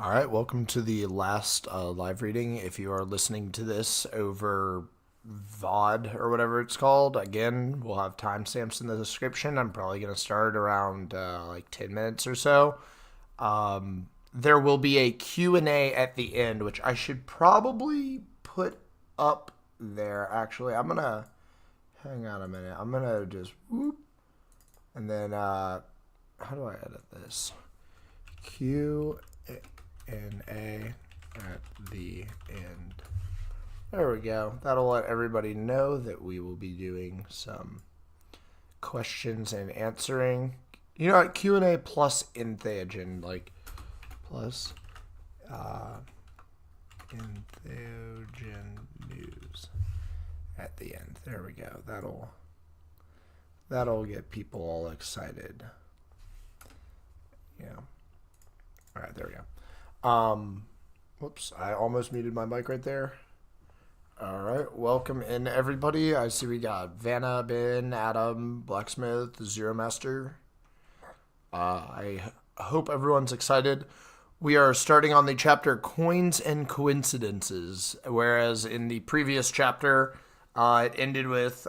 All right, welcome to the last live reading. If you are listening to this over VOD or whatever it's called, again, we'll have timestamps in the description. I'm probably going to start around like 10 minutes or so. There will be a Q&A at the end, which I should probably put up there, actually. I'm going to, hang on a minute. I'm going to just, whoop, and then, how do I edit this? Q&A at the end. There we go. That'll let everybody know that we will be doing some questions and answering. You know what? Q&A plus entheogen, like plus entheogen news at the end. There we go. That'll get people all excited. Yeah. All right, there we go. Whoops, I almost muted my mic right there. All right, welcome in everybody. I see we got Vanna, Ben, Adam, Blacksmith, Zero Master. I hope everyone's excited. We are starting on the chapter Coins and Coincidences, whereas in the previous chapter, it ended with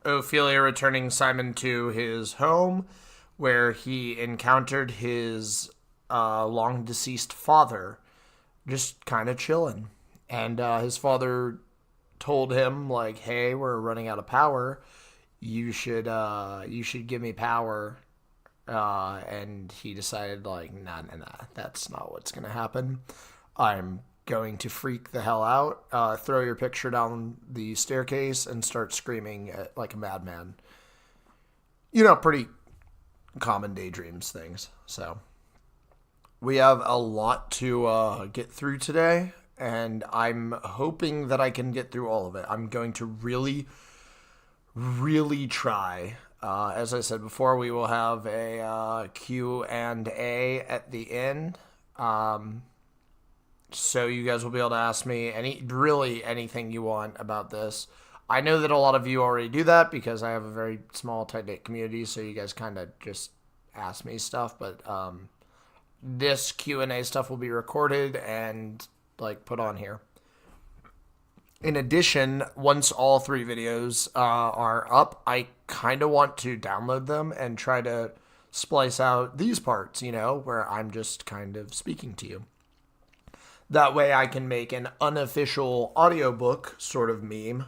Ophelia returning Simon to his home, where he encountered his long deceased father, just kind of chilling. And his father told him, like, hey, we're running out of power. You should give me power. And he decided, like, nah, that's not what's going to happen. I'm going to freak the hell out, throw your picture down the staircase, and start screaming like a madman. You know, pretty common Daydreams things. So we have a lot to get through today, and I'm hoping that I can get through all of it. I'm going to really, really try. As I said before, we will have a Q&A at the end. So you guys will be able to ask me anything you want about this. I know that a lot of you already do that because I have a very small, tight-knit community, so you guys kind of just ask me stuff, but this Q&A stuff will be recorded and like put on here. In addition, once all 3 videos are up, I kind of want to download them and try to splice out these parts, you know, where I'm just kind of speaking to you. That way I can make an unofficial audiobook sort of meme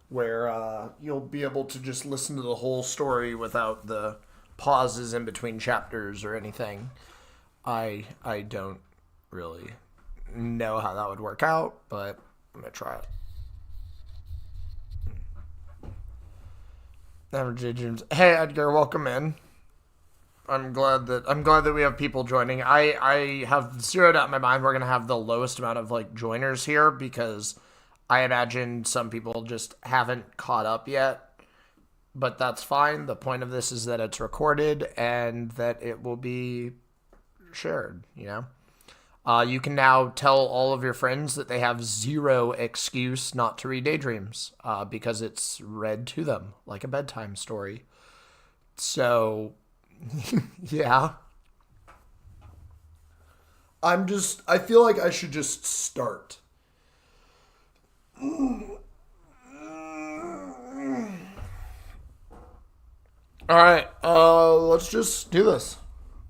where you'll be able to just listen to the whole story without the pauses in between chapters or anything. I don't really know how that would work out, but I'm gonna try it. Daydreams. Hey Edgar, welcome in. I'm glad that we have people joining. I have zeroed out in my mind we're gonna have the lowest amount of like joiners here because I imagine some people just haven't caught up yet. But that's fine. The point of this is that it's recorded and that it will be shared, you know? You can now tell all of your friends that they have zero excuse not to read Daydreams because it's read to them like a bedtime story. So, yeah. I feel like I should just start. All right, let's just do this.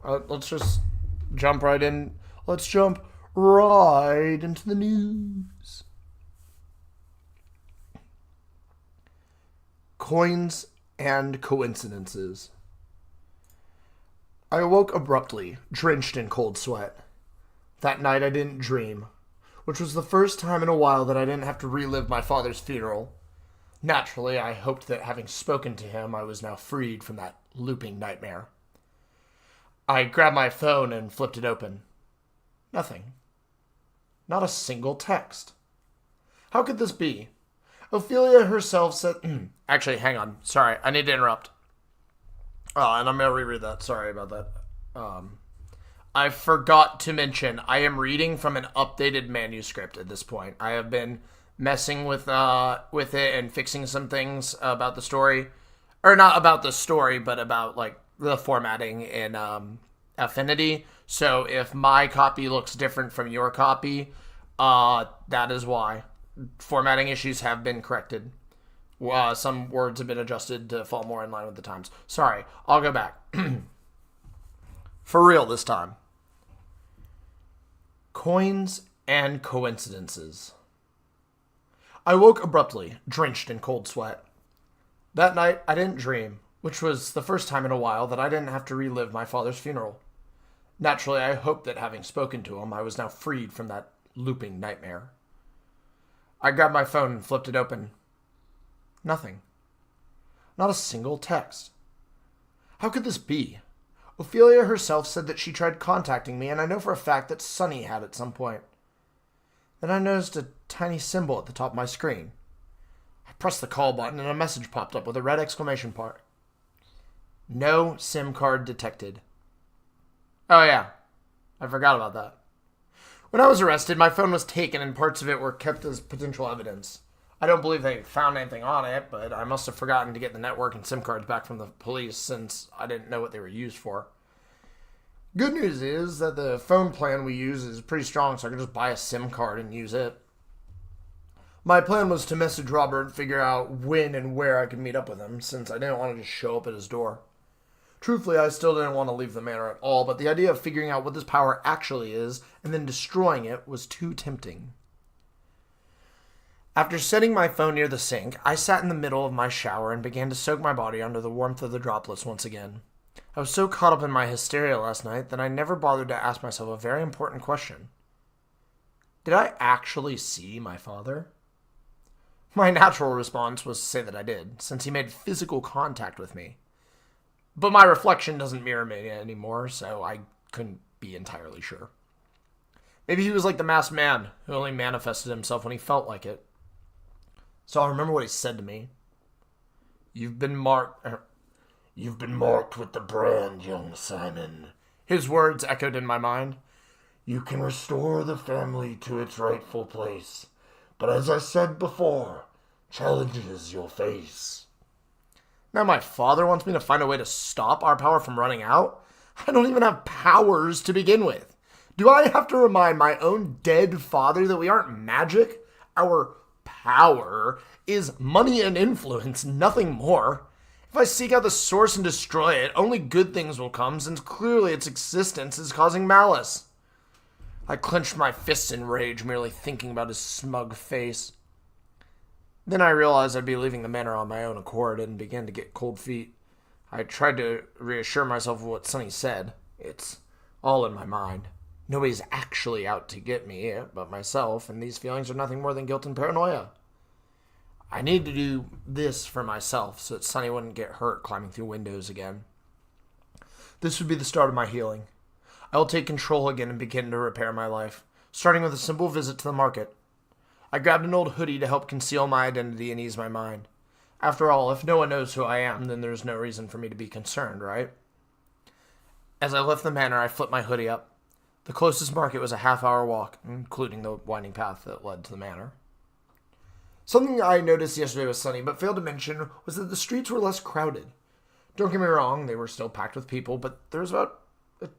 Let's just jump right in. Let's jump right into the news. Coins and coincidences. I awoke abruptly, drenched in cold sweat. That night I didn't dream, which was the first time in a while that I didn't have to relive my father's funeral. Naturally, I hoped that having spoken to him, I was now freed from that looping nightmare. I grabbed my phone and flipped it open. Nothing. Not a single text. How could this be? Ophelia herself said... Actually, hang on. Sorry, I need to interrupt. And I'm going to reread that. Sorry about that. I forgot to mention, I am reading from an updated manuscript at this point. I have been messing with it and fixing some things about the story, or not about the story, but about like the formatting in affinity. So if my copy looks different from your copy, that is why. Formatting issues have been corrected. Some words have been adjusted to fall more in line with the times. Sorry, I'll go back. For real this time. Coins and coincidences. I woke abruptly, drenched in cold sweat. That night, I didn't dream, which was the first time in a while that I didn't have to relive my father's funeral. Naturally, I hoped that having spoken to him, I was now freed from that looping nightmare. I grabbed my phone and flipped it open. Nothing. Not a single text. How could this be? Ophelia herself said that she tried contacting me, and I know for a fact that Sunny had at some point. Then I noticed a tiny symbol at the top of my screen. I pressed the call button, and a message popped up with a red exclamation mark. No SIM card detected. Oh yeah, I forgot about that. When I was arrested, my phone was taken and parts of it were kept as potential evidence. I don't believe they found anything on it, but I must have forgotten to get the network and SIM cards back from the police since I didn't know what they were used for. Good news is that the phone plan we use is pretty strong, so I can just buy a SIM card and use it. My plan was to message Robert and figure out when and where I could meet up with him, since I didn't want to just show up at his door. Truthfully, I still didn't want to leave the manor at all, but the idea of figuring out what this power actually is and then destroying it was too tempting. After setting my phone near the sink, I sat in the middle of my shower and began to soak my body under the warmth of the droplets once again. I was so caught up in my hysteria last night that I never bothered to ask myself a very important question. Did I actually see my father? My natural response was to say that I did, since he made physical contact with me. But my reflection doesn't mirror me anymore, so I couldn't be entirely sure. Maybe he was like the masked man, who only manifested himself when he felt like it. So I'll remember what he said to me. You've been marked with the brand, young Simon. His words echoed in my mind. You can restore the family to its rightful place. But as I said before, challenges you'll face. Now my father wants me to find a way to stop our power from running out? I don't even have powers to begin with. Do I have to remind my own dead father that we aren't magic? Our power is money and influence, nothing more. If I seek out the source and destroy it, only good things will come, since clearly its existence is causing malice. I clenched my fists in rage, merely thinking about his smug face. Then I realized I'd be leaving the manor on my own accord and began to get cold feet. I tried to reassure myself of what Sunny said. It's all in my mind. Nobody's actually out to get me but myself, and these feelings are nothing more than guilt and paranoia. I need to do this for myself so that Sunny wouldn't get hurt climbing through windows again. This would be the start of my healing. I will take control again and begin to repair my life, starting with a simple visit to the market. I grabbed an old hoodie to help conceal my identity and ease my mind. After all, if no one knows who I am, then there's no reason for me to be concerned, right? As I left the manor, I flipped my hoodie up. The closest market was a half-hour walk, including the winding path that led to the manor. Something I noticed yesterday with Sunny, but failed to mention, was that the streets were less crowded. Don't get me wrong, they were still packed with people, but there was about a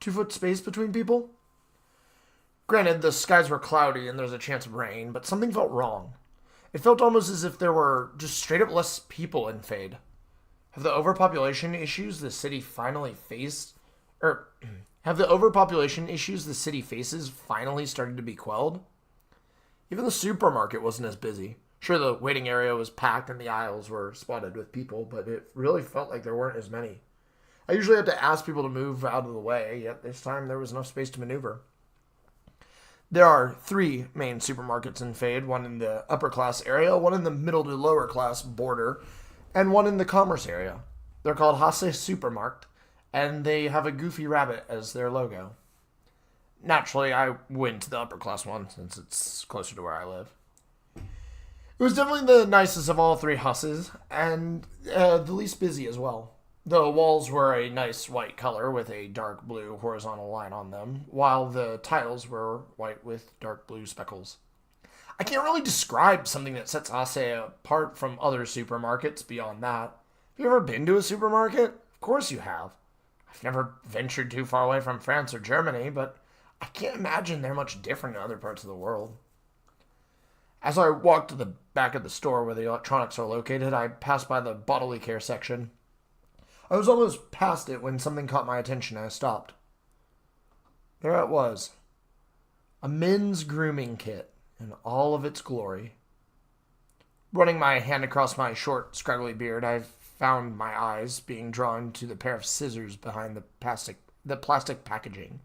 2-foot space between people. Granted, the skies were cloudy and there was a chance of rain, but something felt wrong. It felt almost as if there were just straight up less people in Fade. Have the overpopulation issues the city finally faced, have the overpopulation issues the city faces finally started to be quelled? Even the supermarket wasn't as busy. Sure, the waiting area was packed and the aisles were spotted with people, but it really felt like there weren't as many. I usually have to ask people to move out of the way, yet this time there was enough space to maneuver. There are 3 main supermarkets in Fade, one in the upper class area, one in the middle to lower class border, and one in the commerce area. They're called Hase Supermarkt, and they have a goofy rabbit as their logo. Naturally, I went to the upper class one, since it's closer to where I live. It was definitely the nicest of all 3 houses, and the least busy as well. The walls were a nice white color with a dark blue horizontal line on them, while the tiles were white with dark blue speckles. I can't really describe something that sets Hase apart from other supermarkets beyond that. Have you ever been to a supermarket? Of course you have. I've never ventured too far away from France or Germany, but I can't imagine they're much different in other parts of the world. As I walked to the back of the store where the electronics are located, I passed by the bodily care section. I was almost past it when something caught my attention and I stopped. There it was. A men's grooming kit in all of its glory. Running my hand across my short, scraggly beard, I found my eyes being drawn to the pair of scissors behind the plastic packaging.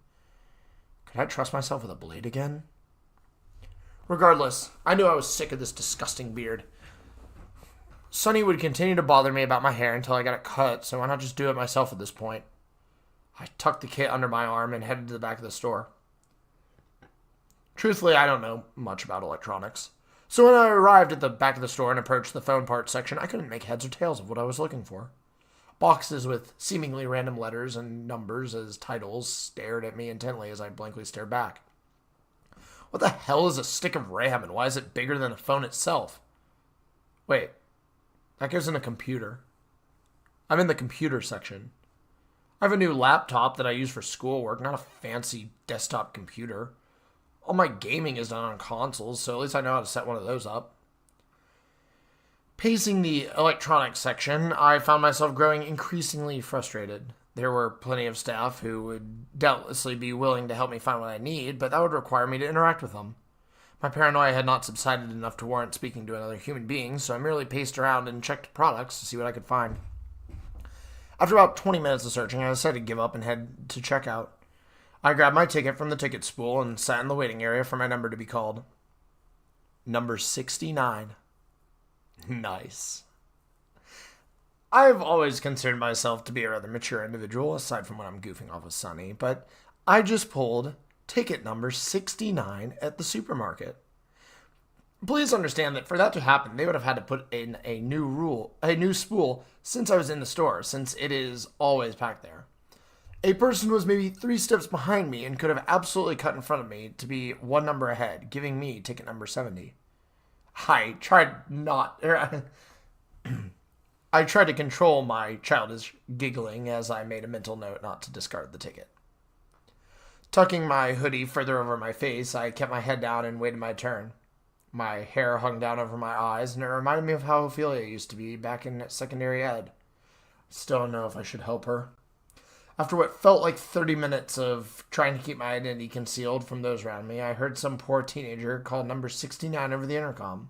Could I trust myself with a blade again? Regardless, I knew I was sick of this disgusting beard. Sonny would continue to bother me about my hair until I got it cut, so why not just do it myself at this point? I tucked the kit under my arm and headed to the back of the store. Truthfully, I don't know much about electronics. So when I arrived at the back of the store and approached the phone parts section, I couldn't make heads or tails of what I was looking for. Boxes with seemingly random letters and numbers as titles stared at me intently as I blankly stared back. What the hell is a stick of RAM and why is it bigger than the phone itself? Wait, that goes in a computer. I'm in the computer section. I have a new laptop that I use for schoolwork, not a fancy desktop computer. All my gaming is done on consoles, so at least I know how to set one of those up. Pacing the electronics section, I found myself growing increasingly frustrated. There were plenty of staff who would doubtlessly be willing to help me find what I need, but that would require me to interact with them. My paranoia had not subsided enough to warrant speaking to another human being, so I merely paced around and checked products to see what I could find. After about 20 minutes of searching, I decided to give up and head to checkout. I grabbed my ticket from the ticket spool and sat in the waiting area for my number to be called. Number 69. Nice. I've always considered myself to be a rather mature individual, aside from when I'm goofing off with Sonny, but I just pulled ticket number 69 at the supermarket. Please understand that for that to happen, they would have had to put in a new spool since I was in the store, since it is always packed there. A person was maybe 3 steps behind me and could have absolutely cut in front of me to be one number ahead, giving me ticket number 70. I tried to control my childish giggling as I made a mental note not to discard the ticket. Tucking my hoodie further over my face, I kept my head down and waited my turn. My hair hung down over my eyes, and it reminded me of how Ophelia used to be back in secondary ed. Still don't know if I should help her. After what felt like 30 minutes of trying to keep my identity concealed from those around me, I heard some poor teenager call number 69 over the intercom.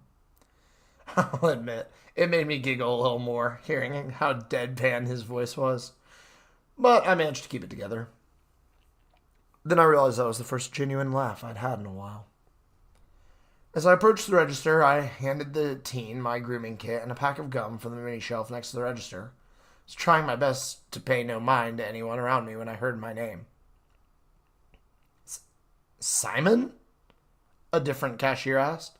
I'll admit, it made me giggle a little more, hearing how deadpan his voice was. But I managed to keep it together. Then I realized that was the first genuine laugh I'd had in a while. As I approached the register, I handed the teen my grooming kit and a pack of gum from the mini shelf next to the register. I was trying my best to pay no mind to anyone around me when I heard my name. Simon? A different cashier asked.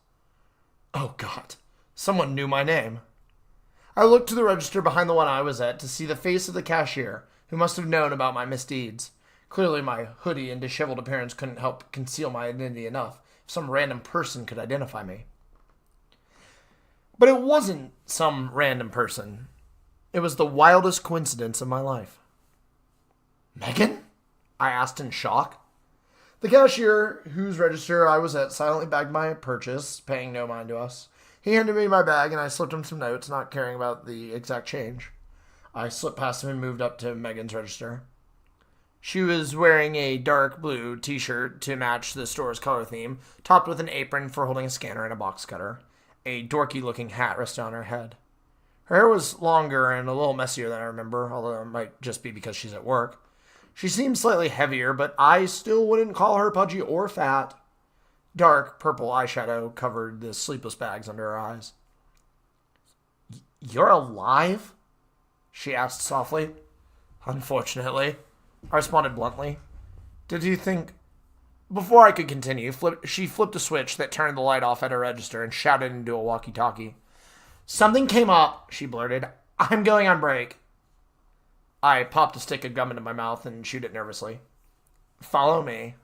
Oh, God. Someone knew my name. I looked to the register behind the one I was at to see the face of the cashier, who must have known about my misdeeds. Clearly, my hoodie and disheveled appearance couldn't help conceal my identity enough if some random person could identify me. But it wasn't some random person. It was the wildest coincidence of my life. Megan? I asked in shock. The cashier, whose register I was at, silently bagged my purchase, paying no mind to us. He handed me my bag, and I slipped him some notes, not caring about the exact change. I slipped past him and moved up to Megan's register. She was wearing a dark blue t-shirt to match the store's color theme, topped with an apron for holding a scanner and a box cutter. A dorky-looking hat rested on her head. Her hair was longer and a little messier than I remember, although it might just be because she's at work. She seemed slightly heavier, but I still wouldn't call her pudgy or fat. Dark purple eyeshadow covered the sleepless bags under her eyes. You're alive? She asked softly. Unfortunately, I responded bluntly. Did you think... Before I could continue, she flipped a switch that turned the light off at her register and shouted into a walkie-talkie. Something came up, she blurted. I'm going on break. I popped a stick of gum into my mouth and chewed it nervously. Follow me,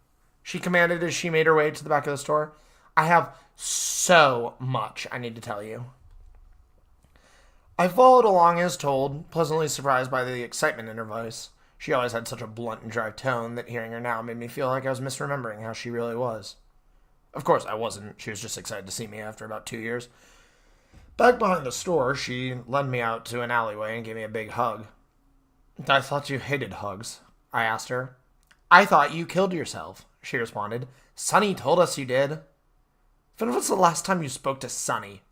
she commanded as she made her way to the back of the store. I have so much I need to tell you. I followed along as told, pleasantly surprised by the excitement in her voice. She always had such a blunt and dry tone that hearing her now made me feel like I was misremembering how she really was. Of course, I wasn't. She was just excited to see me after about 2 years. Back behind the store, she led me out to an alleyway and gave me a big hug. I thought you hated hugs, I asked her. I thought you killed yourself, she responded. Sonny told us you did. When was the last time you spoke to Sonny?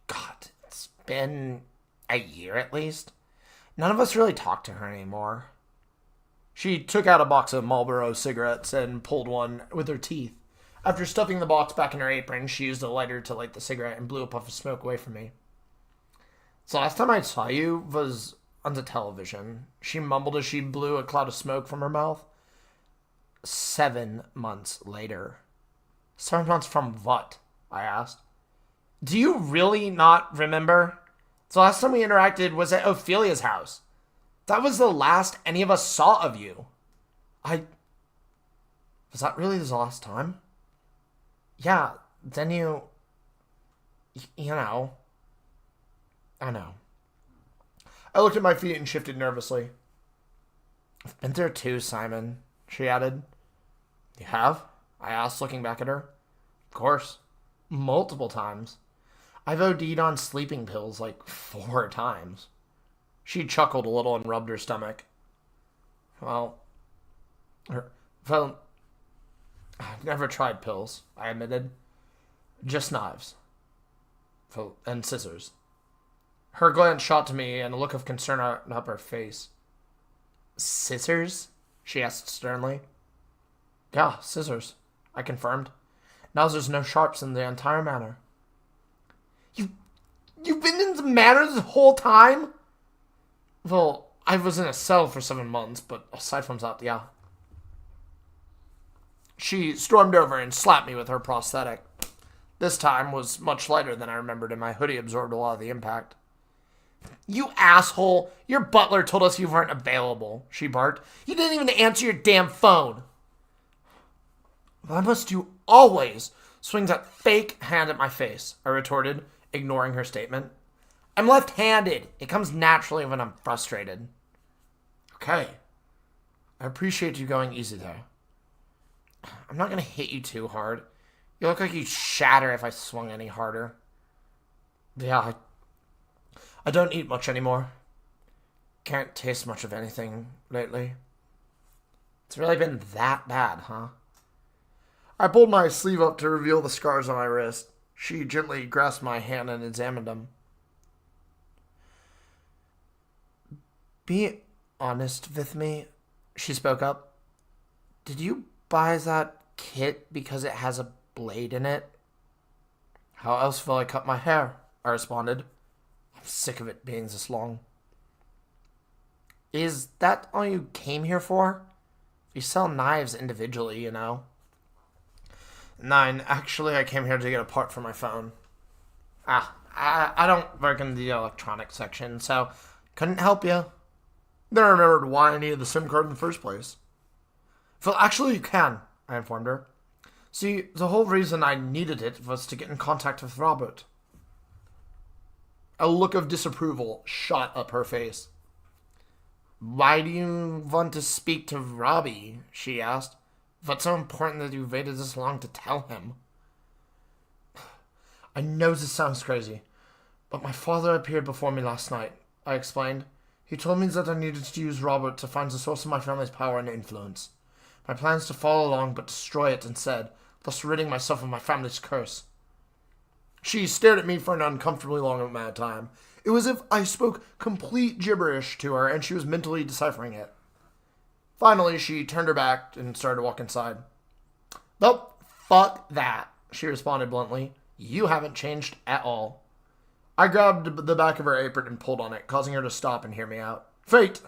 God, it's been a year at least. None of us really talk to her anymore. She took out a box of Marlboro cigarettes and pulled one with her teeth. After stuffing the box back in her apron, she used a lighter to light the cigarette and blew a puff of smoke away from me. So last time I saw you was on the television. She mumbled as she blew a cloud of smoke from her mouth. 7 months later. 7 months from what? I asked. Do you really not remember? The last time we interacted was at Ophelia's house. That was the last any of us saw of you. Was that really the last time? Yeah, then you know. I know. I looked at my feet and shifted nervously. I've been there too, Simon, she added. You have? I asked, looking back at her. Of course. Multiple times. I've OD'd on sleeping pills like 4 times. She chuckled a little and rubbed her stomach. Well, I've never tried pills, I admitted. Just knives. And scissors. Her glance shot to me and a look of concern up her face. Scissors? She asked sternly. Yeah, scissors, I confirmed. Now there's no sharps in the entire manor. You've been in the manor this whole time? Well, I was in a cell for 7 months, but aside from that, yeah. She stormed over and slapped me with her prosthetic. This time was much lighter than I remembered, and my hoodie absorbed a lot of the impact. You asshole! Your butler told us you weren't available, she barked. You didn't even answer your damn phone. Why must you always swing that fake hand at my face? I retorted, ignoring her statement. I'm left-handed. It comes naturally when I'm frustrated. Okay. I appreciate you going easy there. I'm not going to hit you too hard. You look like you'd shatter if I swung any harder. Yeah, I don't eat much anymore. Can't taste much of anything lately. It's really been that bad, huh? I pulled my sleeve up to reveal the scars on my wrist. She gently grasped my hand and examined them. Be honest with me, she spoke up. Did you buy that kit because it has a blade in it? How else will I cut my hair? I responded. I'm sick of it being this long. Is that all you came here for? You sell knives individually, you know. 9. Actually, I came here to get a part for my phone. I don't work in the electronics section, so couldn't help you. Then I remembered why I needed the SIM card in the first place. Well, actually, you can, I informed her. See, the whole reason I needed it was to get in contact with Robert. A look of disapproval shot up her face. Why do you want to speak to Robbie? She asked. What's so important that you waited this long to tell him? I know this sounds crazy, but my father appeared before me last night, I explained. He told me that I needed to use Robert to find the source of my family's power and influence. My plan is to follow along but destroy it instead, thus ridding myself of my family's curse. She stared at me for an uncomfortably long amount of time. It was as if I spoke complete gibberish to her and she was mentally deciphering it. Finally, she turned her back and started to walk inside. Nope, fuck that, she responded bluntly. You haven't changed at all. I grabbed the back of her apron and pulled on it, causing her to stop and hear me out. Fate,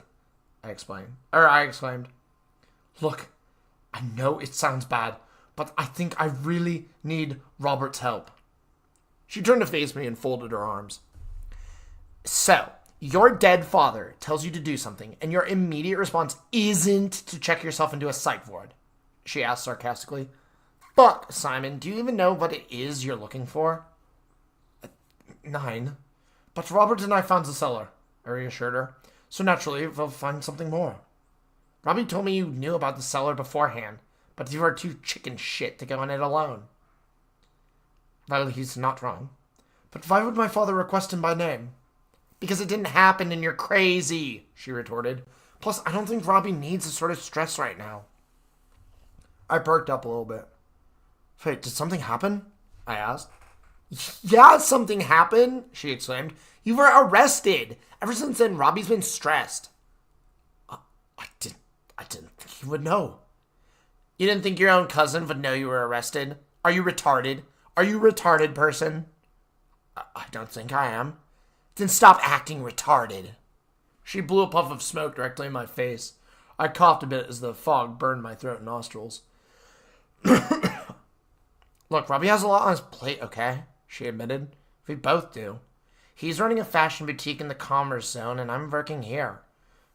I exclaimed. Look, I know it sounds bad, but I think I really need Robert's help. She turned to face me and folded her arms. So, your dead father tells you to do something, and your immediate response isn't to check yourself into a psych ward, she asked sarcastically. Fuck, Simon, do you even know what it is you're looking for? 9. But Robert and I found the cellar, I reassured her. So naturally, we'll find something more. Robbie told me you knew about the cellar beforehand, but you were too chicken shit to go in it alone. Well, he's not wrong. But why would my father request him by name? Because it didn't happen and you're crazy, she retorted. Plus, I don't think Robbie needs the sort of stress right now. I perked up a little bit. Wait, did something happen? I asked. Yeah, something happened, she exclaimed. You were arrested. Ever since then, Robbie's been stressed. I didn't think he would know. You didn't think your own cousin would know you were arrested? Are you retarded? Are you a retarded person? I don't think I am. Then stop acting retarded. She blew a puff of smoke directly in my face. I coughed a bit as the fog burned my throat and nostrils. Look, Robbie has a lot on his plate, okay? She admitted. We both do. He's running a fashion boutique in the commerce zone, and I'm working here.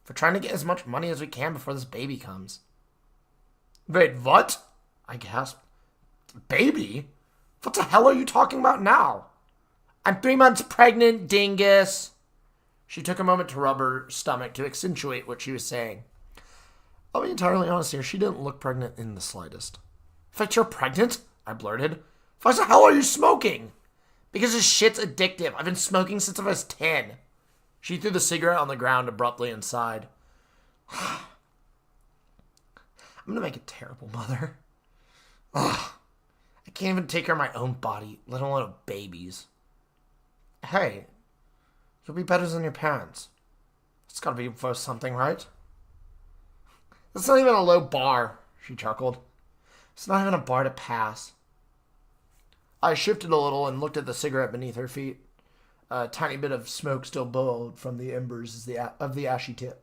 We're trying to get as much money as we can before this baby comes. Wait, what? I gasped. Baby? What the hell are you talking about now? I'm 3 months pregnant, dingus. She took a moment to rub her stomach to accentuate what she was saying. I'll be entirely honest here, she didn't look pregnant in the slightest. In fact, you're pregnant? I blurted. Why the hell are you smoking? Because this shit's addictive. I've been smoking since I was 10. She threw the cigarette on the ground abruptly and sighed. I'm gonna make a terrible mother. Ugh. I can't even take care of my own body, let alone a baby's. Hey, you'll be better than your parents. It's gotta be worth something, right? That's not even a low bar, she chuckled. It's not even a bar to pass. I shifted a little and looked at the cigarette beneath her feet. A tiny bit of smoke still billowed from the embers of the ashy tip.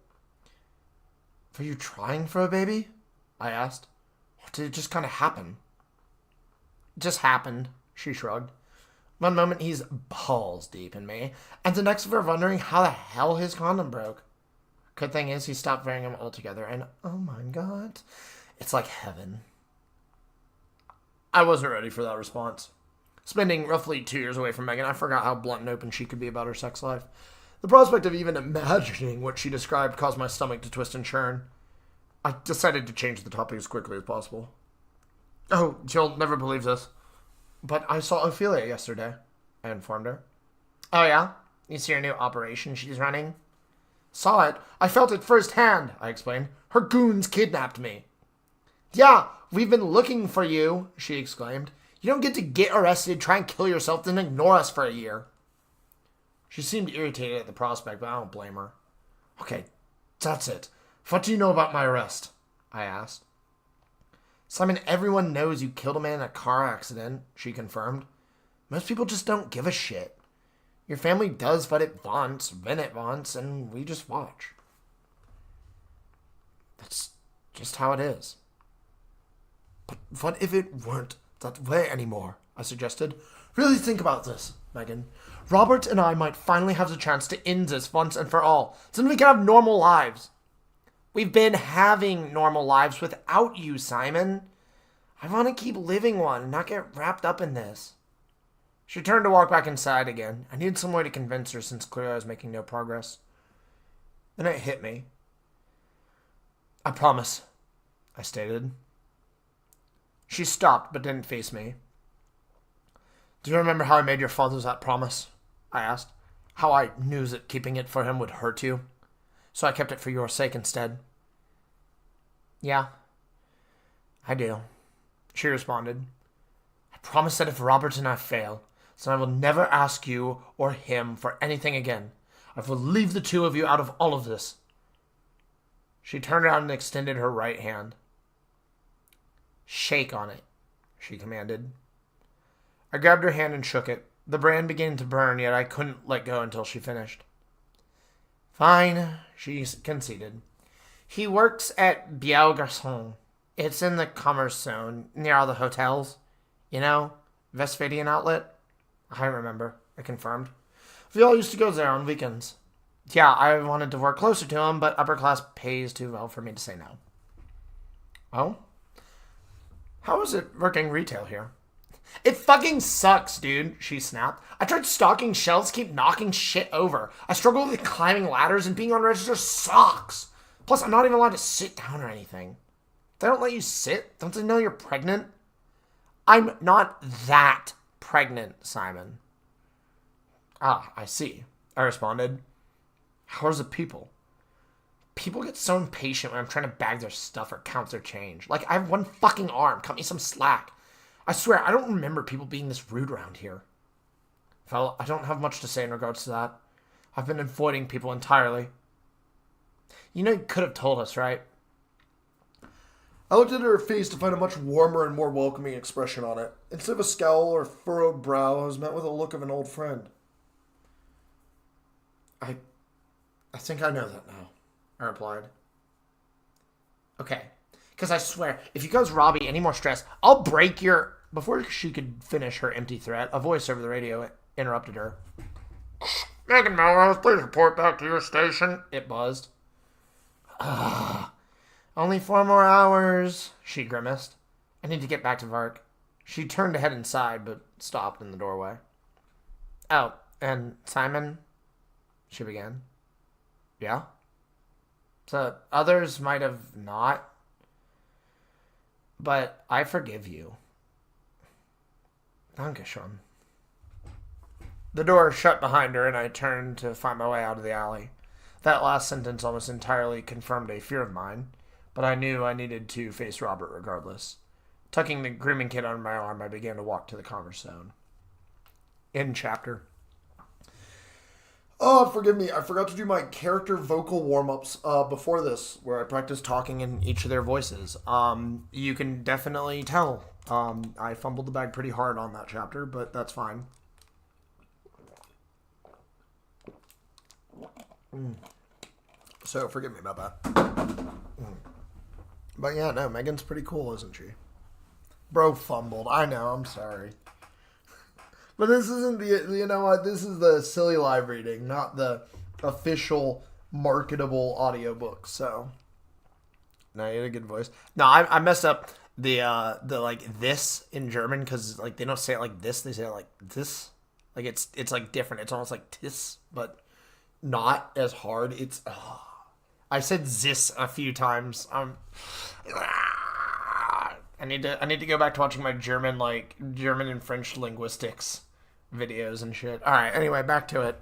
Were you trying for a baby? I asked. Or did it just kind of happen? It just happened, she shrugged. One moment he's balls deep in me, and the next we're wondering how the hell his condom broke. Good thing is he stopped wearing them altogether, and oh my god, it's like heaven. I wasn't ready for that response. Spending roughly 2 years away from Megan, I forgot how blunt and open she could be about her sex life. The prospect of even imagining what she described caused my stomach to twist and churn. I decided to change the topic as quickly as possible. Oh, you'll never believe this, but I saw Ophelia yesterday, I informed her. Oh yeah? You see her new operation she's running? Saw it. I felt it firsthand, I explained. Her goons kidnapped me. Yeah, we've been looking for you, she exclaimed. You don't get arrested, try and kill yourself, then ignore us for a year. She seemed irritated at the prospect, but I don't blame her. Okay, that's it. What do you know about my arrest? I asked. Simon, everyone knows you killed a man in a car accident, she confirmed. Most people just don't give a shit. Your family does what it wants, when it wants, and we just watch. That's just how it is. But what if it weren't that way anymore? I suggested. Really think about this, Megan. Robert and I might finally have the chance to end this once and for all. So then we can have normal lives. We've been having normal lives without you, Simon. I want to keep living one and not get wrapped up in this. She turned to walk back inside again. I needed some way to convince her since clearly I was making no progress. Then it hit me. I promise, I stated. She stopped but didn't face me. Do you remember how I made your father that promise? I asked. How I knew that keeping it for him would hurt you. So I kept it for your sake instead. Yeah, I do, she responded. I promise that if Robert and I fail, then I will never ask you or him for anything again. I will leave the two of you out of all of this. She turned around and extended her right hand. Shake on it, she commanded. I grabbed her hand and shook it. The brand began to burn, yet I couldn't let go until she finished. Fine, she conceded. He works at Biel Garçon. It's in the commerce zone, near all the hotels. You know, Westphalian outlet? I remember, I confirmed. We all used to go there on weekends. Yeah, I wanted to work closer to him, but upper class pays too well for me to say no. Oh? How is it working retail here? It fucking sucks, dude, she snapped. I tried stocking shelves, keep knocking shit over. I struggle with climbing ladders, and being on register sucks. Plus, I'm not even allowed to sit down or anything. They don't let you sit? Don't they know you're pregnant? I'm not that pregnant, Simon. Ah, I see, I responded. How's the people? People get so impatient when I'm trying to bag their stuff or count their change. Like, I have one fucking arm. Cut me some slack. I swear, I don't remember people being this rude around here. Well, I don't have much to say in regards to that. I've been avoiding people entirely. You know you could have told us, right? I looked at her face to find a much warmer and more welcoming expression on it. Instead of a scowl or furrowed brow, I was met with a look of an old friend. I think I know that now, I replied. Okay, because I swear, if you cause Robbie any more stress, I'll break your... Before she could finish her empty threat, a voice over the radio interrupted her. Megan Melrose, please report back to your station, it buzzed. Only 4 more hours, she grimaced. I need to get back to Vark. She turned to head inside, but stopped in the doorway. Oh, and Simon? She began. Yeah? So others might have not, but I forgive you. Dankeschön. The door shut behind her, and I turned to find my way out of the alley. That last sentence almost entirely confirmed a fear of mine, but I knew I needed to face Robert regardless. Tucking the grooming kit under my arm, I began to walk to the converse zone. End chapter. Oh, forgive me. I forgot to do my character vocal warm-ups before this, where I practiced talking in each of their voices. You can definitely tell. I fumbled the bag pretty hard on that chapter, but that's fine. So, forgive me about that. But yeah, no, Megan's pretty cool, isn't she? Bro fumbled. I know, I'm sorry. But this isn't the, you know what, this is the silly live reading, not the official marketable audiobook, so. No, you had a good voice. No, I messed up the like, this in German, because, like, they don't say it like this, they say it like this. Like, it's like, different. It's almost like tis, but not as hard. It's, I said this a few times. I need to go back to watching my German and French linguistics videos and shit. All right, anyway, back to it.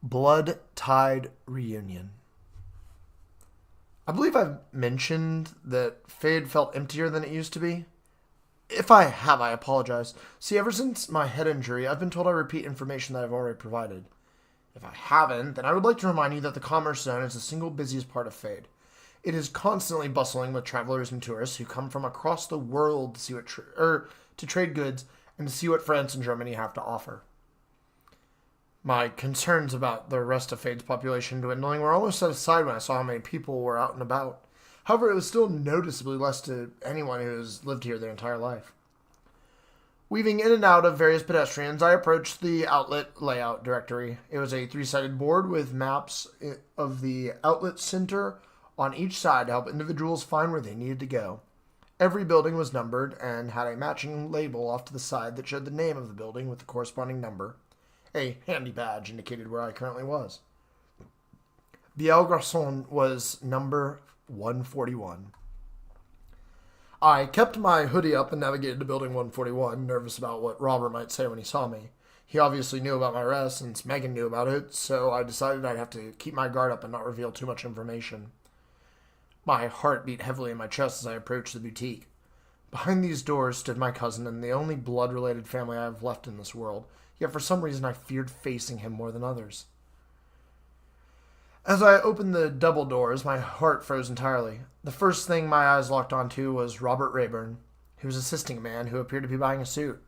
Blood Tide Reunion. I believe I've mentioned that Fade felt emptier than it used to be. If I have, I apologize. See, ever since my head injury, I've been told I repeat information that I've already provided. If I haven't, then I would like to remind you that the Commerce Zone is the single busiest part of Fade. It is constantly bustling with travelers and tourists who come from across the world to see what to trade goods and to see what France and Germany have to offer. My concerns about the rest of Fade's population dwindling were almost set aside when I saw how many people were out and about. However, it was still noticeably less to anyone who has lived here their entire life. Weaving in and out of various pedestrians, I approached the outlet layout directory. It was a 3-sided board with maps of the outlet center on each side to help individuals find where they needed to go. Every building was numbered and had a matching label off to the side that showed the name of the building with the corresponding number. A handy badge indicated where I currently was. Biel Garçon was number 141. I kept my hoodie up and navigated to building 141, nervous about what Robert might say when he saw me. He obviously knew about my arrest since Megan knew about it, so I decided I'd have to keep my guard up and not reveal too much information. My heart beat heavily in my chest as I approached the boutique. Behind these doors stood my cousin and the only blood-related family I have left in this world, yet for some reason I feared facing him more than others. As I opened the double doors, my heart froze entirely. The first thing my eyes locked onto was Robert Rayburn. He was assisting a man who appeared to be buying a suit.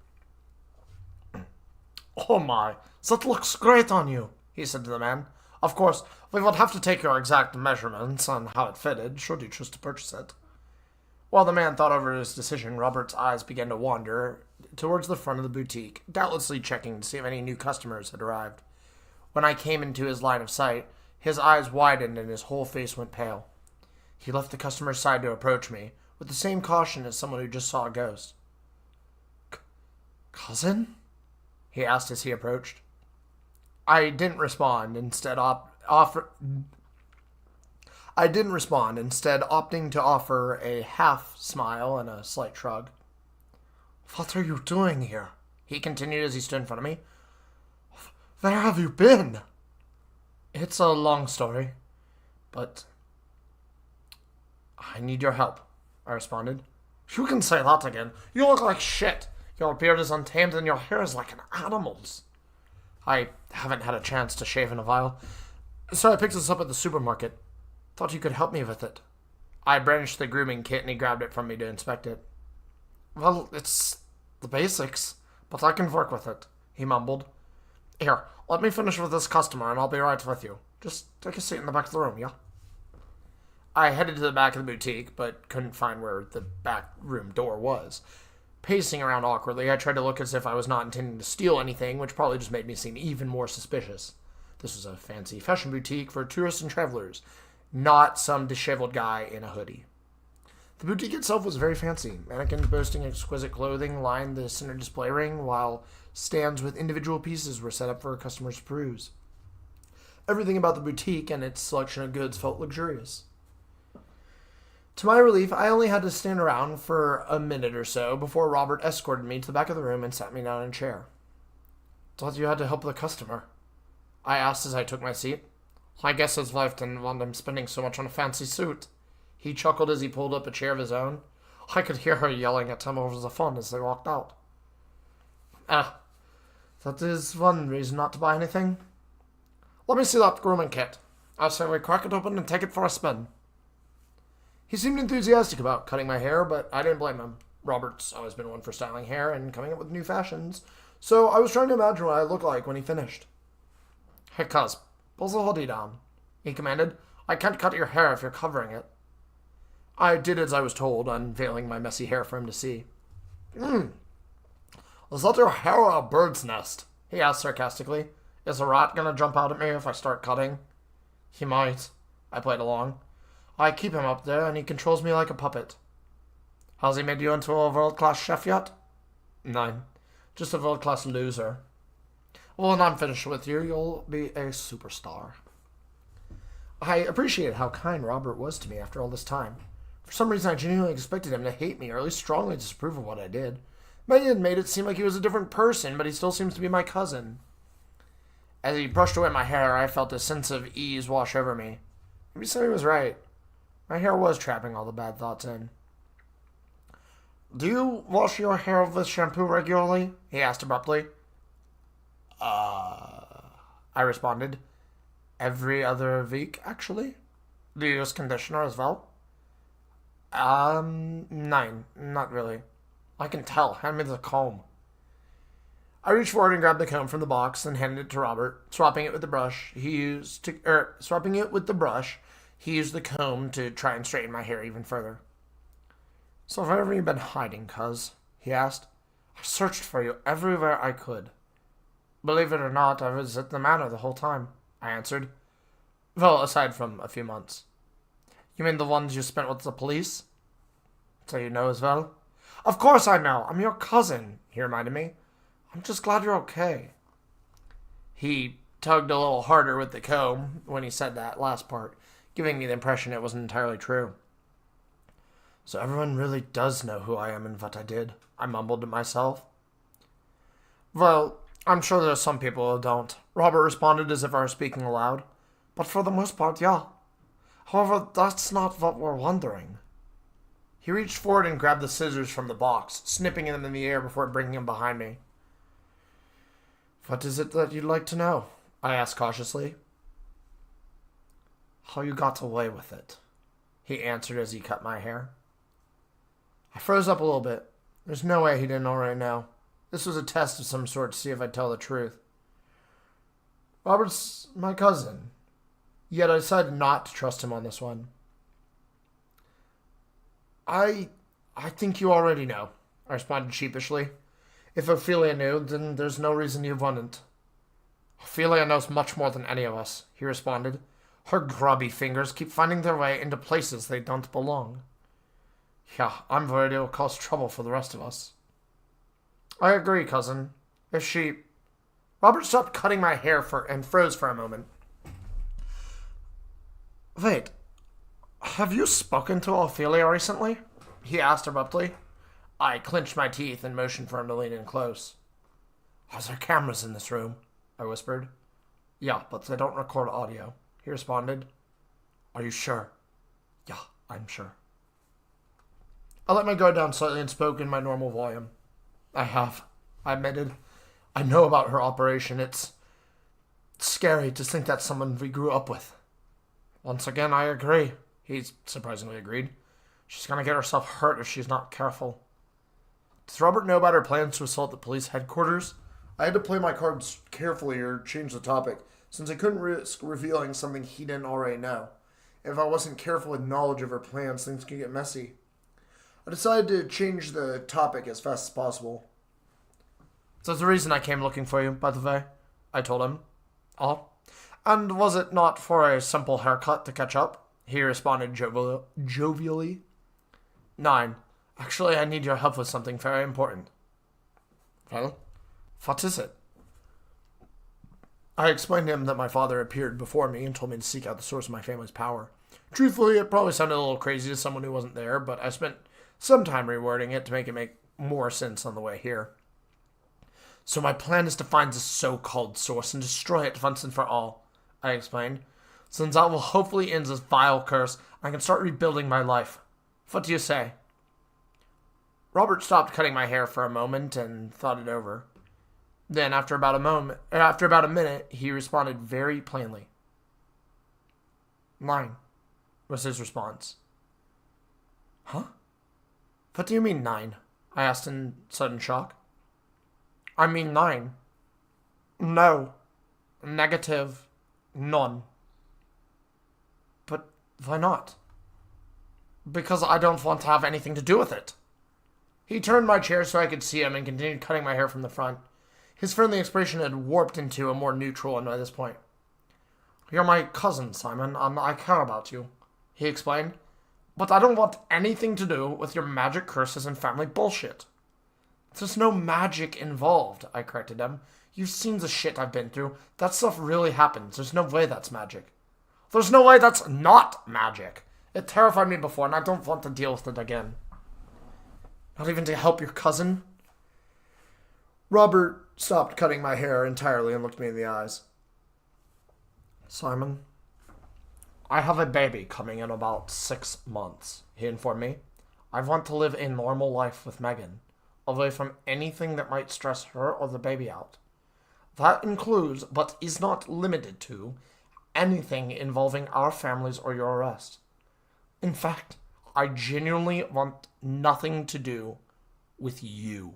"Oh my, that looks great on you," he said to the man. "Of course, we would have to take your exact measurements on how it fitted, should you choose to purchase it." While the man thought over his decision, Robert's eyes began to wander towards the front of the boutique, doubtlessly checking to see if any new customers had arrived. When I came into his line of sight, his eyes widened and his whole face went pale. He left the customer's side to approach me, with the same caution as someone who just saw a ghost. "Cousin?" he asked as he approached. I didn't respond, instead I didn't respond, instead opting to offer a half smile and a slight shrug. What are you doing here? He continued as he stood in front of me. Where have you been? It's a long story, but I need your help, I responded. You can say that again. You look like shit. Your beard is untamed and your hair is like an animal's. I haven't had a chance to shave in a while, so I picked this up at the supermarket. Thought you could help me with it. I brandished the grooming kit and he grabbed it from me to inspect it. Well, it's the basics, but I can work with it, he mumbled. Here, let me finish with this customer and I'll be right with you. Just take a seat in the back of the room, yeah? I headed to the back of the boutique, but couldn't find where the back room door was. Pacing around awkwardly, I tried to look as if I was not intending to steal anything, which probably just made me seem even more suspicious. This was a fancy fashion boutique for tourists and travelers, not some disheveled guy in a hoodie. The boutique itself was very fancy. Mannequins boasting exquisite clothing lined the center display ring, while stands with individual pieces were set up for customers to peruse. Everything about the boutique and its selection of goods felt luxurious. To my relief, I only had to stand around for a minute or so before Robert escorted me to the back of the room and sat me down in a chair. Thought you had to help the customer, I asked as I took my seat. I guess his wife didn't want him spending so much on a fancy suit. He chuckled as he pulled up a chair of his own. I could hear her yelling at him over the phone as they walked out. That is one reason not to buy anything. Let me see that grooming kit. I say we crack it open and take it for a spin. He seemed enthusiastic about cutting my hair, but I didn't blame him. Robert's always been one for styling hair and coming up with new fashions, so I was trying to imagine what I looked like when he finished. Hey, cuz, pull the hoodie down, he commanded. I can't cut your hair if you're covering it. I did as I was told, unveiling my messy hair for him to see. Is that your hair or a bird's nest? He asked sarcastically. Is a rat gonna jump out at me if I start cutting? He might. I played along. I keep him up there, and he controls me like a puppet. Has he made you into a world-class chef yet? No, just a world-class loser. Well, when I'm finished with you, you'll be a superstar. I appreciated how kind Robert was to me after all this time. For some reason, I genuinely expected him to hate me, or at least strongly disapprove of what I did. Maybe it made it seem like he was a different person, but he still seems to be my cousin. As he brushed away my hair, I felt a sense of ease wash over me. Maybe somebody was right. My hair was trapping all the bad thoughts in. Do you wash your hair with shampoo regularly? He asked abruptly. I responded. Every other week, actually. Do you use conditioner as well? Nine, not really. I can tell. Hand me the comb. I reached forward and grabbed the comb from the box and handed it to Robert, swapping it with the brush. He used the comb to try and straighten my hair even further. So where have you been hiding, cuz? He asked. I searched for you everywhere I could. Believe it or not, I was at the manor the whole time, I answered. Well, aside from a few months. You mean the ones you spent with the police? So you know as well? Of course I know. I'm your cousin, he reminded me. I'm just glad you're okay. He tugged a little harder with the comb when he said that last part, giving me the impression it wasn't entirely true. So everyone really does know who I am and what I did, I mumbled to myself. Well, I'm sure there are some people who don't, Robert responded as if I were speaking aloud. But for the most part, yeah. However, that's not what we're wondering. He reached forward and grabbed the scissors from the box, snipping them in the air before bringing them behind me. What is it that you'd like to know? I asked cautiously. How you got away with it, he answered as he cut my hair. I froze up a little bit. There's no way he didn't already know. This was a test of some sort to see if I'd tell the truth. Robert's my cousin, yet I decided not to trust him on this one. I think you already know, I responded sheepishly. If Ophelia knew, then there's no reason you wouldn't. Ophelia knows much more than any of us, he responded. Her grubby fingers keep finding their way into places they don't belong. Yeah, I'm worried it'll cause trouble for the rest of us. I agree, cousin. If she... Robert stopped cutting my hair and froze for a moment. Wait, have you spoken to Ophelia recently? He asked abruptly. I clenched my teeth and motioned for him to lean in close. Are there cameras in this room? I whispered. Yeah, but they don't record audio, he responded. Are you sure? Yeah, I'm sure. I let my guard down slightly and spoke in my normal volume. I have, I admitted. I know about her operation. It's scary to think that's someone we grew up with. Once again, I agree. He surprisingly agreed. She's going to get herself hurt if she's not careful. Does Robert know about her plans to assault the police headquarters? I had to play my cards carefully or change the topic, since I couldn't risk revealing something he didn't already know. If I wasn't careful with knowledge of her plans, things could get messy. I decided to change the topic as fast as possible. So there's the reason I came looking for you, by the way, I told him. Oh? And was it not for a simple haircut to catch up? He responded jovially. 9. Actually, I need your help with something very important. Well, what is it? I explained to him that my father appeared before me and told me to seek out the source of my family's power. Truthfully, it probably sounded a little crazy to someone who wasn't there, but I spent some time rewording it to make it make more sense on the way here. So my plan is to find this so-called source and destroy it once and for all, I explained. Since that will hopefully end this vile curse, I can start rebuilding my life. What do you say? Robert stopped cutting my hair for a moment and thought it over. Then, after about a minute, he responded very plainly. 9, was his response. Huh? What do you mean 9? I asked in sudden shock. I mean 9. No. Negative. None. But why not? Because I don't want to have anything to do with it. He turned my chair so I could see him and continued cutting my hair from the front. His friendly expression had warped into a more neutral one by this point. You're my cousin, Simon, and I care about you, he explained. But I don't want anything to do with your magic curses and family bullshit. There's no magic involved, I corrected him. You've seen the shit I've been through. That stuff really happens. There's no way that's magic. There's no way that's not magic. It terrified me before, and I don't want to deal with it again. Not even to help your cousin? Robert stopped cutting my hair entirely and looked me in the eyes. Simon, I have a baby coming in about 6 months, he informed me. I want to live a normal life with Megan, away from anything that might stress her or the baby out. That includes, but is not limited to, anything involving our families or your arrest. In fact, I genuinely want nothing to do with you.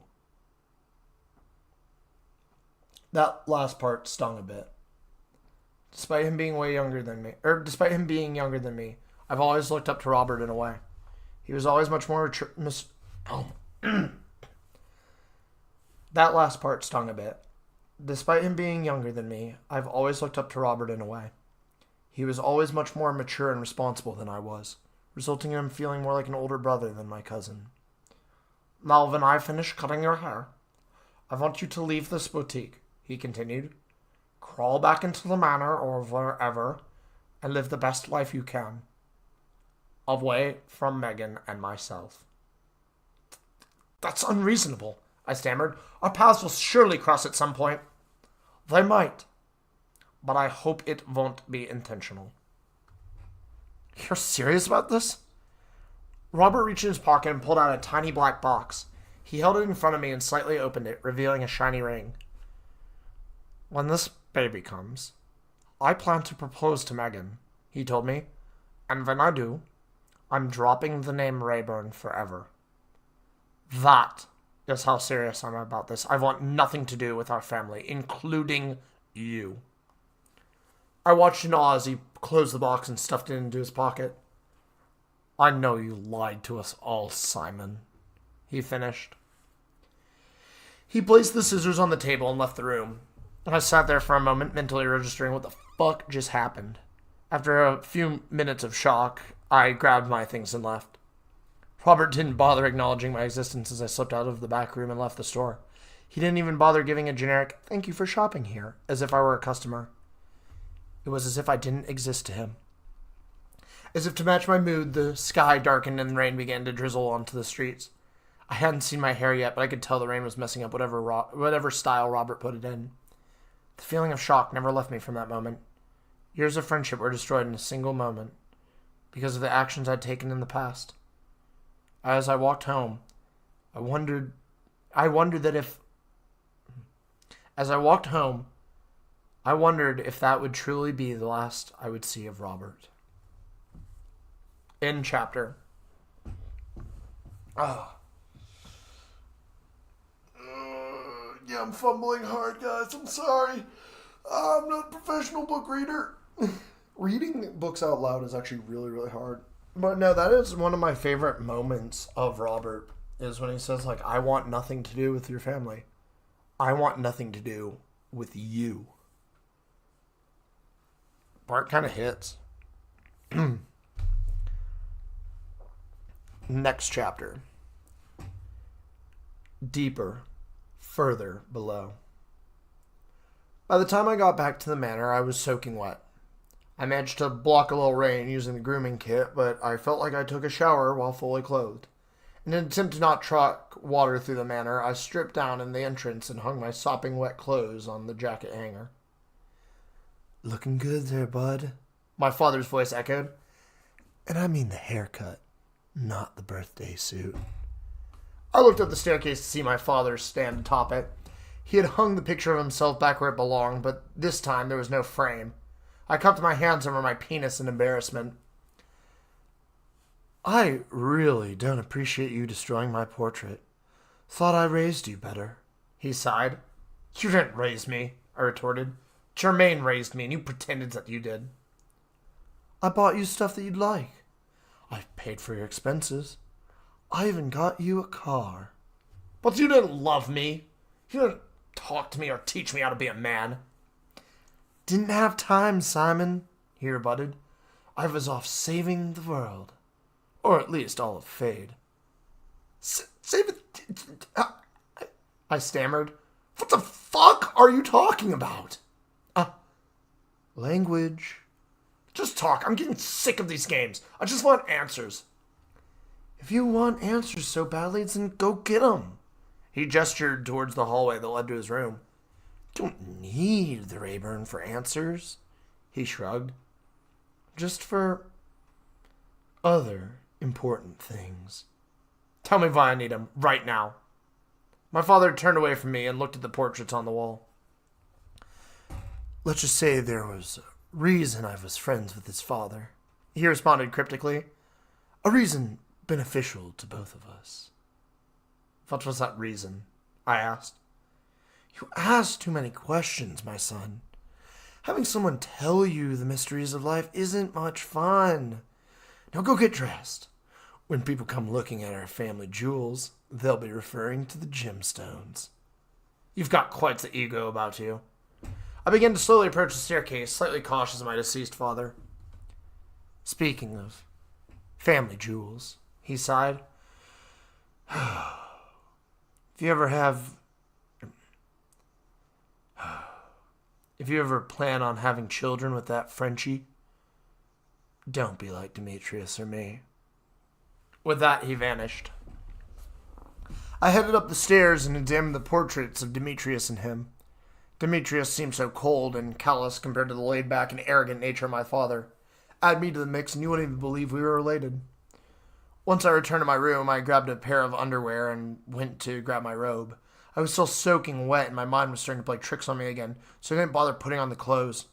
That last part stung a bit. Despite him being younger than me, I've always looked up to Robert in a way. He was always much more That last part stung a bit. Despite him being younger than me, I've always looked up to Robert in a way. He was always much more mature and responsible than I was, resulting in him feeling more like an older brother than my cousin. Now, when I finish cutting your hair, I want you to leave this boutique, he continued. Crawl back into the manor or wherever and live the best life you can. Away from Megan and myself. That's unreasonable, I stammered. Our paths will surely cross at some point. They might, but I hope it won't be intentional. You're serious about this? Robert reached in his pocket and pulled out a tiny black box. He held it in front of me and slightly opened it, revealing a shiny ring. When this baby comes, I plan to propose to Megan, he told me. And when I do, I'm dropping the name Rayburn forever. That is how serious I'm about this. I want nothing to do with our family, including you. I watched in awe as he closed the box and stuffed it into his pocket. I know you lied to us all, Simon, he finished. He placed the scissors on the table and left the room. I sat there for a moment, mentally registering what the fuck just happened. After a few minutes of shock, I grabbed my things and left. Robert didn't bother acknowledging my existence as I slipped out of the back room and left the store. He didn't even bother giving a generic, "Thank you for shopping here," as if I were a customer. It was as if I didn't exist to him. As if to match my mood, the sky darkened and the rain began to drizzle onto the streets. I hadn't seen my hair yet, but I could tell the rain was messing up whatever style Robert put it in. The feeling of shock never left me from that moment. Years of friendship were destroyed in a single moment because of the actions I'd taken in the past. As I walked home, I wondered if that would truly be the last I would see of Robert. End chapter. Yeah, I'm fumbling hard, guys. I'm sorry. I'm not a professional book reader. Reading books out loud is actually really, really hard. But no, that is one of my favorite moments of Robert, is when he says, like, I want nothing to do with your family. I want nothing to do with you. Part kind of hits. Next chapter. Deeper, further below. By the time I got back to the manor, I was soaking wet. I managed to block a little rain using the grooming kit, but I felt like I took a shower while fully clothed. In an attempt to not truck water through the manor, I stripped down in the entrance and hung my sopping wet clothes on the jacket hanger. "Looking good there, bud," my father's voice echoed. "And I mean the haircut, not the birthday suit." I looked up the staircase to see my father stand atop it. He had hung the picture of himself back where it belonged, but this time there was no frame. I cupped my hands over my penis in embarrassment. "I really don't appreciate you destroying my portrait. Thought I raised you better," he sighed. "You didn't raise me," I retorted. "Jermaine raised me, and you pretended that you did." "I bought you stuff that you'd like. I've paid for your expenses. I even got you a car." "But you didn't love me. You didn't talk to me or teach me how to be a man." "Didn't have time, Simon," he rebutted. "I was off saving the world. Or at least all of Fade." Save it? I stammered. "What the fuck are you talking about?" Language. Just talk. I'm getting sick of these games. I just want answers." "If you want answers so badly, then go get them." He gestured towards the hallway that led to his room. "You don't need the Rayburn for answers," he shrugged. "Just for other important things." "Tell me why I need them, right now." My father turned away from me and looked at the portraits on the wall. "Let's just say there was a reason I was friends with his father," he responded cryptically. "A reason beneficial to both of us." "What was that reason?" I asked. "You ask too many questions, my son. Having someone tell you the mysteries of life isn't much fun. Now go get dressed. When people come looking at our family jewels, they'll be referring to the gemstones." "You've got quite the ego about you." I began to slowly approach the staircase, slightly cautious of my deceased father. "Speaking of family jewels," he sighed. If you ever plan on having children with that Frenchie, don't be like Demetrius or me." With that, he vanished. I headed up the stairs and examined the portraits of Demetrius and him. Demetrius seemed so cold and callous compared to the laid-back and arrogant nature of my father. Add me to the mix and you wouldn't even believe we were related. Once I returned to my room, I grabbed a pair of underwear and went to grab my robe. I was still soaking wet and my mind was starting to play tricks on me again, so I didn't bother putting on the clothes.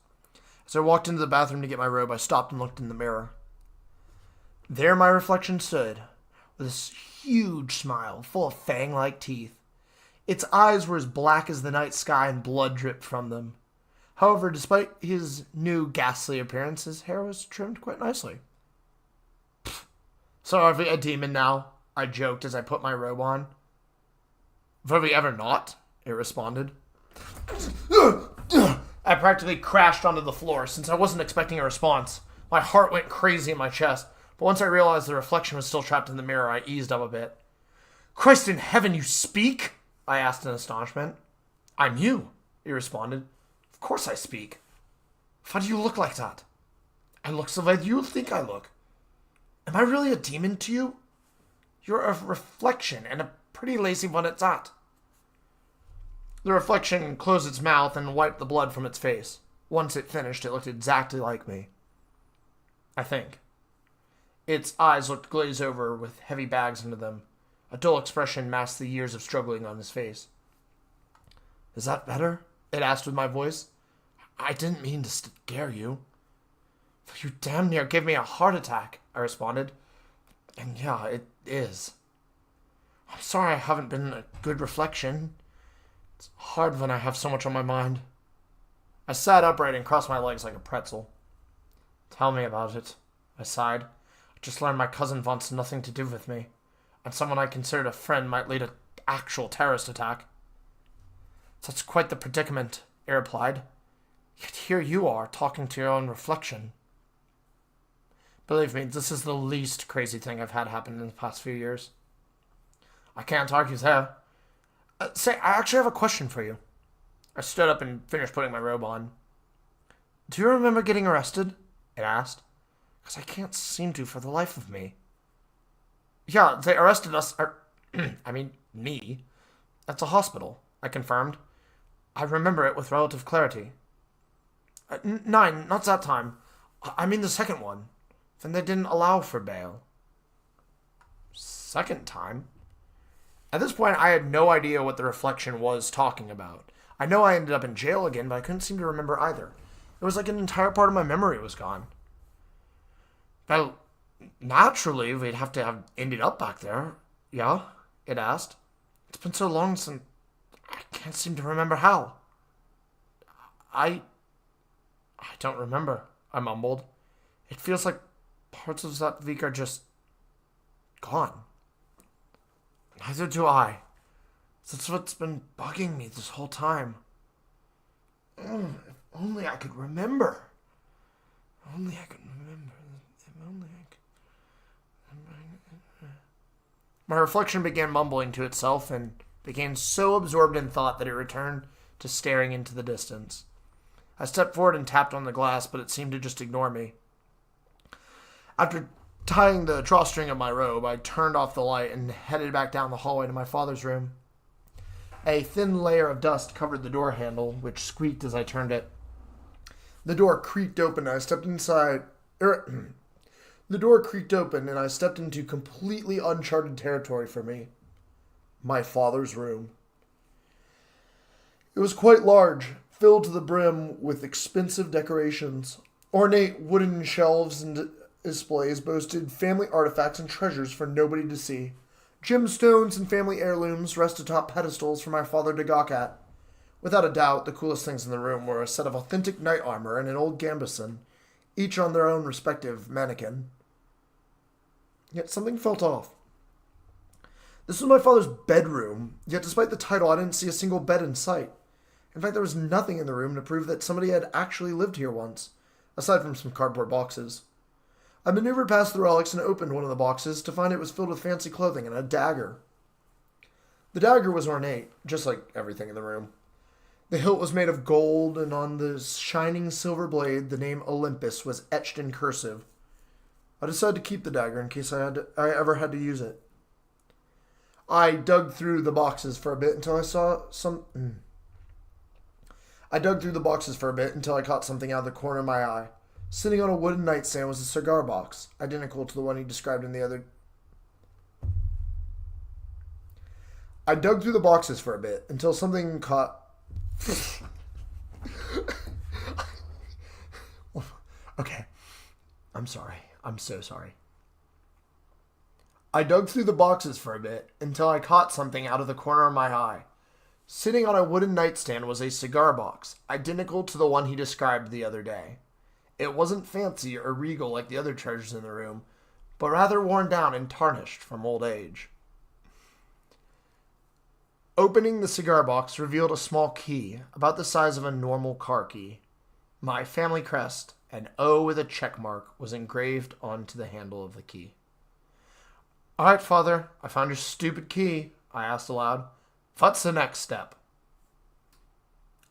As I walked into the bathroom to get my robe, I stopped and looked in the mirror. There my reflection stood, with this huge smile, full of fang-like teeth. Its eyes were as black as the night sky and blood dripped from them. However, despite his new ghastly appearance, his hair was trimmed quite nicely. "So are we a demon now?" I joked as I put my robe on. "Were we ever not?" it responded. I practically crashed onto the floor since I wasn't expecting a response. My heart went crazy in my chest, but once I realized the reflection was still trapped in the mirror, I eased up a bit. "Christ in heaven, you speak?" I asked in astonishment. "I'm you," he responded. "Of course I speak. Why do you look like that?" "I look the way you think I look." Am I really a demon to you? You're a reflection, and a pretty lazy one at that. The reflection closed its mouth and wiped the blood from its face. Once it finished, it looked exactly like me. I think. Its eyes looked glazed over with heavy bags under them. A dull expression masked the years of struggling on his face. Is that better? It asked with my voice. I didn't mean to scare you. You damn near gave me a heart attack, I responded. And yeah, it is. I'm sorry I haven't been a good reflection. It's hard when I have so much on my mind. I sat upright and crossed my legs like a pretzel. Tell me about it, I sighed. I just learned my cousin wants nothing to do with me, and someone I considered a friend might lead an actual terrorist attack. That's quite the predicament, I replied. Yet here you are, talking to your own reflection. Believe me, this is the least crazy thing I've had happen in the past few years. I can't argue there. Say, I actually have a question for you. I stood up and finished putting my robe on. Do you remember getting arrested? It asked. Because I can't seem to for the life of me. Yeah, they arrested us, me, at the hospital, I confirmed. I remember it with relative clarity. 9, not that time. I mean the second one. Then they didn't allow for bail. Second time? At this point, I had no idea what the reflection was talking about. I know I ended up in jail again, but I couldn't seem to remember either. It was like an entire part of my memory was gone. Well, naturally, we'd have to have ended up back there. Yeah? It asked. It's been so long since I can't seem to remember how. I don't remember, I mumbled. It feels like parts of that week are just gone. Neither do I. That's what's been bugging me this whole time. If only I could remember. If only I could remember. If only I could. My reflection began mumbling to itself and became so absorbed in thought that it returned to staring into the distance. I stepped forward and tapped on the glass, but it seemed to just ignore me. After tying the drawstring of my robe, I turned off the light and headed back down the hallway to my father's room. A thin layer of dust covered the door handle, which squeaked as I turned it. The door creaked open and I stepped inside. The door creaked open and I stepped into completely uncharted territory for me. My father's room. It was quite large, filled to the brim with expensive decorations. Ornate wooden shelves and displays boasted family artifacts and treasures for nobody to see. Gemstones and family heirlooms rest atop pedestals for my father to gawk at. Without a doubt, the coolest things in the room were a set of authentic knight armor and an old gambeson, each on their own respective mannequin. Yet something felt off. This was my father's bedroom, yet despite the title, I didn't see a single bed in sight. In fact, there was nothing in the room to prove that somebody had actually lived here once, aside from some cardboard boxes. I maneuvered past the relics and opened one of the boxes to find it was filled with fancy clothing and a dagger. The dagger was ornate, just like everything in the room. The hilt was made of gold, and on the shining silver blade, the name Olympus was etched in cursive. I decided to keep the dagger in case I ever had to use it. I dug through the boxes for a bit until I caught something out of the corner of my eye. Sitting on a wooden nightstand was a cigar box, identical to the one he described in the other. I dug through the boxes for a bit until something caught. Okay. I'm sorry. I'm so sorry. I dug through the boxes for a bit until I caught something out of the corner of my eye. Sitting on a wooden nightstand was a cigar box, identical to the one he described the other day. It wasn't fancy or regal like the other treasures in the room, but rather worn down and tarnished from old age. Opening the cigar box revealed a small key, about the size of a normal car key. My family crest, an O with a check mark, was engraved onto the handle of the key. All right, Father, I found your stupid key, I asked aloud. What's the next step?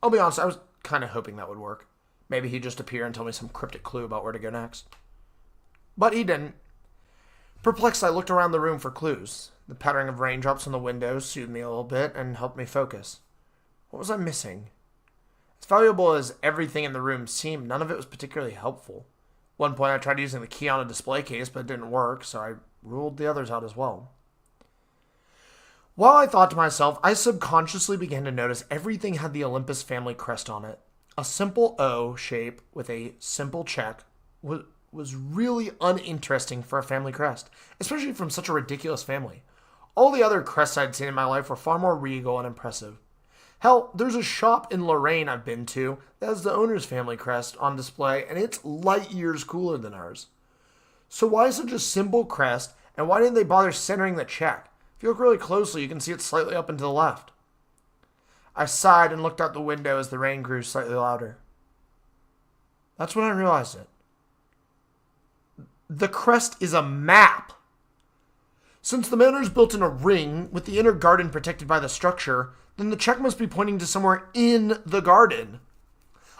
I'll be honest, I was kind of hoping that would work. Maybe he'd just appear and tell me some cryptic clue about where to go next. But he didn't. Perplexed, I looked around the room for clues. The pattering of raindrops on the windows soothed me a little bit and helped me focus. What was I missing? As valuable as everything in the room seemed, none of it was particularly helpful. At one point, I tried using the key on a display case, but it didn't work, so I ruled the others out as well. While I thought to myself, I subconsciously began to notice everything had the Olympus family crest on it. A simple O shape with a simple check was really uninteresting for a family crest, especially from such a ridiculous family. All the other crests I'd seen in my life were far more regal and impressive. Hell, there's a shop in Lorraine I've been to that has the owner's family crest on display, and it's light years cooler than ours. So why such a simple crest, and why didn't they bother centering the check? If you look really closely, you can see it slightly up and to the left. I sighed and looked out the window as the rain grew slightly louder. That's when I realized it. The crest is a map. Since the manor is built in a ring, with the inner garden protected by the structure, then the check must be pointing to somewhere in the garden.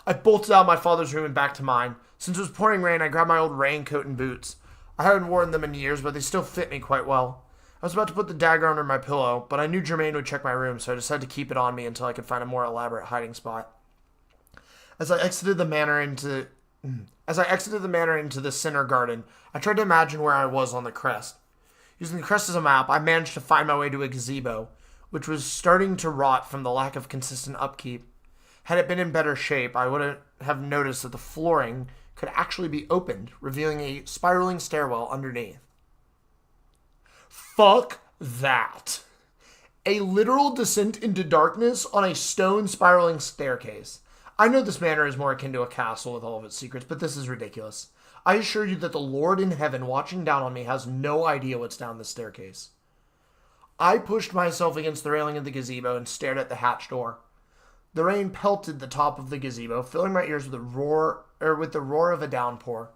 I bolted out of my father's room and back to mine. Since it was pouring rain, I grabbed my old raincoat and boots. I hadn't worn them in years, but they still fit me quite well. I was about to put the dagger under my pillow, but I knew Jermaine would check my room, so I decided to keep it on me until I could find a more elaborate hiding spot. As I exited the manor into the center garden, I tried to imagine where I was on the crest. Using the crest as a map, I managed to find my way to a gazebo, which was starting to rot from the lack of consistent upkeep. Had it been in better shape, I wouldn't have noticed that the flooring could actually be opened, revealing a spiraling stairwell underneath. Fuck that. A literal descent into darkness on a stone spiraling staircase. I know this manor is more akin to a castle with all of its secrets, but this is ridiculous. I assure you that the Lord in heaven watching down on me has no idea what's down this staircase. I pushed myself against the railing of the gazebo and stared at the hatch door. The rain pelted the top of the gazebo, filling my ears with the roar of a downpour.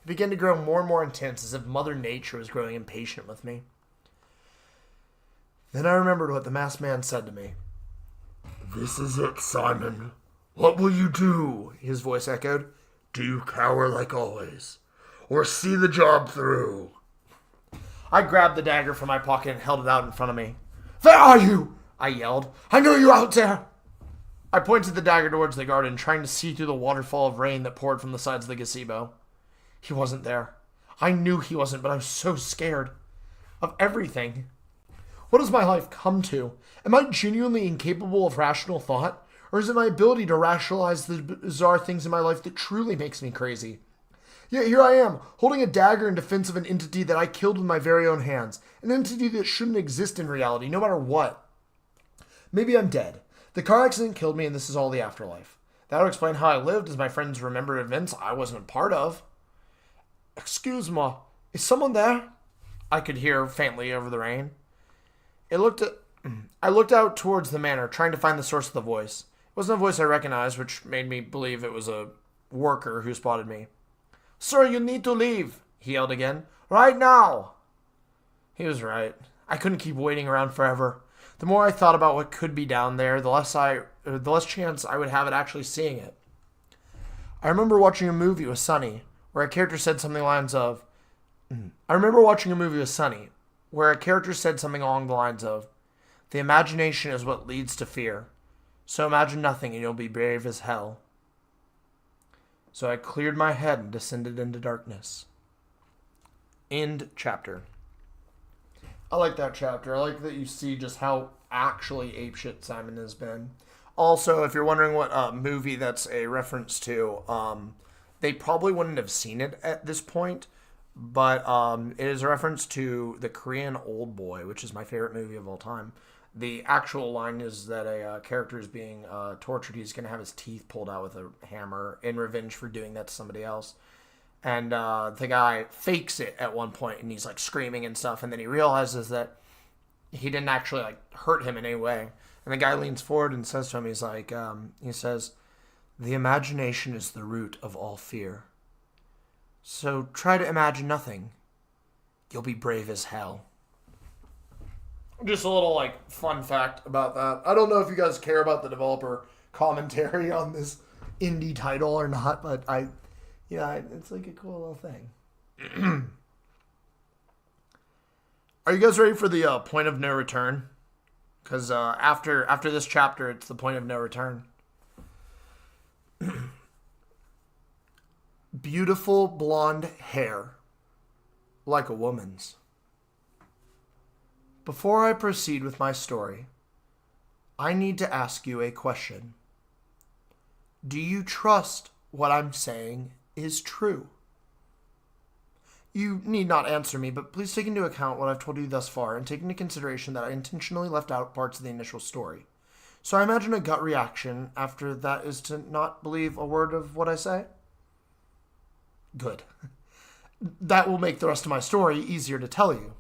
It began to grow more and more intense, as if Mother Nature was growing impatient with me. Then I remembered what the masked man said to me. "This is it, Simon. What will you do?" his voice echoed. "Do you cower like always, or see the job through?" I grabbed the dagger from my pocket and held it out in front of me. "Where are you?" I yelled. "I know you out there!" I pointed the dagger towards the garden, trying to see through the waterfall of rain that poured from the sides of the gazebo. He wasn't there. I knew he wasn't, but I was so scared. Of everything. What has my life come to? Am I genuinely incapable of rational thought? Or is it my ability to rationalize the bizarre things in my life that truly makes me crazy? Yet here I am, holding a dagger in defense of an entity that I killed with my very own hands. An entity that shouldn't exist in reality, no matter what. Maybe I'm dead. The car accident killed me and this is all the afterlife. That would explain how I lived, as my friends remembered events I wasn't a part of. "Excuse me, is someone there?" I could hear faintly over the rain. I looked out towards the manor, trying to find the source of the voice. It wasn't a voice I recognized, which made me believe it was a worker who spotted me. "Sir, you need to leave," he yelled again. "Right now!" He was right. I couldn't keep waiting around forever. The more I thought about what could be down there, the less chance I would have at actually seeing it. I remember watching a movie with Sonny, where a character said something along the lines of, "The imagination is what leads to fear. So imagine nothing and you'll be brave as hell." So I cleared my head and descended into darkness. End chapter. I like that chapter. I like that you see just how actually apeshit Simon has been. Also, if you're wondering what movie that's a reference to, they probably wouldn't have seen it at this point, but it is a reference to the Korean Old Boy, which is my favorite movie of all time. The actual line is that a character is being tortured. He's going to have his teeth pulled out with a hammer in revenge for doing that to somebody else. And the guy fakes it at one point, and he's like screaming and stuff. And then he realizes that he didn't actually like hurt him in any way. And the guy leans forward and says to him, he's like, "The imagination is the root of all fear. So try to imagine nothing. You'll be brave as hell." Just a little like fun fact about that. I don't know if you guys care about the developer commentary on this indie title or not, but it's like a cool little thing. Are you guys ready for the point of no return? Because after this chapter, it's the point of no return. Beautiful blonde hair, like a woman's. Before I proceed with my story, I need to ask you a question. Do you trust what I'm saying is true? You need not answer me, but please take into account what I've told you thus far and take into consideration that I intentionally left out parts of the initial story. So I imagine a gut reaction after that is to not believe a word of what I say? Good. That will make the rest of my story easier to tell you.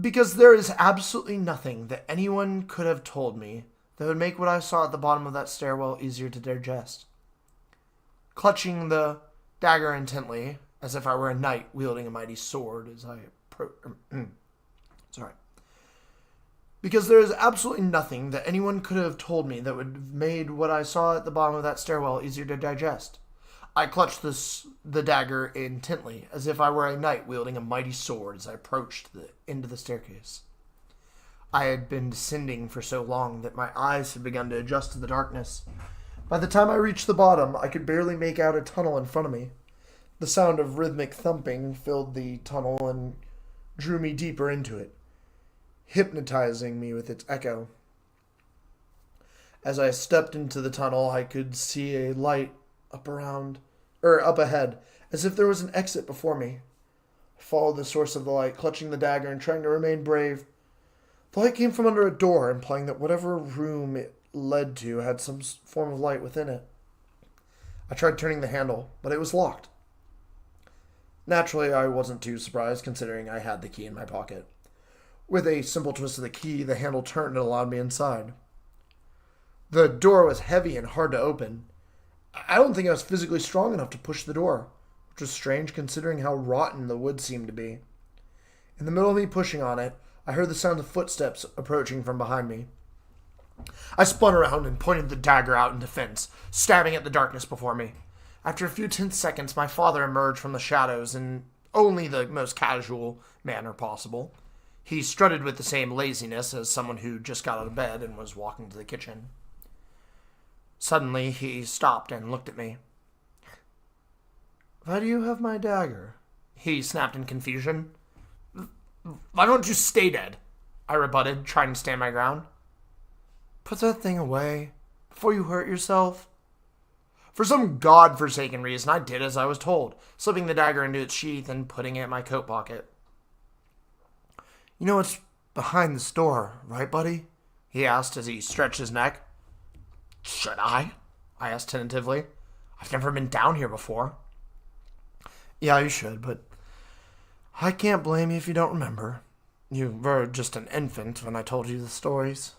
Because there is absolutely nothing that anyone could have told me that would make what I saw at the bottom of that stairwell easier to digest. Clutching the dagger intently, as if I were a knight wielding a mighty sword as I Because there is absolutely nothing that anyone could have told me that would have made what I saw at the bottom of that stairwell easier to digest. I clutched the dagger intently, as if I were a knight wielding a mighty sword as I approached the end of the staircase. I had been descending for so long that my eyes had begun to adjust to the darkness. By the time I reached the bottom, I could barely make out a tunnel in front of me. The sound of rhythmic thumping filled the tunnel and drew me deeper into it, hypnotizing me with its echo. As I stepped into the tunnel, I could see a light up ahead, as if there was an exit before me. I followed the source of the light, clutching the dagger and trying to remain brave. The light came from under a door, implying that whatever room it led to had some form of light within it. I tried turning the handle, but it was locked. Naturally, I wasn't too surprised, considering I had the key in my pocket. With a simple twist of the key, the handle turned and allowed me inside. The door was heavy and hard to open. I don't think I was physically strong enough to push the door, which was strange considering how rotten the wood seemed to be. In the middle of me pushing on it, I heard the sound of footsteps approaching from behind me. I spun around and pointed the dagger out in defense, stabbing at the darkness before me. After a few tense seconds, my father emerged from the shadows in only the most casual manner possible. He strutted with the same laziness as someone who just got out of bed and was walking to the kitchen. Suddenly, he stopped and looked at me. "Why do you have my dagger?" he snapped in confusion. "Why don't you stay dead?" I rebutted, trying to stand my ground. "Put that thing away before you hurt yourself." For some god-forsaken reason, I did as I was told, slipping the dagger into its sheath and putting it in my coat pocket. "You know what's behind this door, right, buddy?" he asked as he stretched his neck. "Should I?" I asked tentatively. "I've never been down here before." "Yeah, you should, but I can't blame you if you don't remember. You were just an infant when I told you the stories."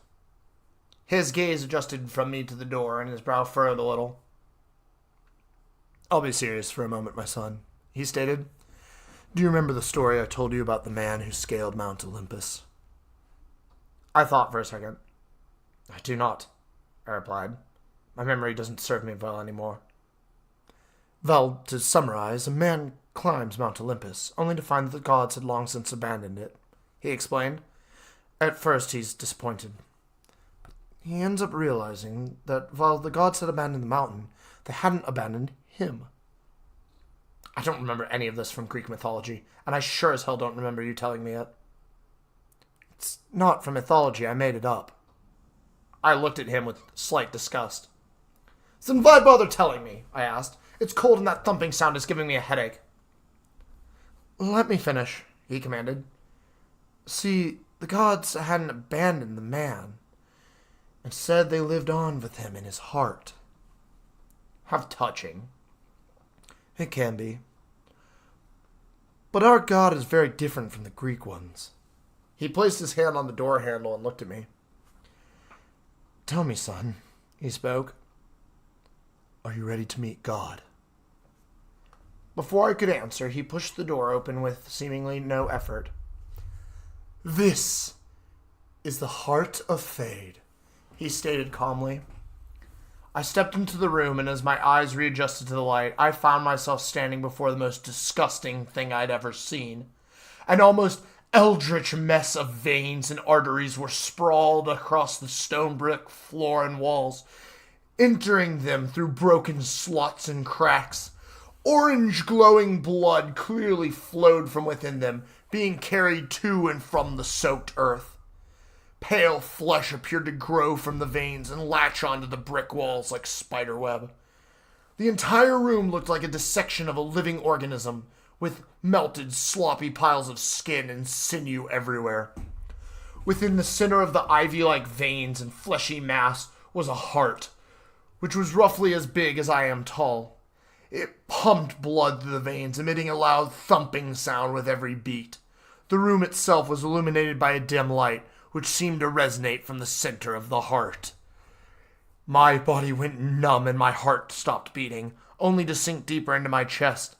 His gaze adjusted from me to the door, and his brow furrowed a little. "I'll be serious for a moment, my son," he stated. "Do you remember the story I told you about the man who scaled Mount Olympus?" I thought for a second. "I do not," I replied. "My memory doesn't serve me well anymore." "Well, to summarize, a man climbs Mount Olympus, only to find that the gods had long since abandoned it," he explained. "At first, he's disappointed. But he ends up realizing that while the gods had abandoned the mountain, they hadn't abandoned him." I don't remember any of this from Greek mythology, and I sure as hell don't remember you telling me it. "It's not from mythology, I made it up." I looked at him with slight disgust. "Then why bother telling me?" I asked. "It's cold and that thumping sound is giving me a headache." "Let me finish," he commanded. "See, the gods hadn't abandoned the man. Instead, they lived on with him in his heart." How touching. "It can be. But our God is very different from the Greek ones." He placed his hand on the door handle and looked at me. "Tell me, son," he spoke. "Are you ready to meet God?" Before I could answer, he pushed the door open with seemingly no effort. "This is the heart of Fade," he stated calmly. I stepped into the room, and as my eyes readjusted to the light, I found myself standing before the most disgusting thing I'd ever seen. An almost eldritch mess of veins and arteries were sprawled across the stone brick floor and walls, entering them through broken slots and cracks. Orange glowing blood clearly flowed from within them, being carried to and from the soaked earth. Pale flesh appeared to grow from the veins and latch onto the brick walls like spiderweb. The entire room looked like a dissection of a living organism, with melted, sloppy piles of skin and sinew everywhere. Within the center of the ivy-like veins and fleshy mass was a heart, which was roughly as big as I am tall. It pumped blood through the veins, emitting a loud thumping sound with every beat. The room itself was illuminated by a dim light, which seemed to resonate from the center of the heart. My body went numb and my heart stopped beating, only to sink deeper into my chest.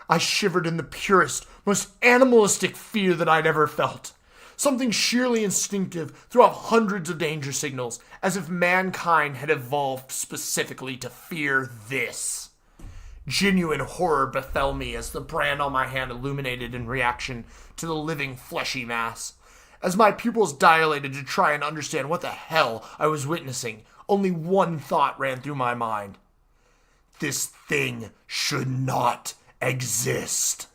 I shivered in the purest, most animalistic fear that I'd ever felt. Something sheerly instinctive threw off hundreds of danger signals, as if mankind had evolved specifically to fear this. Genuine horror befell me as the brand on my hand illuminated in reaction to the living fleshy mass. As my pupils dilated to try and understand what the hell I was witnessing, only one thought ran through my mind. This thing should not exist.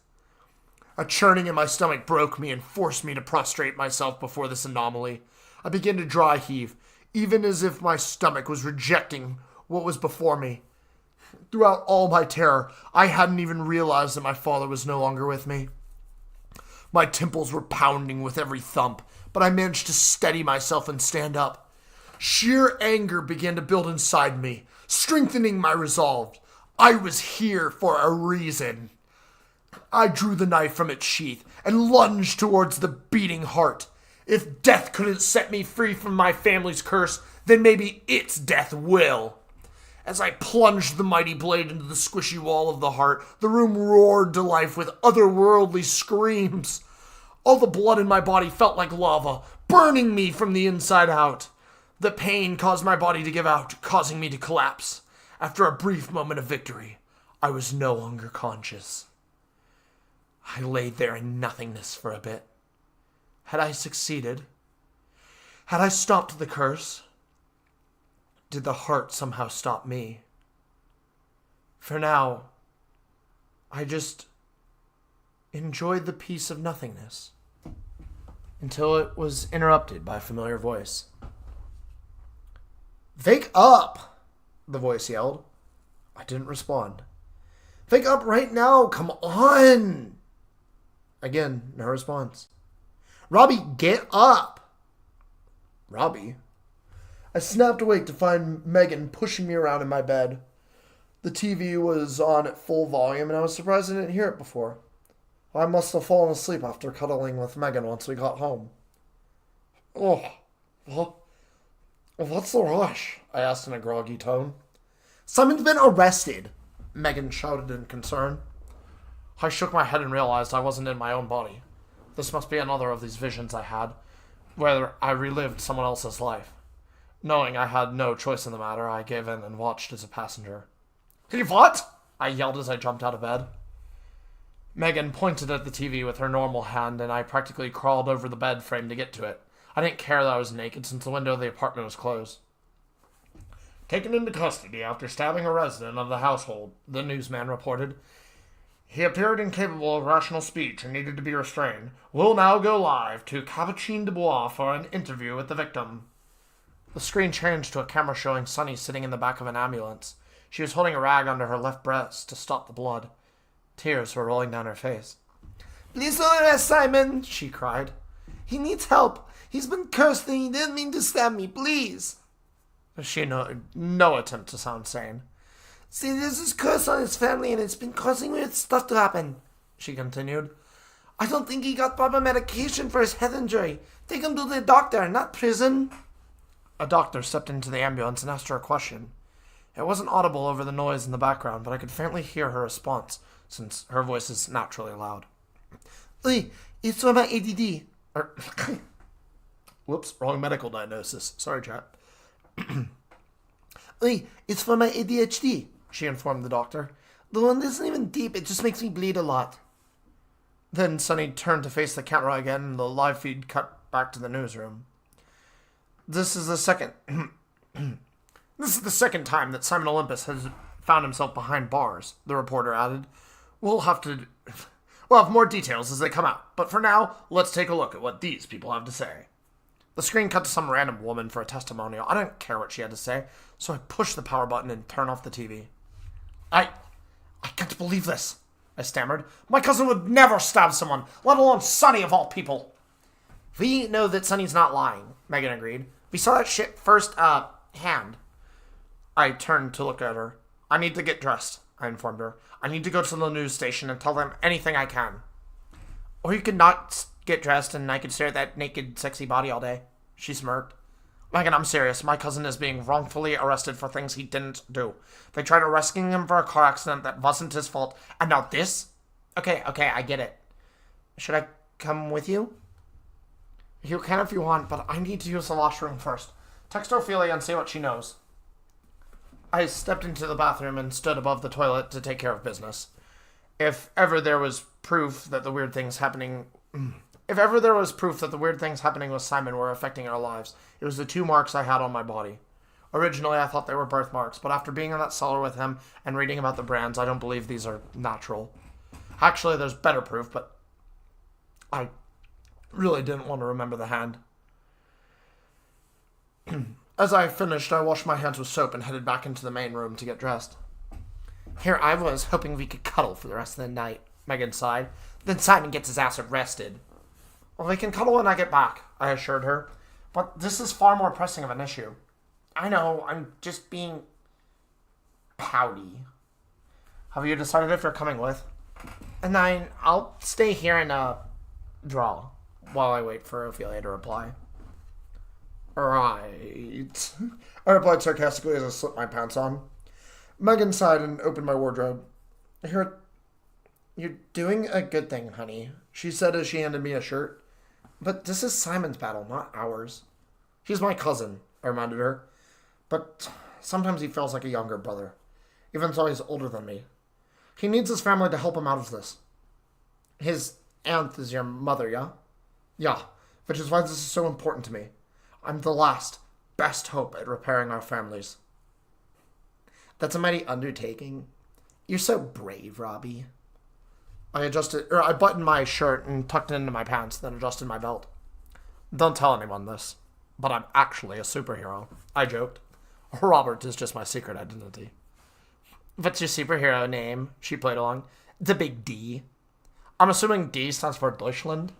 A churning in my stomach broke me and forced me to prostrate myself before this anomaly. I began to dry heave, even as if my stomach was rejecting what was before me. Throughout all my terror, I hadn't even realized that my father was no longer with me. My temples were pounding with every thump, but I managed to steady myself and stand up. Sheer anger began to build inside me, strengthening my resolve. I was here for a reason. I drew the knife from its sheath and lunged towards the beating heart. If death couldn't set me free from my family's curse, then maybe its death will. As I plunged the mighty blade into the squishy wall of the heart, the room roared to life with otherworldly screams. All the blood in my body felt like lava, burning me from the inside out. The pain caused my body to give out, causing me to collapse. After a brief moment of victory, I was no longer conscious. I laid there in nothingness for a bit. Had I succeeded? Had I stopped the curse? Did the heart somehow stop me? For now, I just enjoyed the peace of nothingness until it was interrupted by a familiar voice. "Wake up!" the voice yelled. I didn't respond. "Wake up right now! Come on!" Again, no response. "Robbie, get up!" Robbie? I snapped awake to find Megan pushing me around in my bed. The TV was on at full volume, and I was surprised I didn't hear it before. I must have fallen asleep after cuddling with Megan once we got home. What's the rush?" I asked in a groggy tone. "Someone's been arrested," Megan shouted in concern. I shook my head and realized I wasn't in my own body. This must be another of these visions I had, where I relived someone else's life. Knowing I had no choice in the matter, I gave in and watched as a passenger. "He what?" I yelled as I jumped out of bed. Megan pointed at the TV with her normal hand, and I practically crawled over the bed frame to get to it. I didn't care that I was naked since the window of the apartment was closed. "Taken into custody after stabbing a resident of the household," the newsman reported. "He appeared incapable of rational speech and needed to be restrained. We'll now go live to Capucine du Bois for an interview with the victim." The screen changed to a camera showing Sunny sitting in the back of an ambulance. She was holding a rag under her left breast to stop the blood. Tears were rolling down her face. "Please don't arrest Simon," she cried. "He needs help. He's been cursed and he didn't mean to stab me, please." She no attempt to sound sane. "See, there's this curse on his family and it's been causing weird stuff to happen," she continued. "I don't think he got proper medication for his head injury. Take him to the doctor, not prison." A doctor stepped into the ambulance and asked her a question. It wasn't audible over the noise in the background, but I could faintly hear her response, since her voice is naturally loud. "It's for my ADD. Whoops, wrong medical diagnosis. Sorry, chat. "It's for my ADHD, she informed the doctor. "The one isn't even deep, it just makes me bleed a lot." Then Sonny turned to face the camera again, and the live feed cut back to the newsroom. This is the second time that Simon Olympus has found himself behind bars, the reporter added. We'll have more details as they come out, but for now, let's take a look at what these people have to say. The screen cut to some random woman for a testimonial. I didn't care what she had to say, so I pushed the power button and turned off the TV. I can't believe this, I stammered. My cousin would never stab someone, let alone Sonny of all people. We know that Sonny's not lying, Megan agreed. We saw that shit first hand. I turned to look at her. I need to get dressed, I informed her. I need to go to the news station and tell them anything I can. Or you could not get dressed and I could stare at that naked, sexy body all day. She smirked. Megan, I'm serious. My cousin is being wrongfully arrested for things he didn't do. They tried arresting him for a car accident that wasn't his fault. And now this? Okay, I get it. Should I come with you? You can if you want, but I need to use the washroom first. Text Ophelia and see what she knows. I stepped into the bathroom and stood above the toilet to take care of business. If ever there was proof that the weird things happening with Simon were affecting our lives, it was the 2 marks I had on my body. Originally, I thought they were birthmarks, but after being in that cellar with him and reading about the brands, I don't believe these are natural. Actually, there's better proof, but I really didn't want to remember the hand. As I finished, I washed my hands with soap and headed back into the main room to get dressed. Here I was, hoping we could cuddle for the rest of the night, Megan sighed. Then Simon gets his ass arrested. Well, we can cuddle when I get back, I assured her. But this is far more pressing of an issue. I know, I'm just being pouty. Have you decided if you're coming with? And then I'll stay here and, draw while I wait for Ophelia to reply. Right. I replied sarcastically as I slipped my pants on. Megan sighed and opened my wardrobe. You're doing a good thing, honey, she said as she handed me a shirt. But this is Simon's battle, not ours. He's my cousin, I reminded her. But sometimes he feels like a younger brother, even though he's older than me. He needs his family to help him out of this. His aunt is your mother, yeah? Yeah, which is why this is so important to me. I'm the last, best hope at repairing our families. That's a mighty undertaking. You're so brave, Robbie. I buttoned my shirt and tucked it into my pants, then adjusted my belt. Don't tell anyone this, but I'm actually a superhero, I joked. Robert is just my secret identity. What's your superhero name? She played along. The big D. I'm assuming D stands for Deutschland.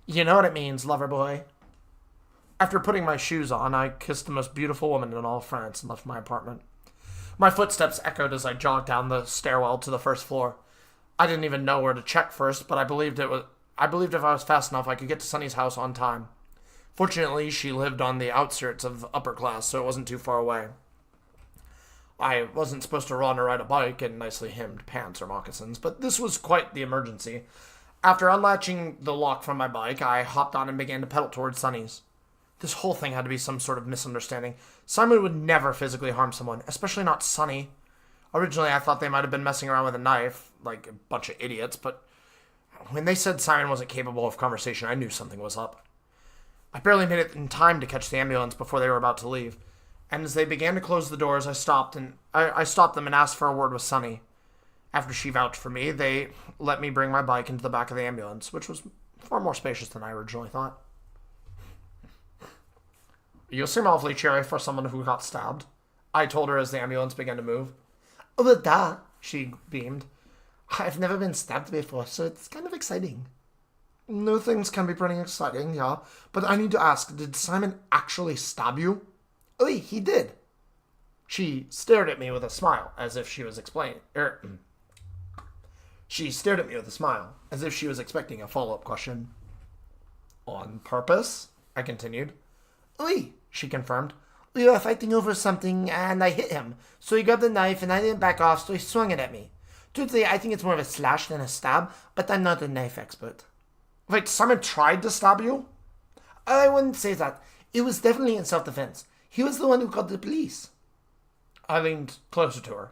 You know what it means, lover boy. After putting my shoes on, I kissed the most beautiful woman in all France and left my apartment. My footsteps echoed as I jogged down the stairwell to the first floor. I didn't even know where to check first, but I believed if I was fast enough, I could get to Sunny's house on time. Fortunately, she lived on the outskirts of upper class, so it wasn't too far away. I wasn't supposed to run or ride a bike in nicely hemmed pants or moccasins, but this was quite the emergency. After unlatching the lock from my bike, I hopped on and began to pedal towards Sunny's. This whole thing had to be some sort of misunderstanding. Simon would never physically harm someone, especially not Sonny. Originally, I thought they might have been messing around with a knife, like a bunch of idiots, but when they said Simon wasn't capable of conversation, I knew something was up. I barely made it in time to catch the ambulance before they were about to leave, and as they began to close the doors, I stopped them and asked for a word with Sonny. After she vouched for me, they let me bring my bike into the back of the ambulance, which was far more spacious than I originally thought. You seem awfully cheery for someone who got stabbed, I told her as the ambulance began to move. Oh, but duh, she beamed. I've never been stabbed before, so it's kind of exciting. No, things can be pretty exciting, yeah. But I need to ask, did Simon actually stab you? Oh, he did. She stared at me with a smile, as if she was expecting a follow-up question. On purpose? I continued. Oui, she confirmed. We were fighting over something, and I hit him. So he grabbed the knife, and I didn't back off, so he swung it at me. Truthfully, I think it's more of a slash than a stab, but I'm not a knife expert. Wait, Simon tried to stab you? I wouldn't say that. It was definitely in self-defense. He was the one who called the police. I leaned closer to her.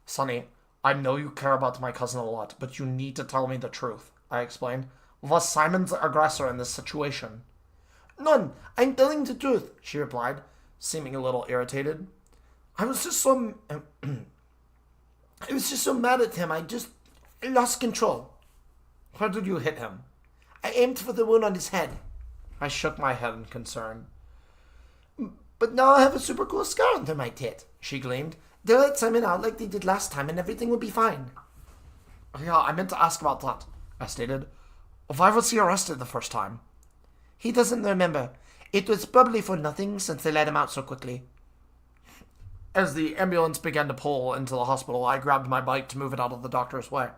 Sonny, I know you care about my cousin a lot, but you need to tell me the truth, I explained. Was Simon the aggressor in this situation? None. I'm telling the truth, she replied, seeming a little irritated. I was just so mad at him. I lost control. How did you hit him? I aimed for the wound on his head. I shook my head in concern. But now I have a super cool scar under my tit, she gleamed. They'll let Simon out like they did last time and everything will be fine. Yeah, I meant to ask about that, I stated. Why was he arrested the first time? He doesn't remember. It was probably for nothing since they let him out so quickly. As the ambulance began to pull into the hospital, I grabbed my bike to move it out of the doctor's way.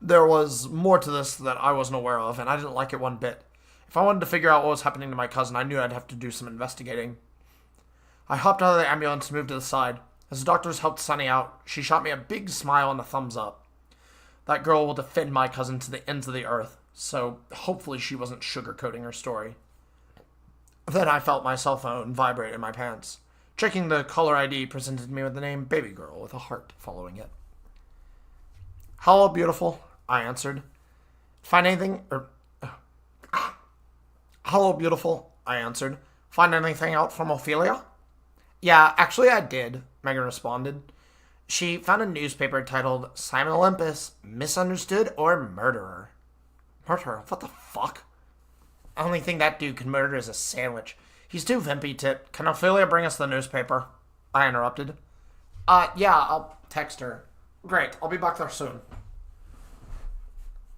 There was more to this that I wasn't aware of, and I didn't like it one bit. If I wanted to figure out what was happening to my cousin, I knew I'd have to do some investigating. I hopped out of the ambulance and moved to the side. As the doctors helped Sunny out, she shot me a big smile and a thumbs up. That girl will defend my cousin to the ends of the earth, so hopefully she wasn't sugarcoating her story. Then I felt my cell phone vibrate in my pants. Checking the caller ID presented me with the name Baby Girl with a heart following it. Hello, beautiful, I answered. Find anything, Hello, beautiful, I answered. Find anything out from Ophelia? Yeah, actually I did, Megan responded. She found a newspaper titled Simon Olympus, Misunderstood or Murderer. Murderer? What the fuck? Only thing that dude can murder is a sandwich. He's too vimpy to... Can Ophelia bring us the newspaper? I interrupted. Yeah, I'll text her. Great, I'll be back there soon.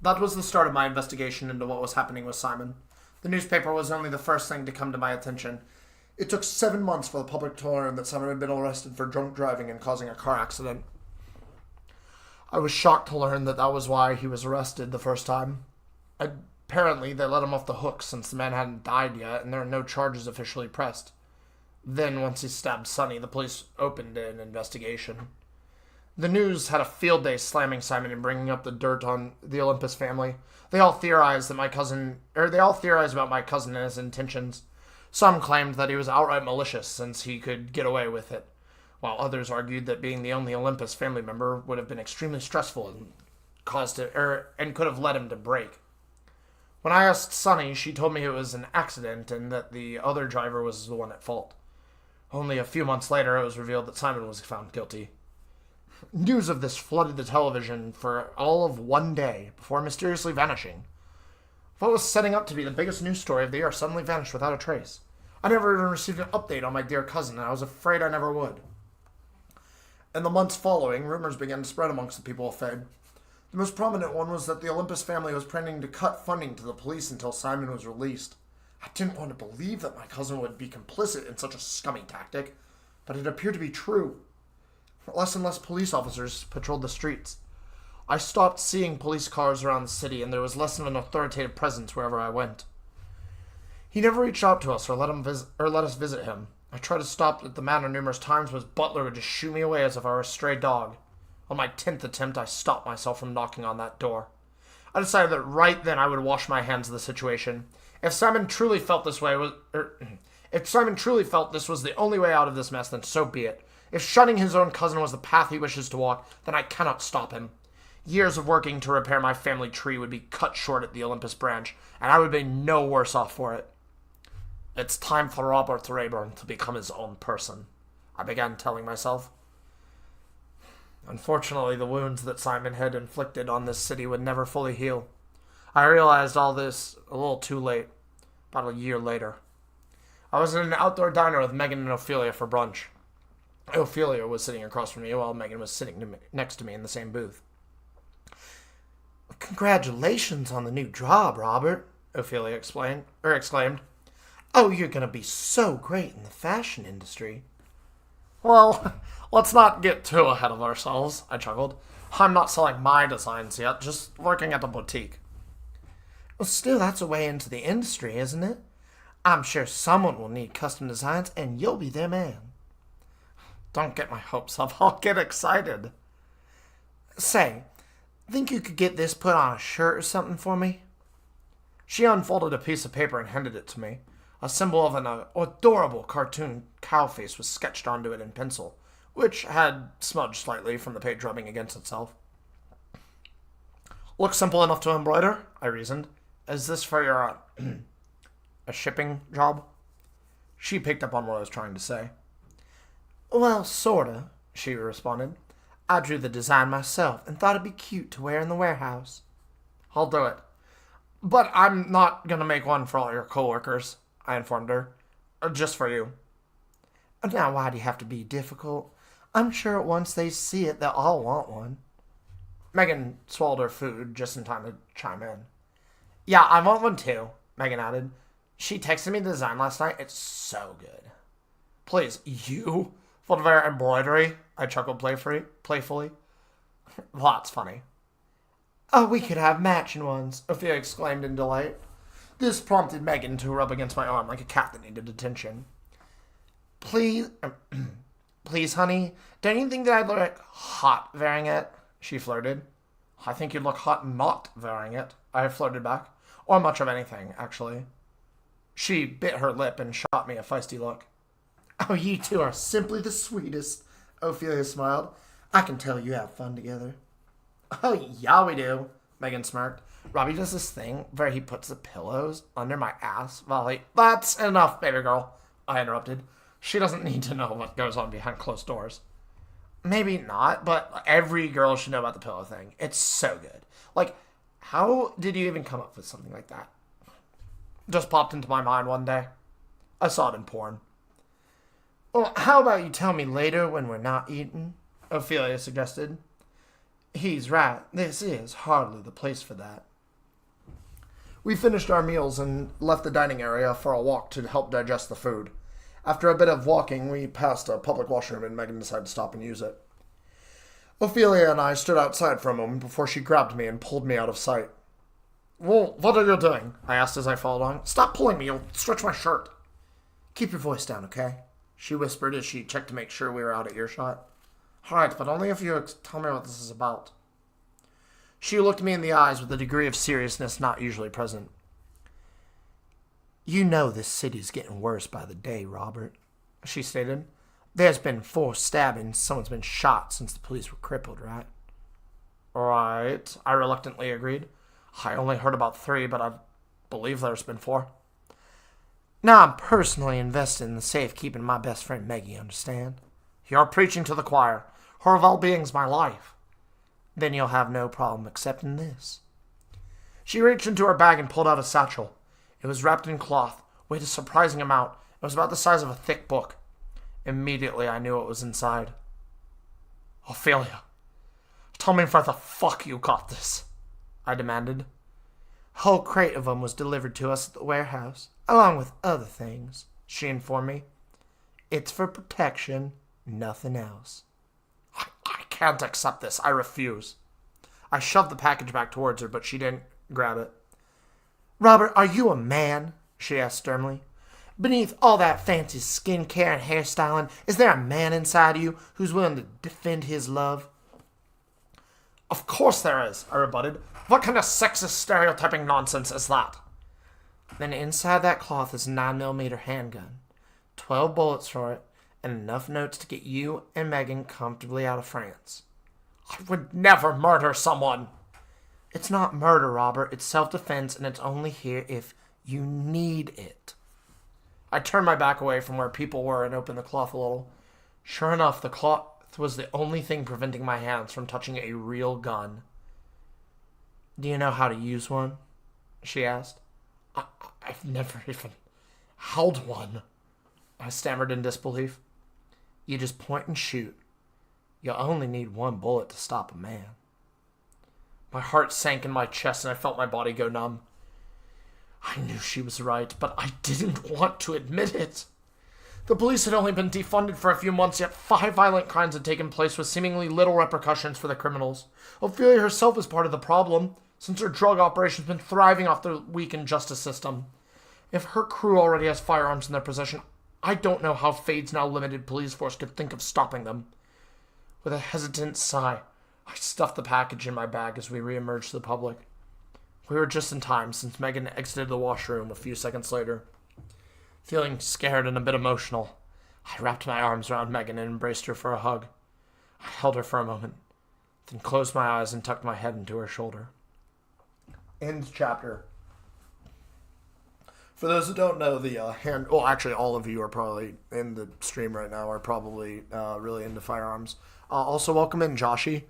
That was the start of my investigation into what was happening with Simon. The newspaper was only the first thing to come to my attention. It took 7 months for the public to learn that Simon had been arrested for drunk driving and causing a car accident. I was shocked to learn that that was why he was arrested the first time. Apparently, they let him off the hook since the man hadn't died yet, and there are no charges officially pressed. Then, once he stabbed Sonny, the police opened an investigation. The news had a field day slamming Simon and bringing up the dirt on the Olympus family. They all theorized about my cousin and his intentions. Some claimed that he was outright malicious since he could get away with it, while others argued that being the only Olympus family member would have been extremely stressful and could have led him to break. When I asked Sunny, she told me it was an accident and that the other driver was the one at fault. Only a few months later, it was revealed that Simon was found guilty. News of this flooded the television for all of one day before mysteriously vanishing. What was setting up to be the biggest news story of the year suddenly vanished without a trace. I never even received an update on my dear cousin, and I was afraid I never would. In the months following, rumors began to spread amongst the people of Fade. The most prominent one was that the Olympus family was planning to cut funding to the police until Simon was released. I didn't want to believe that my cousin would be complicit in such a scummy tactic, but it appeared to be true. Less and less police officers patrolled the streets. I stopped seeing police cars around the city, and there was less of an authoritative presence wherever I went. He never reached out to us or let us visit him. I tried to stop at the manor numerous times, but his butler would just shoo me away as if I were a stray dog. On my 10th attempt, I stopped myself from knocking on that door. I decided that right then I would wash my hands of the situation. If Simon truly felt this was the only way out of this mess, then so be it. If shunning his own cousin was the path he wishes to walk, then I cannot stop him. Years of working to repair my family tree would be cut short at the Olympus branch, and I would be no worse off for it. It's time for Robert Rayburn to become his own person, I began telling myself. Unfortunately, the wounds that Simon had inflicted on this city would never fully heal. I realized all this a little too late, about a year later. I was in an outdoor diner with Megan and Ophelia for brunch. Ophelia was sitting across from me while Megan was sitting next to me in the same booth. Congratulations on the new job, Robert, Ophelia exclaimed. Oh, you're going to be so great in the fashion industry. Well, let's not get too ahead of ourselves, I chuckled. I'm not selling my designs yet, just working at a boutique. Well, still, that's a way into the industry, isn't it? I'm sure someone will need custom designs, and you'll be their man. Don't get my hopes up. I'll get excited. Say, think you could get this put on a shirt or something for me? She unfolded a piece of paper and handed it to me. A symbol of an adorable cartoon cow face was sketched onto it in pencil, which had smudged slightly from the page rubbing against itself. Looks simple enough to embroider, I reasoned. Is this for your, a shipping job? She picked up on what I was trying to say. Well, sorta, she responded. I drew the design myself and thought it'd be cute to wear in the warehouse. I'll do it. But I'm not gonna make one for all your coworkers, I informed her. Just for you. Now, why do you have to be difficult? I'm sure once they see it, they'll all want one. Megan swallowed her food just in time to chime in. Yeah, I want one too, Megan added. She texted me the design last night. It's so good. Please, you? For their embroidery? I chuckled playfully. That's funny. Oh, we could have matching ones, Ophelia exclaimed in delight. This prompted Megan to rub against my arm like a cat that needed attention. Please, honey, don't you think that I'd look hot wearing it? She flirted. I think you'd look hot not wearing it, I flirted back. Or much of anything, actually. She bit her lip and shot me a feisty look. Oh, you two are simply the sweetest, Ophelia smiled. I can tell you have fun together. Oh, yeah, we do, Megan smirked. Robbie does this thing where he puts the pillows under my ass while he... That's enough, baby girl, I interrupted. She doesn't need to know what goes on behind closed doors. Maybe not, but every girl should know about the pillow thing. It's so good. Like, how did you even come up with something like that? Just popped into my mind one day. I saw it in porn. Well, how about you tell me later when we're not eating? Ophelia suggested. He's right. This is hardly the place for that. We finished our meals and left the dining area for a walk to help digest the food. After a bit of walking, we passed a public washroom and Megan decided to stop and use it. Ophelia and I stood outside for a moment before she grabbed me and pulled me out of sight. Well, what are you doing? I asked as I followed on. Stop pulling me, you'll stretch my shirt. Keep your voice down, okay? She whispered as she checked to make sure we were out of earshot. All right, but only if you tell me what this is about. She looked me in the eyes with a degree of seriousness not usually present. You know this city's getting worse by the day, Robert, she stated. There's been 4 stabbings, someone's been shot since the police were crippled, right? Right, I reluctantly agreed. I only heard about 3, but I believe there's been 4. Now I'm personally invested in the safekeeping of my best friend Maggie, understand? You're preaching to the choir. Her well-being's my life. Then you'll have no problem accepting this. She reached into her bag and pulled out a satchel. It was wrapped in cloth, weighed a surprising amount. It was about the size of a thick book. Immediately I knew what was inside. Ophelia, tell me where the fuck you got this, I demanded. A whole crate of them was delivered to us at the warehouse, along with other things, she informed me. It's for protection, nothing else. I can't accept this. I refuse. I shoved the package back towards her, but she didn't grab it. Robert, are you a man? She asked sternly. Beneath all that fancy skincare and hairstyling, is there a man inside you who's willing to defend his love? Of course there is, I rebutted. What kind of sexist stereotyping nonsense is that? Then inside that cloth is a 9mm handgun, 12 bullets for it, and enough notes to get you and Megan comfortably out of France. I would never murder someone. It's not murder, Robert. It's self-defense, and it's only here if you need it. I turned my back away from where people were and opened the cloth a little. Sure enough, the cloth was the only thing preventing my hands from touching a real gun. Do you know how to use one? She asked. I've never even held one, I stammered in disbelief. You just point and shoot. You'll only need 1 bullet to stop a man. My heart sank in my chest and I felt my body go numb. I knew she was right, but I didn't want to admit it. The police had only been defunded for a few months, yet 5 violent crimes had taken place with seemingly little repercussions for the criminals. Ophelia herself is part of the problem, since her drug operation's been thriving off the weakened justice system. If her crew already has firearms in their possession, I don't know how Fade's now limited police force could think of stopping them. With a hesitant sigh, I stuffed the package in my bag as we re-emerged to the public. We were just in time, since Megan exited the washroom a few seconds later. Feeling scared and a bit emotional, I wrapped my arms around Megan and embraced her for a hug. I held her for a moment, then closed my eyes and tucked my head into her shoulder. End chapter. For those who don't know, the hand... Well, actually, all of you are probably in the stream right now are probably really into firearms. Also, welcome in Joshi.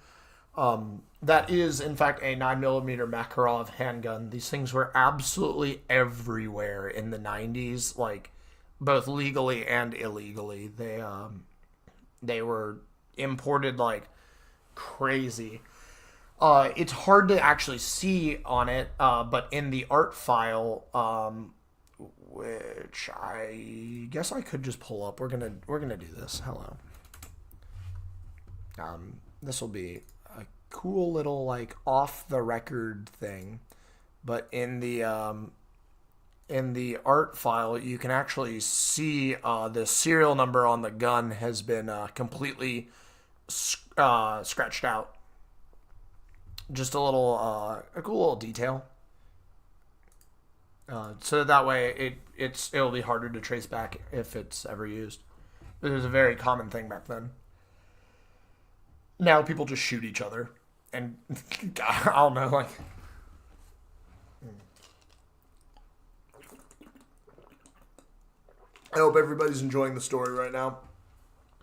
That is, in fact, a 9mm Makarov handgun. These things were absolutely everywhere in the 90s, like, both legally and illegally. They were imported like crazy. It's hard to actually see on it, but in the art file, which I guess I could just pull up. We're gonna do this. Hello. This will be a cool little like off the record thing, but in the art file you can actually see the serial number on the gun has been completely scratched out. Just a little a cool little detail. So that way it'll be harder to trace back if it's ever used. It was a very common thing back then. Now people just shoot each other, and I don't know, like. I hope everybody's enjoying the story right now.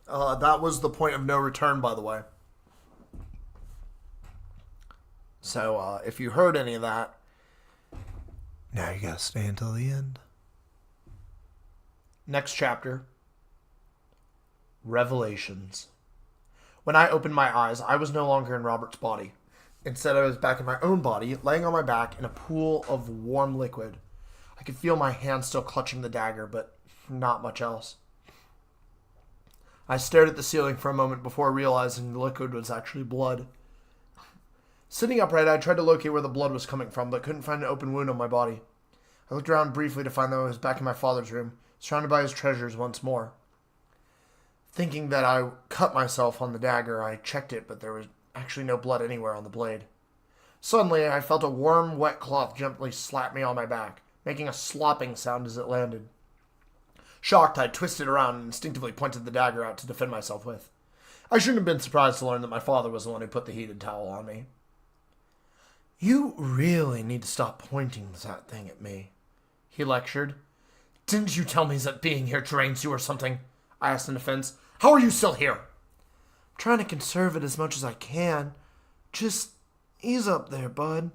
That was the point of no return, by the way. So if you heard any of that, now you gotta stay until the end. Next chapter. Revelations. When I opened my eyes, I was no longer in Robert's body. Instead, I was back in my own body, laying on my back in a pool of warm liquid. I could feel my hand still clutching the dagger, but not much else. I stared at the ceiling for a moment before realizing the liquid was actually blood. Sitting upright, I tried to locate where the blood was coming from, but couldn't find an open wound on my body. I looked around briefly to find that I was back in my father's room, surrounded by his treasures once more. Thinking that I cut myself on the dagger, I checked it, but there was actually no blood anywhere on the blade. Suddenly, I felt a warm, wet cloth gently slap me on my back, making a slopping sound as it landed. Shocked, I twisted around and instinctively pointed the dagger out to defend myself with. I shouldn't have been surprised to learn that my father was the one who put the heated towel on me. "You really need to stop pointing that thing at me," he lectured. "Didn't you tell me that being here drains you or something?" I asked in defense. "How are you still here?" "I'm trying to conserve it as much as I can. Just ease up there, bud."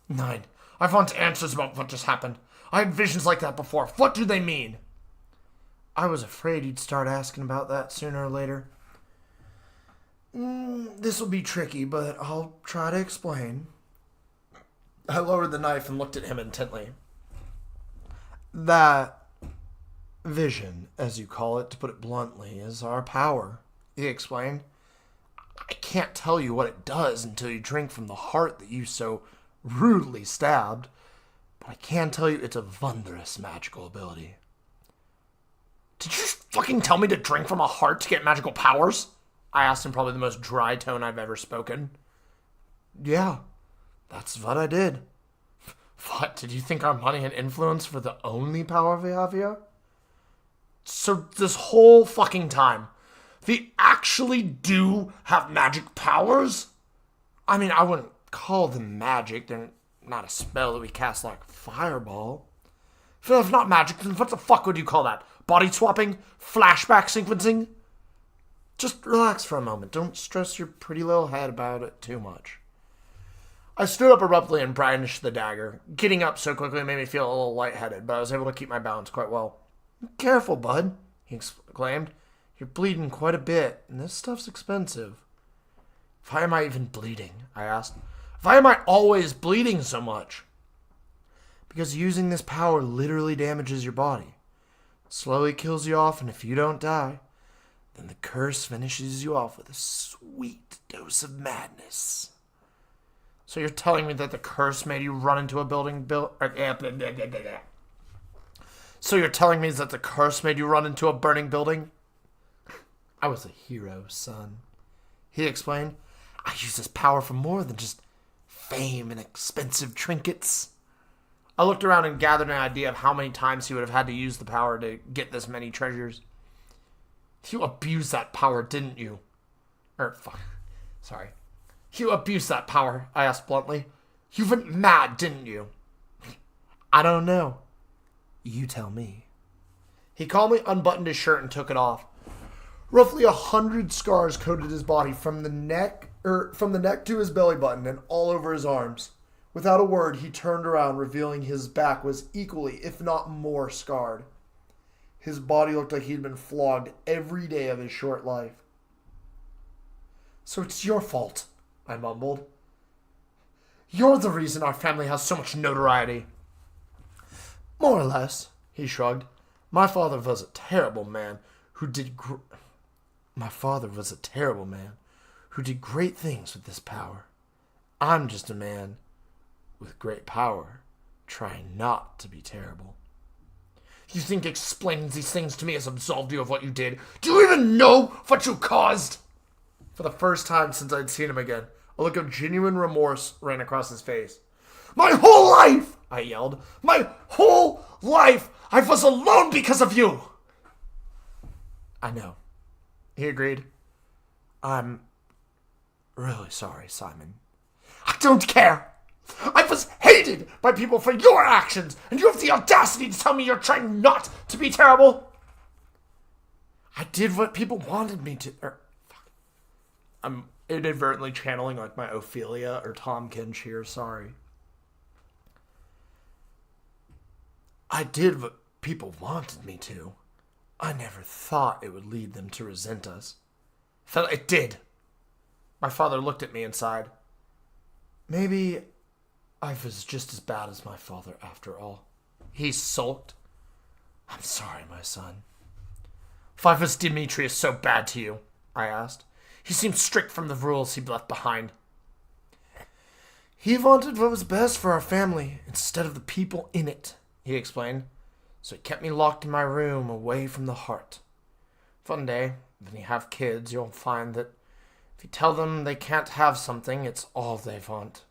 "Nine. I want answers about what just happened. I had visions like that before. What do they mean?" "I was afraid you'd start asking about that sooner or later. This will be tricky, but I'll try to explain." I lowered the knife and looked at him intently. "That vision, as you call it, to put it bluntly, is our power," he explained. "I can't tell you what it does until you drink from the heart that you so rudely stabbed, but I can tell you it's a wondrous magical ability." "Did you fucking tell me to drink from a heart to get magical powers?" I asked in probably the most dry tone I've ever spoken. "Yeah, that's what I did." "What, did you think our money and influence were the only power we have here?" "So this whole fucking time, they actually do have magic powers?" "I mean, I wouldn't call them magic. They're not a spell that we cast like Fireball." "If not magic, then what the fuck would you call that? Body swapping? Flashback sequencing?" "Just relax for a moment. Don't stress your pretty little head about it too much." I stood up abruptly and brandished the dagger. Getting up so quickly made me feel a little lightheaded, but I was able to keep my balance quite well. "Careful, bud," he exclaimed. "You're bleeding quite a bit, and this stuff's expensive." "Why am I even bleeding?" I asked. "Why am I always bleeding so much?" "Because using this power literally damages your body. It slowly kills you off, and if you don't die, then the curse finishes you off with a sweet dose of madness." "So you're telling me that the curse made you run into a building So you're telling me that the curse made you run into a burning building?" "I was a hero, son," he explained. "I use this power for more than just fame and expensive trinkets." I looked around and gathered an idea of how many times he would have had to use the power to get this many treasures. "You abused that power, didn't you?" "You abused that power," I asked bluntly. You went mad, didn't you? I don't know. You tell me. He calmly unbuttoned his shirt and took it off. Roughly 100 scars coated his body from the neck to his belly button and all over his arms. Without a word, he turned around, revealing his back was equally, if not more, scarred. His body looked like he'd been flogged every day of his short life. So it's your fault, I mumbled. You're the reason our family has so much notoriety. More or less, he shrugged. My father was a terrible man who did great things with this power. I'm just a man with great power, trying not to be terrible. You think explaining these things to me has absolved you of what you did? Do you even know what you caused? For the first time since I'd seen him again, a look of genuine remorse ran across his face. My whole life, I yelled. My whole life, I was alone because of you. I know, he agreed. I'm really sorry, Simon. I don't care. I was hated by people for your actions, and you have the audacity to tell me you're trying not to be terrible. I did what people wanted me to. I'm inadvertently channeling like my Ophelia or Tom Kinch here, sorry. I did what people wanted me to. I never thought it would lead them to resent us. Felt it did. My father looked at me and sighed. Maybe I was just as bad as my father after all. He sulked. I'm sorry, my son. Why was Demetrius so bad to you? I asked. He seemed strict from the rules he'd left behind. He wanted what was best for our family instead of the people in it, he explained. So he kept me locked in my room away from the heart. One day, when you have kids, you'll find that if you tell them they can't have something, it's all they want.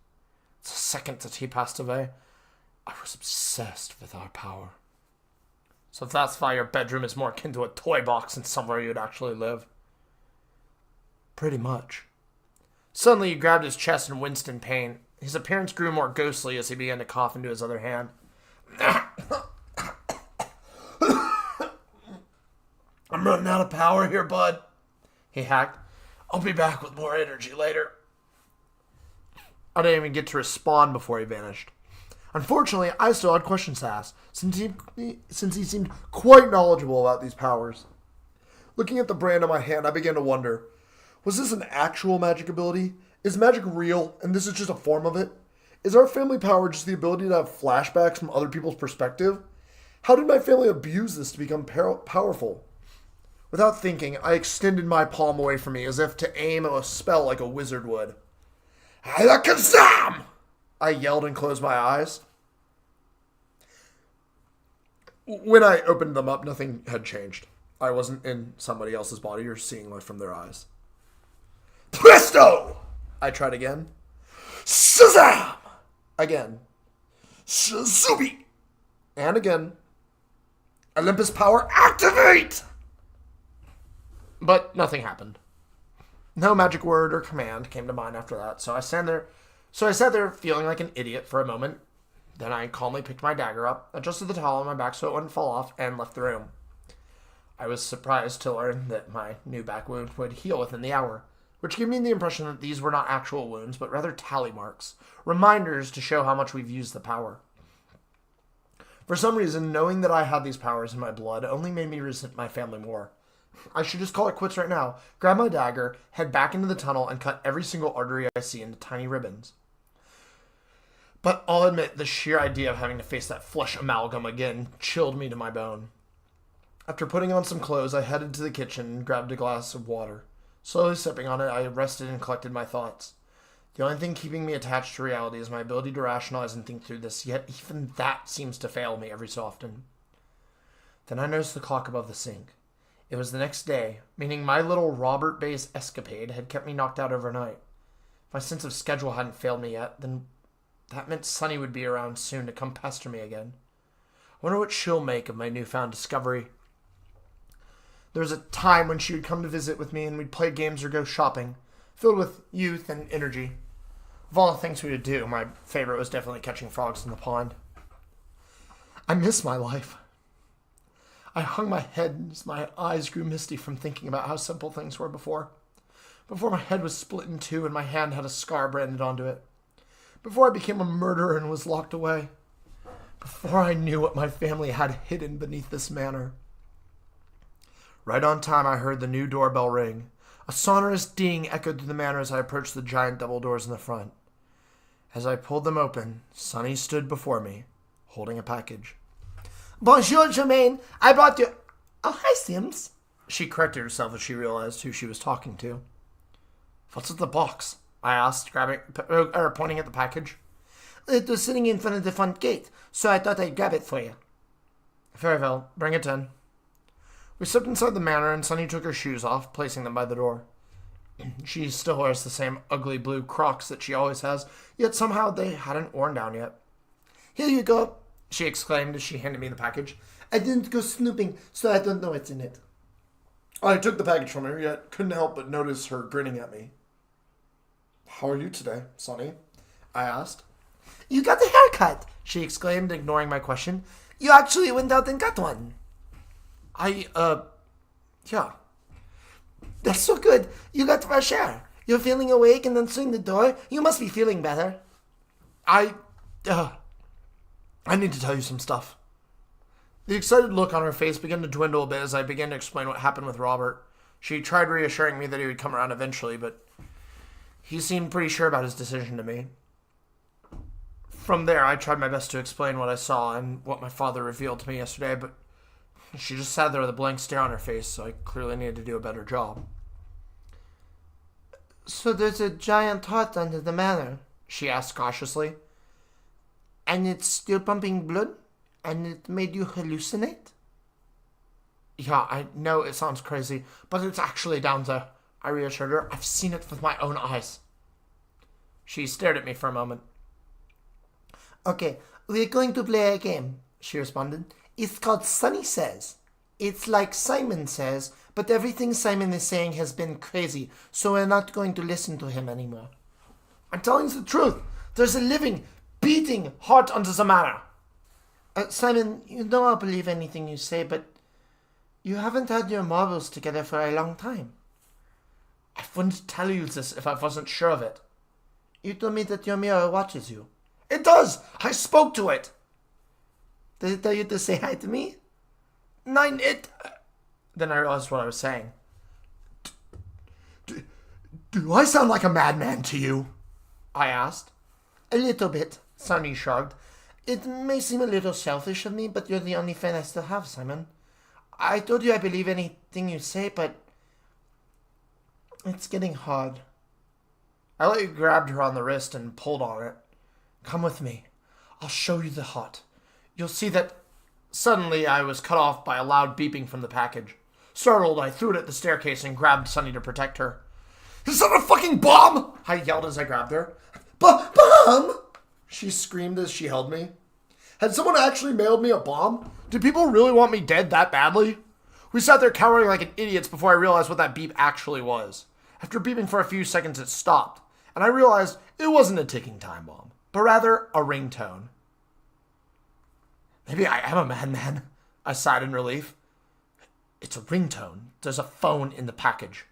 The second that he passed away, I was obsessed with our power. So that's why your bedroom is more akin to a toy box than somewhere you'd actually live. Pretty much. Suddenly he grabbed his chest and winced in pain. His appearance grew more ghostly as he began to cough into his other hand. I'm running out of power here, bud, he hacked. I'll be back with more energy later. I didn't even get to respond before he vanished. Unfortunately, I still had questions to ask, since he seemed quite knowledgeable about these powers. Looking at the brand on my hand, I began to wonder, was this an actual magic ability? Is magic real, and this is just a form of it? Is our family power just the ability to have flashbacks from other people's perspective? How did my family abuse this to become powerful? Without thinking, I extended my palm away from me as if to aim a spell like a wizard would. Alakazam! I yelled and closed my eyes. When I opened them up, nothing had changed. I wasn't in somebody else's body or seeing life from their eyes. Presto! I tried again. Shazam! Again. Shazubi! And again. Olympus power activate! But nothing happened. No magic word or command came to mind after that, so I sat there feeling like an idiot for a moment. Then I calmly picked my dagger up, adjusted the towel on my back so it wouldn't fall off, and left the room. I was surprised to learn that my new back wound would heal within the hour, which gave me the impression that these were not actual wounds, but rather tally marks, reminders to show how much we've used the power. For some reason, knowing that I had these powers in my blood only made me resent my family more. I should just call it quits right now, grab my dagger, head back into the tunnel, and cut every single artery I see into tiny ribbons. But I'll admit, the sheer idea of having to face that flesh amalgam again chilled me to my bone. After putting on some clothes, I headed to the kitchen and grabbed a glass of water. Slowly sipping on it, I rested and collected my thoughts. The only thing keeping me attached to reality is my ability to rationalize and think through this, yet even that seems to fail me every so often. Then I noticed the clock above the sink. It was the next day, meaning my little Robert Bayes escapade had kept me knocked out overnight. If my sense of schedule hadn't failed me yet, then that meant Sunny would be around soon to come pester me again. I wonder what she'll make of my newfound discovery. There was a time when she would come to visit with me and we'd play games or go shopping, filled with youth and energy. Of all the things we would do, my favorite was definitely catching frogs in the pond. I miss my life. I hung my head as my eyes grew misty from thinking about how simple things were before. Before my head was split in two and my hand had a scar branded onto it. Before I became a murderer and was locked away. Before I knew what my family had hidden beneath this manor. Right on time, I heard the new doorbell ring. A sonorous ding echoed through the manor as I approached the giant double doors in the front. As I pulled them open, Sonny stood before me, holding a package. Bonjour, Germaine. I brought you... Oh, hi, Sims. She corrected herself as she realized who she was talking to. What's in the box? I asked, pointing at the package. It was sitting in front of the front gate, so I thought I'd grab it for you. Very well. Bring it in. We stepped inside the manor, and Sunny took her shoes off, placing them by the door. She still wears the same ugly blue Crocs that she always has, yet somehow they hadn't worn down yet. Here you go, she exclaimed as she handed me the package. I didn't go snooping, so I don't know what's in it. I took the package from her, yet couldn't help but notice her grinning at me. How are you today, Sonny? I asked. You got a haircut, she exclaimed, ignoring my question. You actually went out and got one. Yeah. That's so good. You got fresh air. You're feeling awake and answering the door. You must be feeling better. I need to tell you some stuff. The excited look on her face began to dwindle a bit as I began to explain what happened with Robert. She tried reassuring me that he would come around eventually, but he seemed pretty sure about his decision to me. From there, I tried my best to explain what I saw and what my father revealed to me yesterday, but she just sat there with a blank stare on her face, so I clearly needed to do a better job. So there's a giant heart under the manor, she asked cautiously. And it's still pumping blood? And it made you hallucinate? Yeah, I know it sounds crazy, but it's actually down there, I reassured her. I've seen it with my own eyes. She stared at me for a moment. Okay, we're going to play a game, she responded. It's called Sonny Says. It's like Simon Says, but everything Simon is saying has been crazy, so we're not going to listen to him anymore. I'm telling you the truth. There's a living, beating heart under the manor. Simon, you know I'll believe anything you say, but you haven't had your marbles together for a long time. I wouldn't tell you this if I wasn't sure of it. You told me that your mirror watches you. It does! I spoke to it! Did it tell you to say hi to me? Nine, it... Then I realized what I was saying. Do I sound like a madman to you? I asked. A little bit, Sonny shrugged. It may seem a little selfish of me, but you're the only friend I still have, Simon. I told you I believe anything you say, but it's getting hard. I lightly grabbed her on the wrist and pulled on it. Come with me. I'll show you the heart. You'll see that... Suddenly, I was cut off by a loud beeping from the package. Startled, I threw it at the staircase and grabbed Sunny to protect her. Is that a fucking bomb? I yelled as I grabbed her. Bomb? She screamed as she held me. Had someone actually mailed me a bomb? Did people really want me dead that badly? We sat there cowering like idiots before I realized what that beep actually was. After beeping for a few seconds, it stopped, and I realized it wasn't a ticking time bomb, but rather a ringtone. Maybe I am a madman, I sighed in relief. It's a ringtone. There's a phone in the package.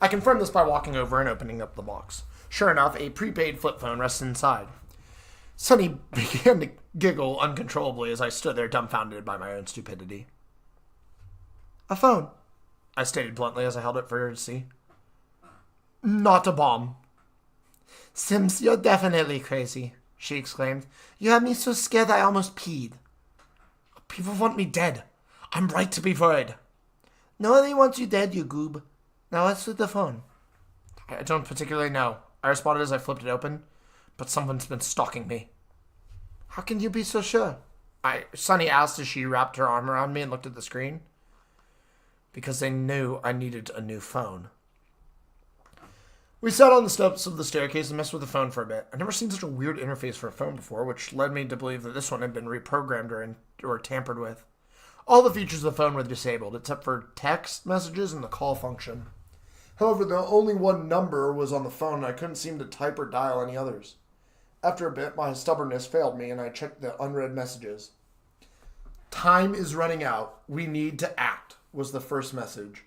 I confirmed this by walking over and opening up the box. Sure enough, a prepaid flip phone rested inside. Sunny began to giggle uncontrollably as I stood there dumbfounded by my own stupidity. A phone, I stated bluntly as I held it for her to see. Not a bomb. Sims, you're definitely crazy, she exclaimed. You had me so scared I almost peed. People want me dead. I'm right to be worried. Nobody wants you dead, you goob. Now let's with the phone. I don't particularly know, I responded as I flipped it open, but someone's been stalking me. How can you be so sure? Sunny asked as she wrapped her arm around me and looked at the screen. Because they knew I needed a new phone. We sat on the steps of the staircase and messed with the phone for a bit. I'd never seen such a weird interface for a phone before, which led me to believe that this one had been reprogrammed or tampered with. All the features of the phone were disabled, except for text messages and the call function. However, the only one number was on the phone and I couldn't seem to type or dial any others. After a bit, my stubbornness failed me and I checked the unread messages. Time is running out. We need to act, was the first message.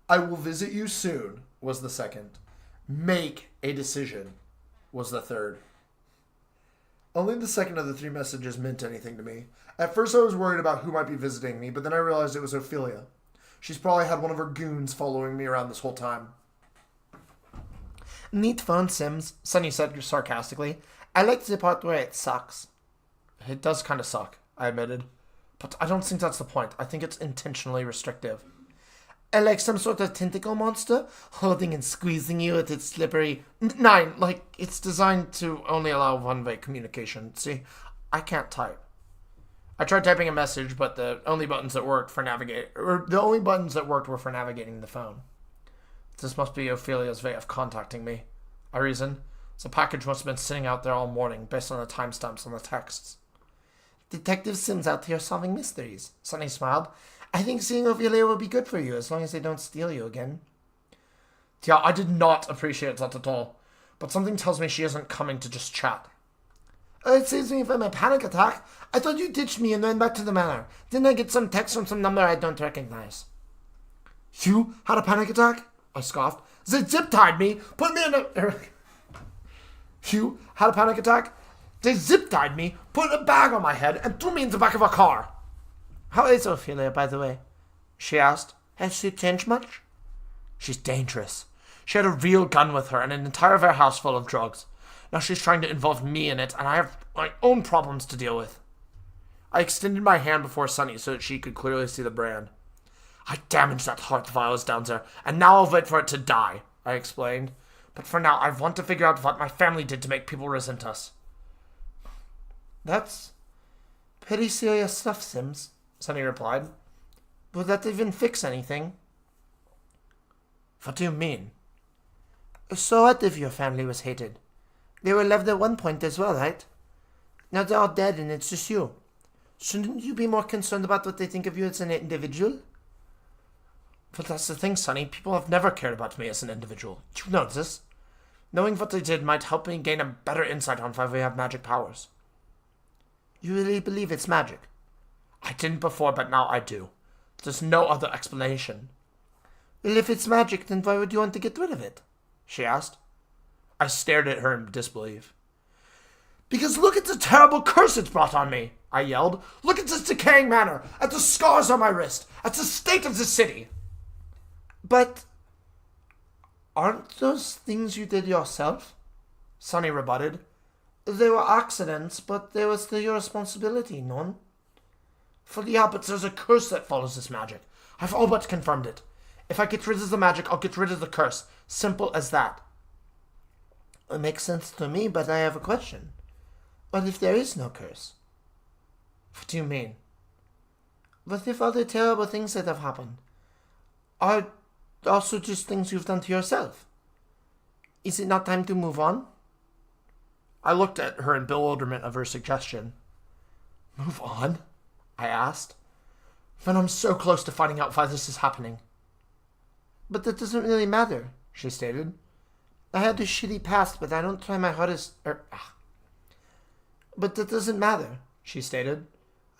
I will visit you soon, was the second. Make a decision, was the third. Only the second of the three messages meant anything to me. At first I was worried about who might be visiting me, but then I realized it was Ophelia. She's probably had one of her goons following me around this whole time. Neat phone, Sims, Sunny said sarcastically. I like the part where it sucks. It does kind of suck, I admitted. But I don't think that's the point. I think it's intentionally restrictive. Like some sort of tentacle monster, holding and squeezing you with its slippery... Nine, like, it's designed to only allow one-way communication. See, I can't type. I tried typing a message, but the only buttons that worked were for navigating the phone. This must be Ophelia's way of contacting me, I reasoned. The package must have been sitting out there all morning, based on the timestamps on the texts. Detective Sims out here solving mysteries, Sunny smiled. I think seeing Ophelia will be good for you, as long as they don't steal you again. Yeah, I did not appreciate that at all. But something tells me she isn't coming to just chat. It saves me from a panic attack. I thought you ditched me and went back to the manor. Didn't I get some text from some number I don't recognize? You had a panic attack? I scoffed. They zip-tied me, put me in a... You had a panic attack? They zip-tied me, put a bag on my head, and threw me in the back of a car. How is Ophelia, by the way? She asked. Has she changed much? She's dangerous. She had a real gun with her and an entire warehouse full of drugs. Now she's trying to involve me in it, and I have my own problems to deal with. I extended my hand before Sunny so that she could clearly see the brand. I damaged that heart of Violet's down there, and now I'll wait for it to die, I explained. But for now, I want to figure out what my family did to make people resent us. That's pretty serious stuff, Sims, Sunny replied. Would that even fix anything? What do you mean? So what if your family was hated? They were loved at one point as well, right? Now they're all dead and it's just you. Shouldn't you be more concerned about what they think of you as an individual? But that's the thing, Sunny. People have never cared about me as an individual. You know this. Knowing what they did might help me gain a better insight on why we have magic powers. You really believe it's magic? I didn't before, but now I do. There's no other explanation. Well, if it's magic, then why would you want to get rid of it? She asked. I stared at her in disbelief. Because look at the terrible curse it's brought on me, I yelled. Look at this decaying manor, at the scars on my wrist, at the state of the city. But aren't those things you did yourself? Sunny rebutted. They were accidents, but they were still your responsibility, none? Yeah, but there's a curse that follows this magic. I've all but confirmed it. If I get rid of the magic, I'll get rid of the curse. Simple as that. It makes sense to me, but I have a question. What if there is no curse? What do you mean? What if all the terrible things that have happened are also just things you've done to yourself? Is it not time to move on? I looked at her in bewilderment of her suggestion. Move on? I asked. When I'm so close to finding out why this is happening. But that doesn't really matter, she stated. I had a shitty past, but I don't try my hardest... But that doesn't matter, she stated.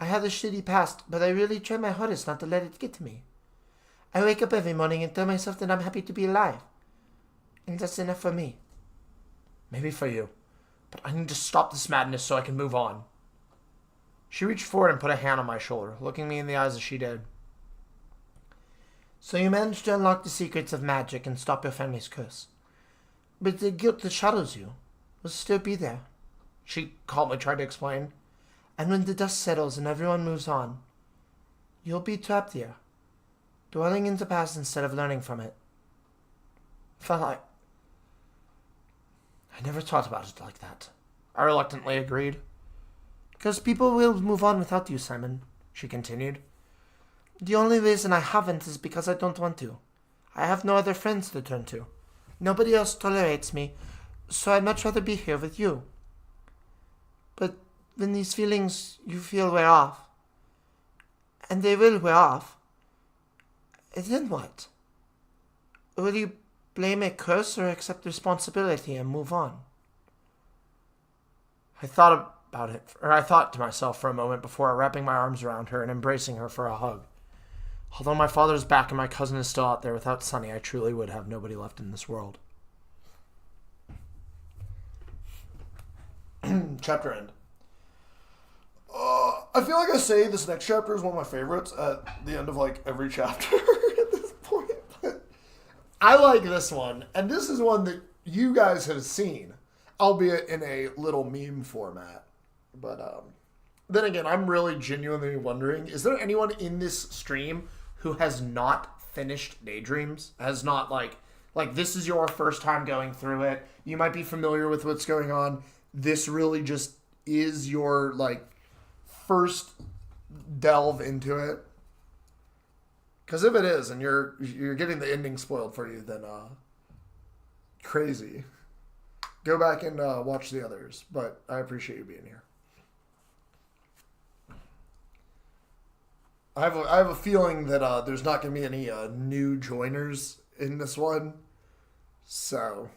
I had a shitty past, but I really try my hardest not to let it get to me. I wake up every morning and tell myself that I'm happy to be alive. And that's enough for me. Maybe for you. But I need to stop this madness so I can move on. She reached forward and put a hand on my shoulder, looking me in the eyes as she did. So you managed to unlock the secrets of magic and stop your family's curse. But the guilt that shadows you will still be there, she calmly tried to explain. And when the dust settles and everyone moves on, you'll be trapped here, dwelling in the past instead of learning from it. Felt like... I never thought about it like that. I reluctantly agreed. Because people will move on without you, Simon, she continued. The only reason I haven't is because I don't want to. I have no other friends to turn to. Nobody else tolerates me, so I'd much rather be here with you. But when these feelings you feel wear off, and they will wear off, then what? Will you blame a curse or accept responsibility and move on? I thought to myself for a moment before wrapping my arms around her and embracing her for a hug. Although my father is back and my cousin is still out there, without Sunny, I truly would have nobody left in this world. Chapter end. I feel like I say this next chapter is one of my favorites at the end of like every chapter at this point. But I like this one, and this is one that you guys have seen, albeit in a little meme format. But then again, I'm really genuinely wondering, is there anyone in this stream who has not finished Daydreams? Has not like this is your first time going through it. You might be familiar with what's going on. This really just is your like first delve into it. Because if it is, and you're getting the ending spoiled for you, then crazy. Go back and watch the others. But I appreciate you being here. I have a feeling that there's not going to be any new joiners in this one. So,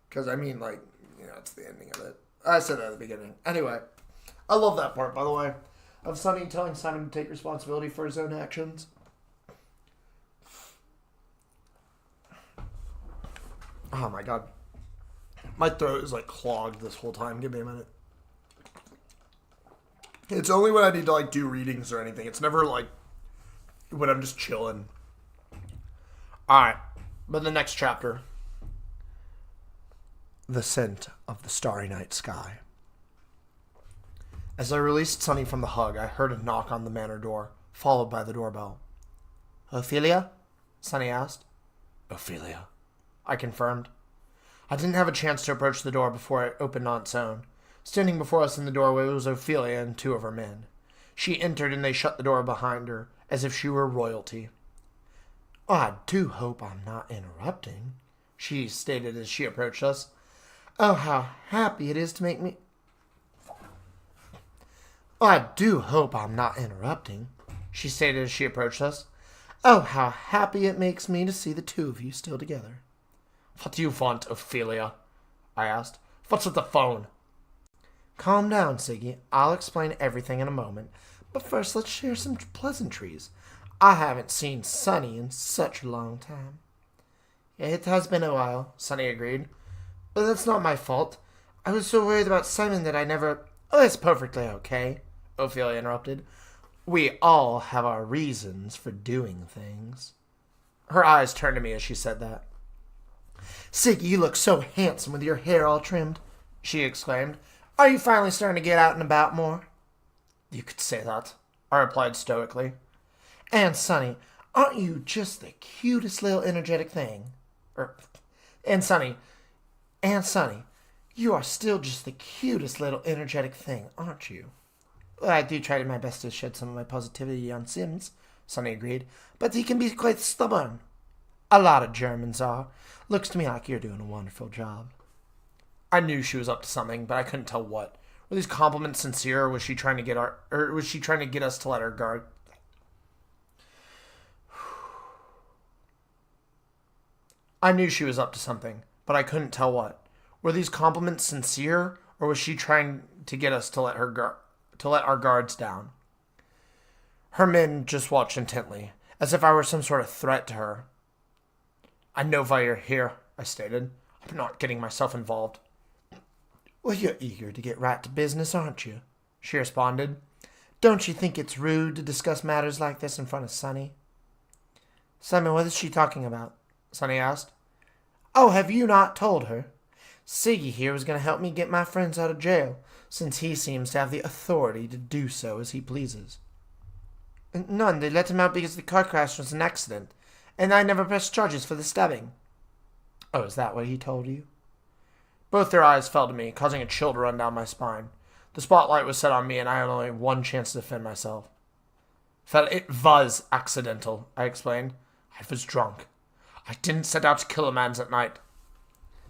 because I mean, like, you know, it's the ending of it. I said that at the beginning. Anyway, I love that part, by the way, of Sunny telling Simon to take responsibility for his own actions. Oh my god. My throat is like clogged this whole time. Give me a minute. It's only when I need to like do readings or anything. It's never like when I'm just chilling. Alright. But the next chapter. The scent of the starry night sky. As I released Sunny from the hug, I heard a knock on the manor door, followed by the doorbell. Ophelia? Sunny asked. Ophelia, I confirmed. I didn't have a chance to approach the door before it opened on its own. Standing before us in the doorway was Ophelia and two of her men. She entered and they shut the door behind her, as if she were royalty. I do hope I'm not interrupting, she stated as she approached us. Oh, how happy it is to make me... I do hope I'm not interrupting, she stated as she approached us. Oh, how happy it makes me to see the two of you still together. What do you want, Ophelia? I asked. What's with the phone? Calm down, Siggy. I'll explain everything in a moment. But first, let's share some pleasantries. I haven't seen Sunny in such a long time. It has been a while, Sunny agreed. But that's not my fault. I was so worried about Simon that I never... Oh, it's perfectly okay, Ophelia interrupted. We all have our reasons for doing things. Her eyes turned to me as she said that. Siggy, you look so handsome with your hair all trimmed, she exclaimed. Are you finally starting to get out and about more? You could say that, I replied stoically. And Sunny, aren't you just the cutest little energetic thing? And Sunny, you are still just the cutest little energetic thing, aren't you? Well, I do try my best to shed some of my positivity on Sims, Sunny agreed, but he can be quite stubborn. A lot of Germans are. Looks to me like you're doing a wonderful job. I knew she was up to something, but I couldn't tell what. Were these compliments sincere, or was she trying to get us to let her guard? I knew she was up to something, but I couldn't tell what. Were these compliments sincere, or was she trying to get us to let our guards down? Her men just watched intently, as if I were some sort of threat to her. I know why you're here, I stated. I'm not getting myself involved. Well, you're eager to get right to business, aren't you? She responded. Don't you think it's rude to discuss matters like this in front of Sunny? Simon, what is she talking about? Sunny asked. Oh, have you not told her? Siggy here was going to help me get my friends out of jail, since he seems to have the authority to do so as he pleases. None, they let him out because the car crash was an accident, and I never pressed charges for the stabbing. Oh, is that what he told you? Both their eyes fell to me, causing a chill to run down my spine. The spotlight was set on me, and I had only one chance to defend myself. It was accidental, I explained. I was drunk. I didn't set out to kill a man that night.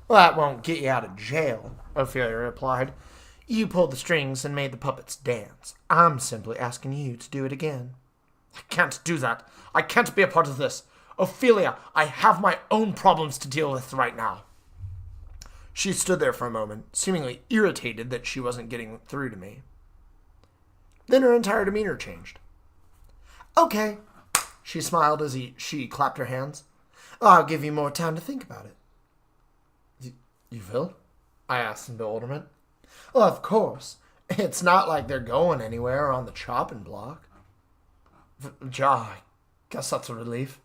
Well, that won't get you out of jail, Ophelia replied. You pulled the strings and made the puppets dance. I'm simply asking you to do it again. I can't do that. I can't be a part of this. Ophelia, I have my own problems to deal with right now. She stood there for a moment, seemingly irritated that she wasn't getting through to me. Then her entire demeanor changed. Okay, she smiled as she clapped her hands. I'll give you more time to think about it. You will? I asked in bewilderment. Well, of course. It's not like they're going anywhere on the chopping block. I guess that's a relief.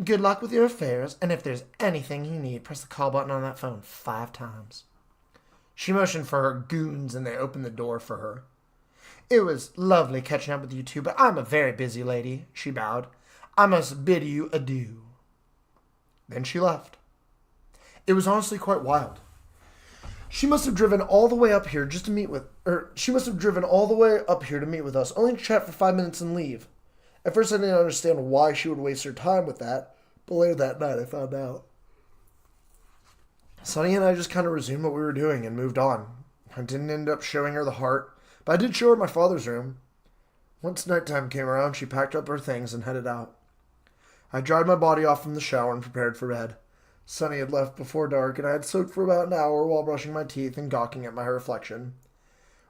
Good luck with your affairs, and if there's anything you need, press the call button on that phone 5 times. She motioned for her goons, and they opened the door for her. It was lovely catching up with you two, but I'm a very busy lady, she bowed. I must bid you adieu. Then she left. It was honestly quite wild. She must have driven all the way up here just to meet with, she must have driven all the way up here to meet with us, only to chat for 5 minutes and leave. At first I didn't understand why she would waste her time with that, but later that night I found out. Sunny and I just kind of resumed what we were doing and moved on. I didn't end up showing her the heart, but I did show her my father's room. Once nighttime came around, she packed up her things and headed out. I dried my body off from the shower and prepared for bed. Sunny had left before dark, and I had soaked for about an hour while brushing my teeth and gawking at my reflection.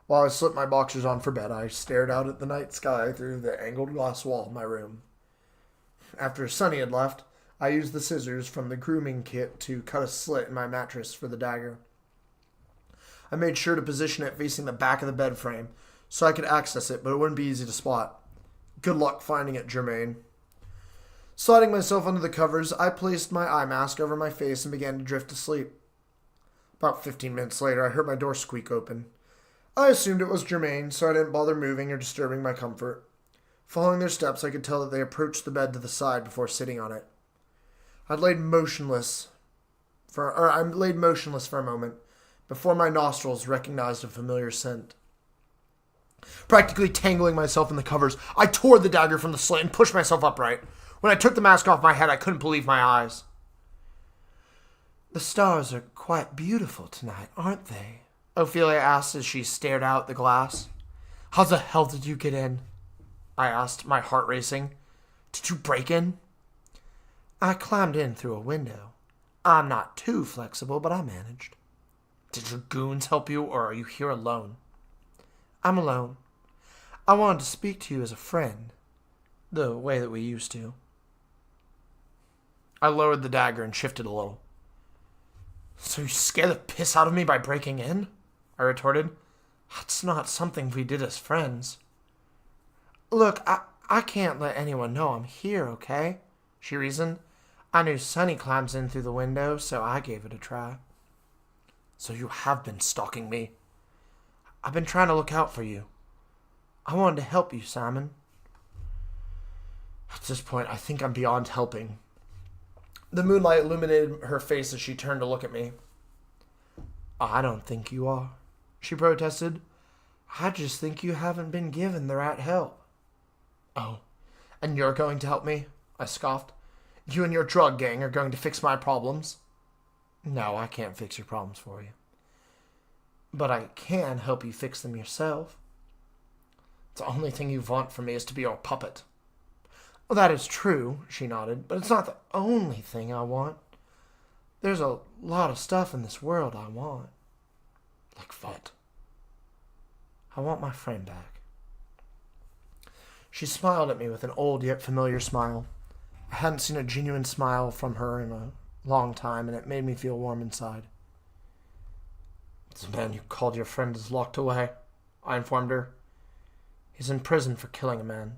While I slipped my boxers on for bed, I stared out at the night sky through the angled glass wall of my room. After Sunny had left, I used the scissors from the grooming kit to cut a slit in my mattress for the dagger. I made sure to position it facing the back of the bed frame so I could access it, but it wouldn't be easy to spot. Good luck finding it, Jermaine. Sliding myself under the covers, I placed my eye mask over my face and began to drift to sleep. About 15 minutes later, I heard my door squeak open. I assumed it was Jermaine, so I didn't bother moving or disturbing my comfort. Following their steps, I could tell that they approached the bed to the side before sitting on it. I laid motionless for a moment before my nostrils recognized a familiar scent. Practically tangling myself in the covers, I tore the dagger from the slit and pushed myself upright. When I took the mask off my head, I couldn't believe my eyes. The stars are quite beautiful tonight, aren't they? Ophelia asked as she stared out the glass. How the hell did you get in? I asked, my heart racing. Did you break in? I climbed in through a window. I'm not too flexible, but I managed. Did your goons help you, or are you here alone? I'm alone. I wanted to speak to you as a friend, the way that we used to. I lowered the dagger and shifted a little. So you scared the piss out of me by breaking in? I retorted. That's not something we did as friends. Look, I can't let anyone know I'm here, okay? She reasoned. I knew Sunny climbs in through the window, so I gave it a try. So you have been stalking me. I've been trying to look out for you. I wanted to help you, Simon. At this point, I think I'm beyond helping. The moonlight illuminated her face as she turned to look at me. I don't think you are, she protested. I just think you haven't been given the right help. Oh, and you're going to help me? I scoffed. You and your drug gang are going to fix my problems? No, I can't fix your problems for you. But I can help you fix them yourself. The only thing you want from me is to be your puppet. Well, that is true, she nodded, but it's not the only thing I want. There's a lot of stuff in this world I want. Like what? I want my friend back. She smiled at me with an old yet familiar smile. I hadn't seen a genuine smile from her in a long time, and it made me feel warm inside. The man you called your friend is locked away, I informed her. He's in prison for killing a man.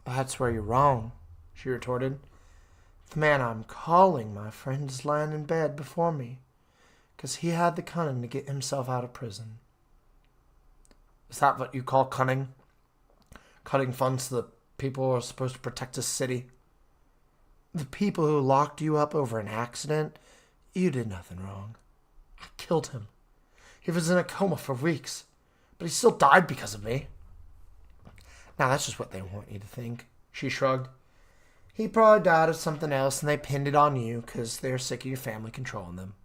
That's where you're wrong, she retorted. The man I'm calling my friend is lying in bed before me, 'cause he had the cunning to get himself out of prison. Is that what you call cunning? Cutting funds to the people who are supposed to protect this city? The people who locked you up over an accident, you did nothing wrong. I killed him. He was in a coma for weeks, but he still died because of me. Now that's just what they want you to think, she shrugged. He probably died of something else and they pinned it on you because they're sick of your family controlling them.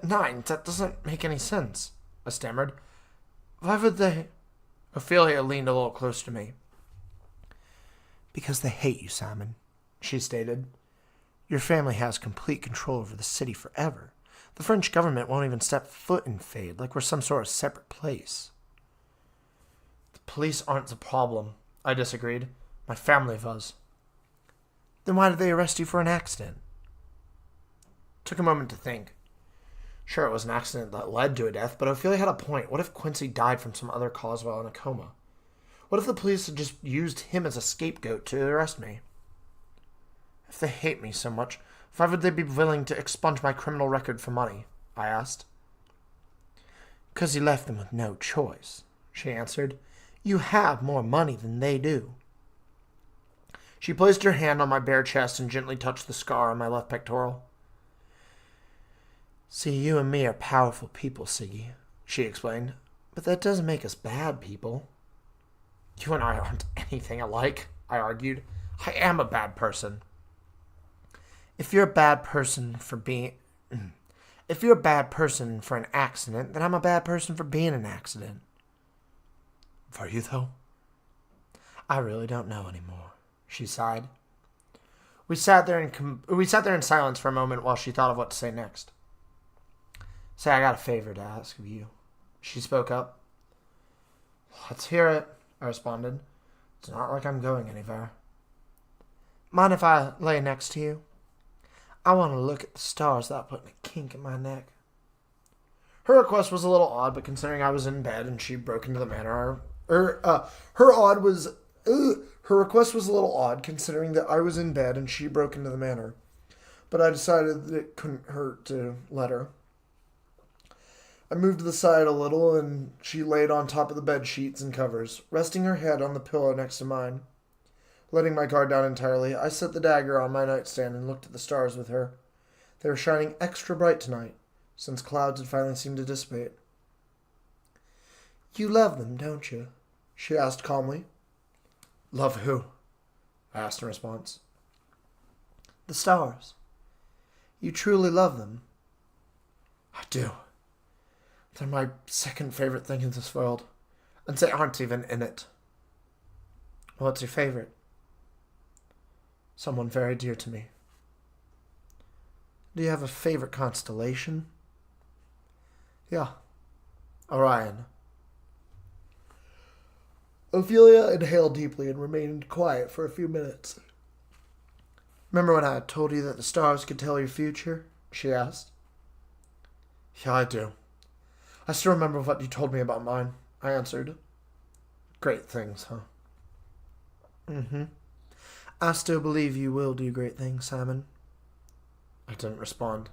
Nine, that doesn't make any sense, I stammered. Why would they? Ophelia leaned a little closer to me. Because they hate you, Simon, she stated. Your family has complete control over the city forever. The French government won't even step foot in Fade, like we're some sort of separate place. The police aren't the problem, I disagreed. My family was. Then why did they arrest you for an accident? Took a moment to think. Sure, it was an accident that led to a death, but Ophelia had a point. What if Quincy died from some other cause while in a coma? What if the police had just used him as a scapegoat to arrest me? If they hate me so much, why would they be willing to expunge my criminal record for money? I asked. Because you left them with no choice, she answered. You have more money than they do. She placed her hand on my bare chest and gently touched the scar on my left pectoral. See, you and me are powerful people, Siggy, she explained. But that doesn't make us bad people. You and I aren't anything alike, I argued. I am a bad person. If you're a bad person for an accident, then I'm a bad person for being an accident. Were you, though? I really don't know anymore, she sighed. We sat there in silence for a moment while she thought of what to say next. Say, I got a favor to ask of you. She spoke up. Let's hear it, I responded. It's not like I'm going anywhere. Mind if I lay next to you? I want to look at the stars without putting a kink in my neck. Her request was a little odd, but considering I was in bed and she broke into the manor, her request was a little odd considering that I was in bed and she broke into the manor. But I decided that it couldn't hurt to let her. I moved to the side a little, and she laid on top of the bed sheets and covers, resting her head on the pillow next to mine. Letting my guard down entirely, I set the dagger on my nightstand and looked at the stars with her. They were shining extra bright tonight, since clouds had finally seemed to dissipate. You love them, don't you? She asked calmly. Love who? I asked in response. The stars. You truly love them. I do. They're my second favorite thing in this world, and they aren't even in it. What's your favorite? Someone very dear to me. Do you have a favorite constellation? Yeah, Orion. Ophelia inhaled deeply and remained quiet for a few minutes. Remember when I told you that the stars could tell your future? She asked. Yeah, I do. I still remember what you told me about mine, I answered. Great things, huh? Mm-hmm. I still believe you will do great things, Simon. I didn't respond.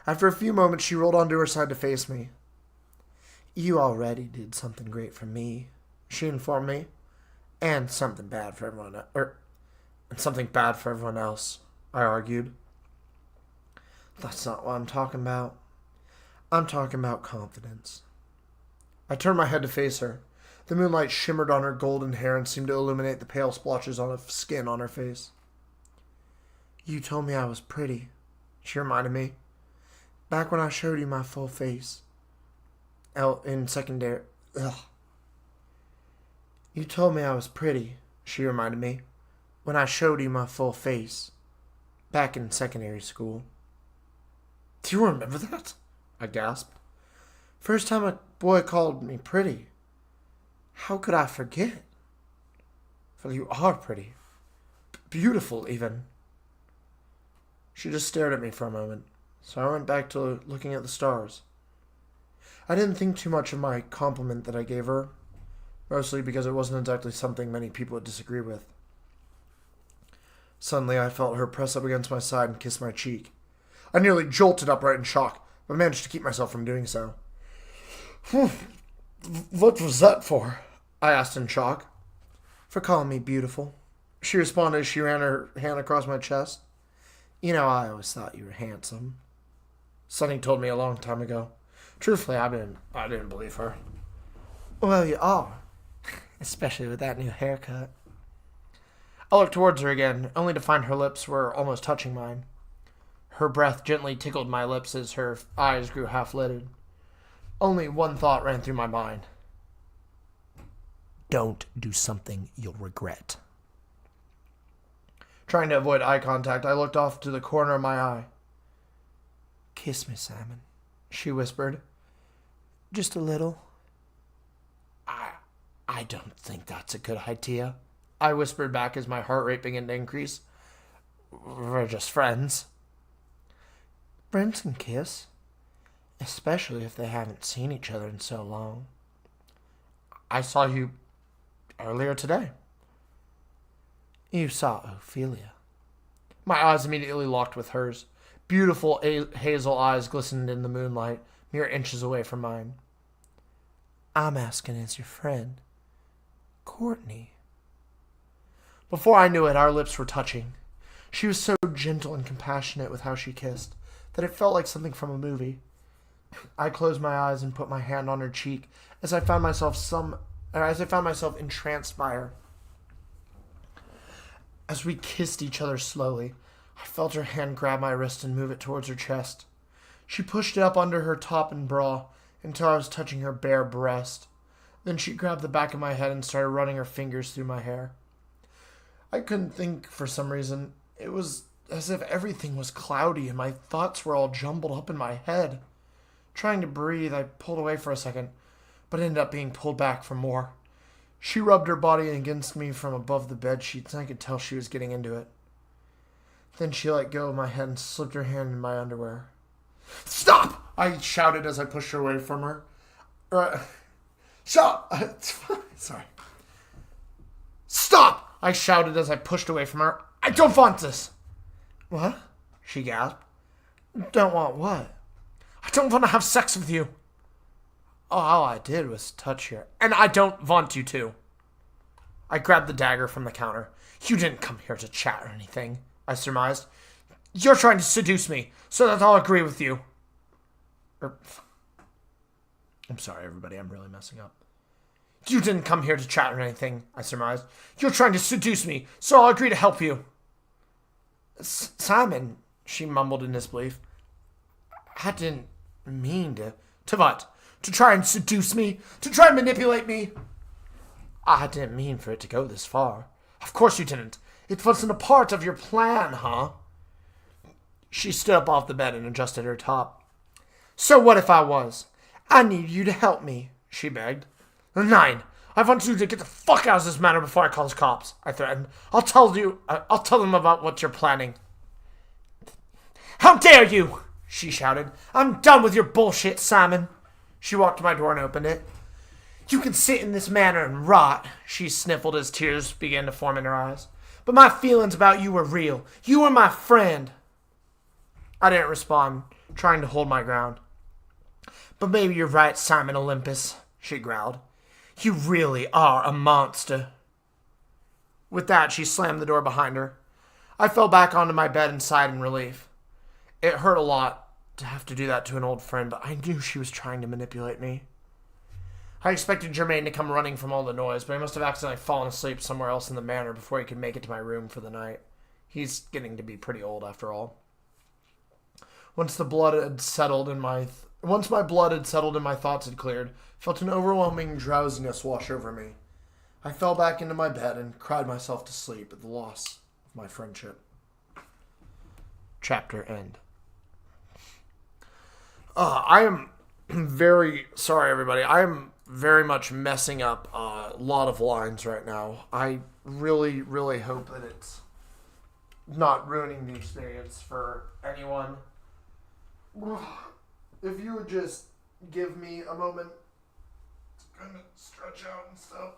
After a few moments, she rolled onto her side to face me. You already did something great for me, she informed me. And something bad for everyone else, I argued. That's not what I'm talking about. I'm talking about confidence. I turned my head to face her. The moonlight shimmered on her golden hair and seemed to illuminate the pale splotches of skin on her face. You told me I was pretty, she reminded me. Back when I showed you my full face. In secondary... Ugh. You told me I was pretty, she reminded me, when I showed you my full face. Back in secondary school. Do you remember that? I gasped. First time a boy called me pretty. How could I forget? Well, you are pretty. Beautiful, even. She just stared at me for a moment, so I went back to looking at the stars. I didn't think too much of my compliment that I gave her, mostly because it wasn't exactly something many people would disagree with. Suddenly, I felt her press up against my side and kiss my cheek. I nearly jolted upright in shock, but managed to keep myself from doing so. What was that for? I asked in shock. For calling me beautiful, she responded as she ran her hand across my chest. You know, I always thought you were handsome. Sonny told me a long time ago. Truthfully, I didn't believe her. Well, you are. Especially with that new haircut. I looked towards her again, only to find her lips were almost touching mine. Her breath gently tickled my lips as her eyes grew half-lidded. Only one thought ran through my mind. Don't do something you'll regret. Trying to avoid eye contact, I looked off to the corner of my eye. Kiss me, Simon, she whispered. Just a little. I don't think that's a good idea, I whispered back as my heart rate began to increase. We're just friends. Friends can kiss, especially if they haven't seen each other in so long. I saw you earlier today. You saw Ophelia. My eyes immediately locked with hers. Beautiful hazel eyes glistened in the moonlight, mere inches away from mine. I'm asking as your friend, Courtney. Before I knew it, our lips were touching. She was so gentle and compassionate with how she kissed that it felt like something from a movie. I closed my eyes and put my hand on her cheek as I found myself entranced by her. As we kissed each other slowly, I felt her hand grab my wrist and move it towards her chest. She pushed it up under her top and bra until I was touching her bare breast. Then she grabbed the back of my head and started running her fingers through my hair. I couldn't think for some reason. It was as if everything was cloudy and my thoughts were all jumbled up in my head. Trying to breathe, I pulled away for a second, but ended up being pulled back for more. She rubbed her body against me from above the bed sheets, and I could tell she was getting into it. Then she let go of my head and slipped her hand in my underwear. Stop! I shouted as I pushed her away from her. Stop! Sorry. Stop! I shouted as I pushed away from her. I don't want this! What? She gasped. Don't want what? I don't want to have sex with you. Oh, all I did was touch her. And I don't want you to. I grabbed the dagger from the counter. You didn't come here to chat or anything, I surmised. You're trying to seduce me, so that I'll agree with you. I'm sorry, everybody. I'm really messing up. You didn't come here to chat or anything, I surmised. You're trying to seduce me, so I'll agree to help you. Simon, she mumbled in disbelief. I didn't mean to... To what? To try and seduce me? To try and manipulate me? I didn't mean for it to go this far. Of course you didn't. It wasn't a part of your plan, huh? She stood up off the bed and adjusted her top. So what if I was? I need you to help me, she begged. 9. I want you to get the fuck out of this matter before I call the cops, I threatened. I'll tell them about what you're planning. How dare you! She shouted. I'm done with your bullshit, Simon. She walked to my door and opened it. You can sit in this manner and rot, she sniffled as tears began to form in her eyes. But my feelings about you were real. You were my friend. I didn't respond, trying to hold my ground. But maybe you're right, Simon Olympus, she growled. You really are a monster. With that, she slammed the door behind her. I fell back onto my bed and sighed in relief. It hurt a lot to have to do that to an old friend, but I knew she was trying to manipulate me. I expected Jermaine to come running from all the noise, but he must have accidentally fallen asleep somewhere else in the manor before he could make it to my room for the night. He's getting to be pretty old after all. Once my blood had settled and my thoughts had cleared, I felt an overwhelming drowsiness wash over me. I fell back into my bed and cried myself to sleep at the loss of my friendship. Chapter end. I am very sorry, everybody. I am very much messing up a lot of lines right now. I really, really hope that it's not ruining the experience for anyone. If you would just give me a moment to kind of stretch out and stuff.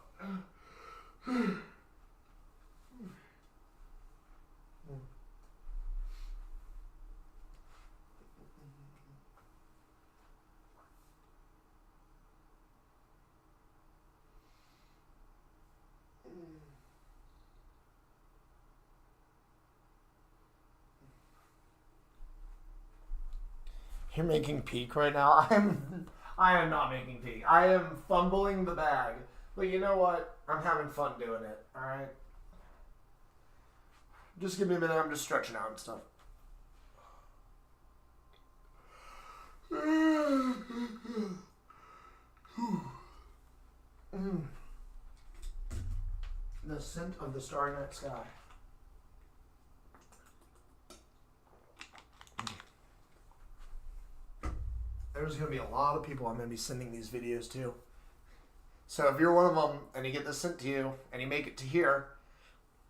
You're making peak right now. I am not making peak. I am fumbling the bag. But you know what? I'm having fun doing it. Alright? Just give me a minute. I'm just stretching out and stuff. The scent of the starry night sky. there's going to be a lot of people I'm going to be sending these videos to. So if you're one of them and you get this sent to you and you make it to here,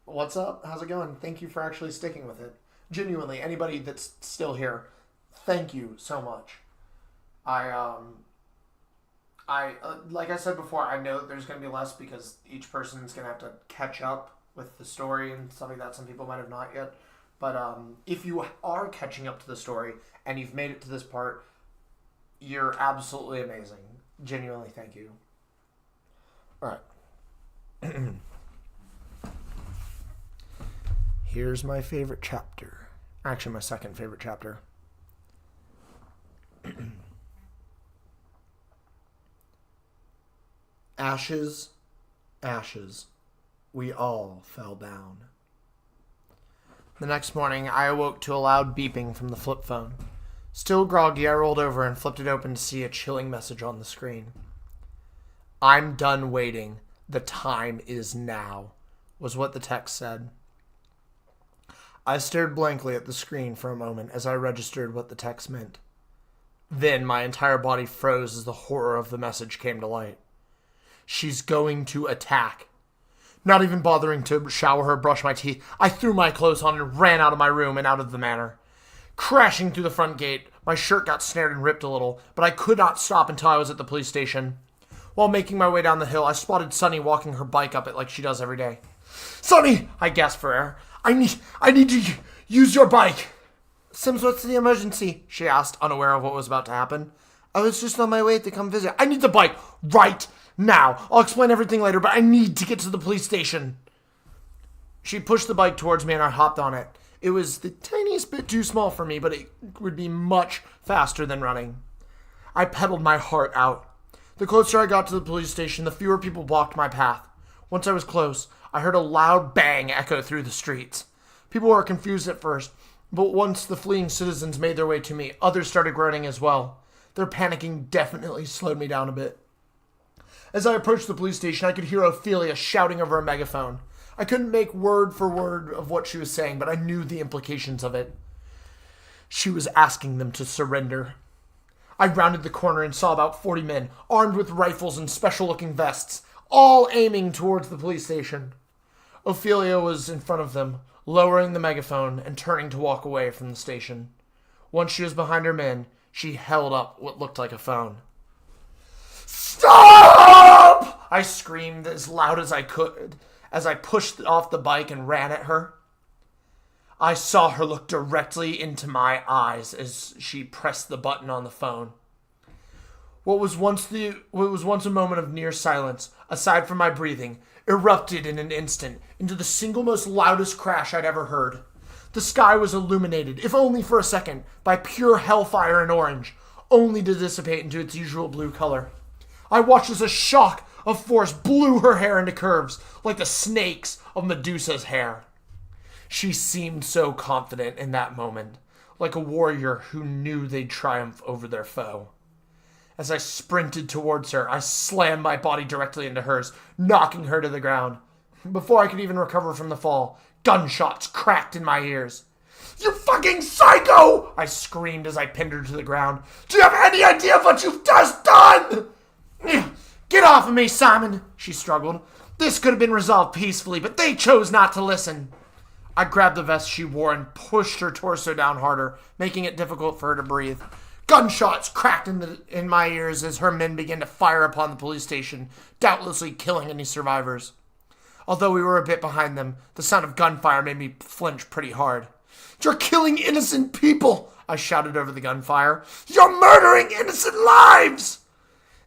what's up? How's it going? Thank you for actually sticking with it. Genuinely, anybody that's still here, thank you so much. I like I said before, I know that there's going to be less because each person's going to have to catch up with the story and stuff like that. Some people might have not yet. But if you are catching up to the story and you've made it to this part, you're absolutely amazing. Genuinely, thank you. All right. Here's my favorite chapter. Actually, my second favorite chapter. Ashes, ashes, we all fell down. The next morning, I awoke to a loud beeping from the flip phone. Still groggy, I rolled over and flipped it open to see a chilling message on the screen. "I'm done waiting. The time is now," was what the text said. I stared blankly at the screen for a moment as I registered what the text meant. Then my entire body froze as the horror of the message came to light. She's going to attack. Not even bothering to shower or brush my teeth, I threw my clothes on and ran out of my room and out of the manor. Crashing through the front gate, my shirt got snared and ripped a little, but I could not stop until I was at the police station. While making my way down the hill, I spotted Sunny walking her bike up it like she does every day. "Sunny!" I gasped for air. I need to use your bike." "Sims, what's the emergency?" she asked, unaware of what was about to happen. "I was just on my way to come visit." "I need the bike right now. I'll explain everything later, but I need to get to the police station." She pushed the bike towards me and I hopped on it. It was the tiniest bit too small for me, but it would be much faster than running. I pedaled my heart out. The closer I got to the police station, the fewer people blocked my path. Once I was close, I heard a loud bang echo through the streets. People were confused at first, but once the fleeing citizens made their way to me, others started groaning as well. Their panicking definitely slowed me down a bit. As I approached the police station, I could hear Ophelia shouting over a megaphone. I couldn't make word for word of what she was saying, but I knew the implications of it. She was asking them to surrender. I rounded the corner and saw about 40 men, armed with rifles and special-looking vests, all aiming towards the police station. Ophelia was in front of them, lowering the megaphone and turning to walk away from the station. Once she was behind her men, she held up what looked like a phone. "Stop!" I screamed as loud as I could as I pushed off the bike and ran at her. I saw her look directly into my eyes as she pressed the button on the phone. What was once a moment of near silence, aside from my breathing, erupted in an instant into the single most loudest crash I'd ever heard. The sky was illuminated, if only for a second, by pure hellfire and orange, only to dissipate into its usual blue color. I watched as a shock of force blew her hair into curves, like the snakes of Medusa's hair. She seemed so confident in that moment, like a warrior who knew they'd triumph over their foe. As I sprinted towards her, I slammed my body directly into hers, knocking her to the ground. Before I could even recover from the fall, gunshots cracked in my ears. "You fucking psycho!" I screamed as I pinned her to the ground. "Do you have any idea of what you've just done?" "Get off of me, Simon," she struggled. "This could have been resolved peacefully, but they chose not to listen." I grabbed the vest she wore and pushed her torso down harder, making it difficult for her to breathe. Gunshots cracked in my ears as her men began to fire upon the police station, doubtlessly killing any survivors. Although we were a bit behind them, the sound of gunfire made me flinch pretty hard. "You're killing innocent people!" I shouted over the gunfire. "You're murdering innocent lives!"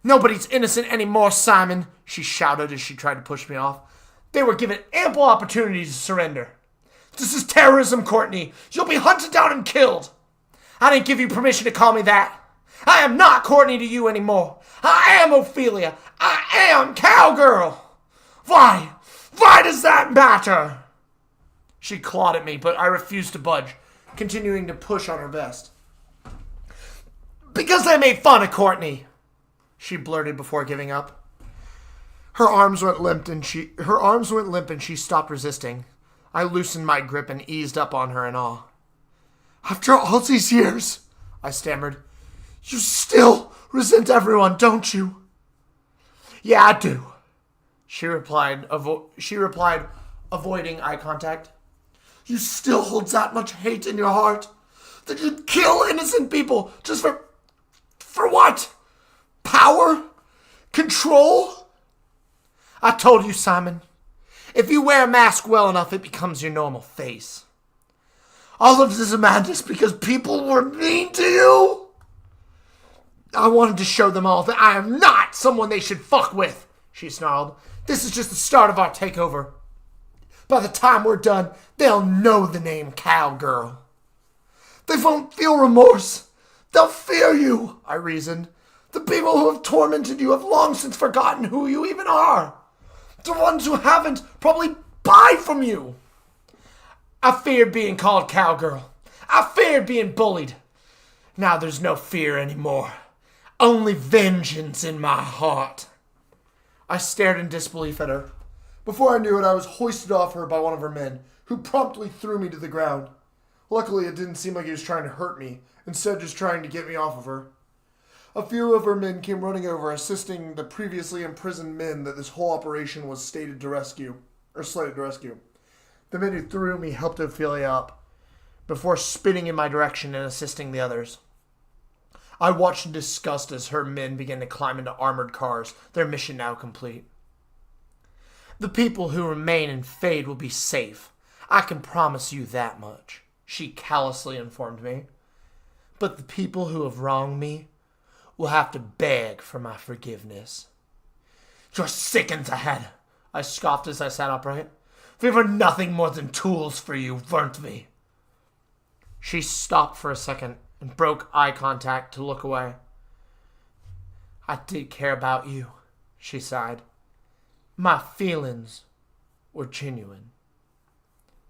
"Nobody's innocent anymore, Simon," she shouted as she tried to push me off. "They were given ample opportunity to surrender." "This is terrorism, Courtney. You'll be hunted down and killed." "I didn't give you permission to call me that. I am not Courtney to you anymore. I am Ophelia. I am Cowgirl. Why? Why does that matter?" She clawed at me, but I refused to budge, continuing to push on her vest. "Because they made fun of Courtney," she blurted before giving up. Her arms went limp and she stopped resisting. I loosened my grip and eased up on her in awe. "After all these years," I stammered, You still resent everyone, don't you? Yeah, I do. She replied, avoiding eye contact. You still hold that much hate in your heart? That you'd kill innocent people just for what? Power? Control? I told you, Simon. If you wear a mask well enough, it becomes your normal face. All of this is madness because people were mean to you? I wanted to show them all that I am not someone they should fuck with, she snarled. This is just the start of our takeover. By the time we're done, they'll know the name Cowgirl. They won't feel remorse. They'll fear you, I reasoned. The people who have tormented you have long since forgotten who you even are. The ones who haven't probably buy from you. I feared being called Cowgirl. I feared being bullied. Now there's no fear anymore. Only vengeance in my heart. I stared in disbelief at her. Before I knew it, I was hoisted off her by one of her men, who promptly threw me to the ground. Luckily, it didn't seem like he was trying to hurt me, instead just trying to get me off of her. A few of her men came running over, assisting the previously imprisoned men that this whole operation was slated to rescue. The men who threw me helped Ophelia up, before spinning in my direction and assisting the others. I watched in disgust as her men began to climb into armored cars, their mission now complete. The people who remain and fade will be safe. I can promise you that much, she callously informed me. But the people who have wronged me will have to beg for my forgiveness. You're sick in the head, I scoffed as I sat upright. We were nothing more than tools for you, weren't we? She stopped for a second and broke eye contact to look away. I did care about you, she sighed. My feelings were genuine.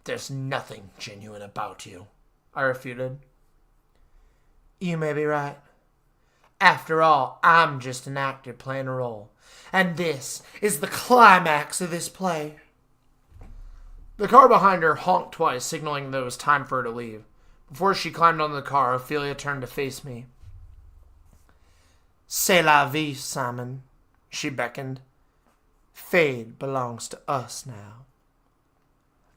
There's nothing genuine about you, I refuted. You may be right. After all, I'm just an actor playing a role. And this is the climax of this play. The car behind her honked twice, signaling that it was time for her to leave. Before she climbed onto the car, Ophelia turned to face me. C'est la vie, Simon, she beckoned. Fade belongs to us now.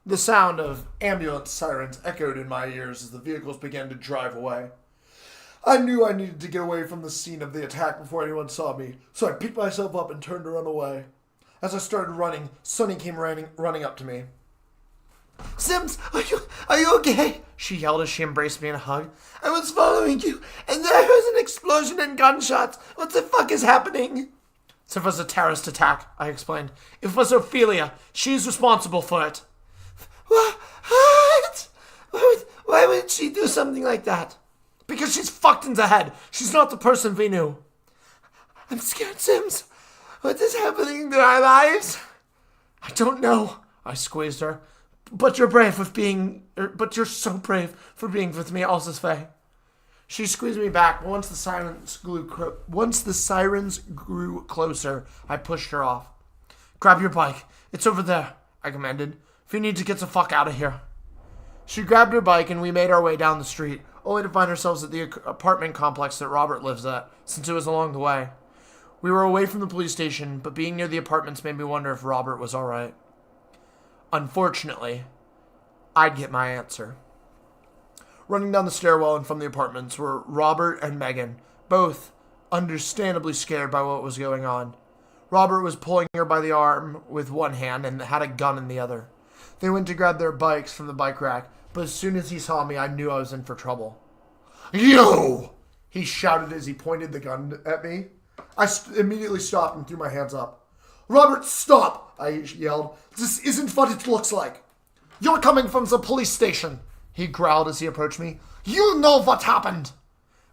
The sound of ambulance sirens echoed in my ears as the vehicles began to drive away. I knew I needed to get away from the scene of the attack before anyone saw me, so I picked myself up and turned to run away. As I started running, Sunny came running up to me. Sims, are you okay? She yelled as she embraced me in a hug. I was following you, and there was an explosion and gunshots. What the fuck is happening? It was a terrorist attack, I explained. It was Ophelia. She's responsible for it. What? Why would she do something like that? Because she's fucked in the head. She's not the person we knew. I'm scared, Sims. What is happening to our lives? I don't know. I squeezed her. But you're but you're so brave for being with me, Elsa's Faye. She squeezed me back. Once the sirens grew closer, I pushed her off. Grab your bike. It's over there, I commanded. If you need to get the fuck out of here. She grabbed her bike and we made our way down the street, only to find ourselves at the apartment complex that Robert lives at, since it was along the way. We were away from the police station, but being near the apartments made me wonder if Robert was alright. Unfortunately, I'd get my answer. Running down the stairwell and from the apartments were Robert and Megan, both understandably scared by what was going on. Robert was pulling her by the arm with one hand and had a gun in the other. They went to grab their bikes from the bike rack, but as soon as he saw me, I knew I was in for trouble. You! He shouted as he pointed the gun at me. I immediately stopped and threw my hands up. Robert, stop! I yelled. This isn't what it looks like. You're coming from the police station, he growled as he approached me. You know what happened.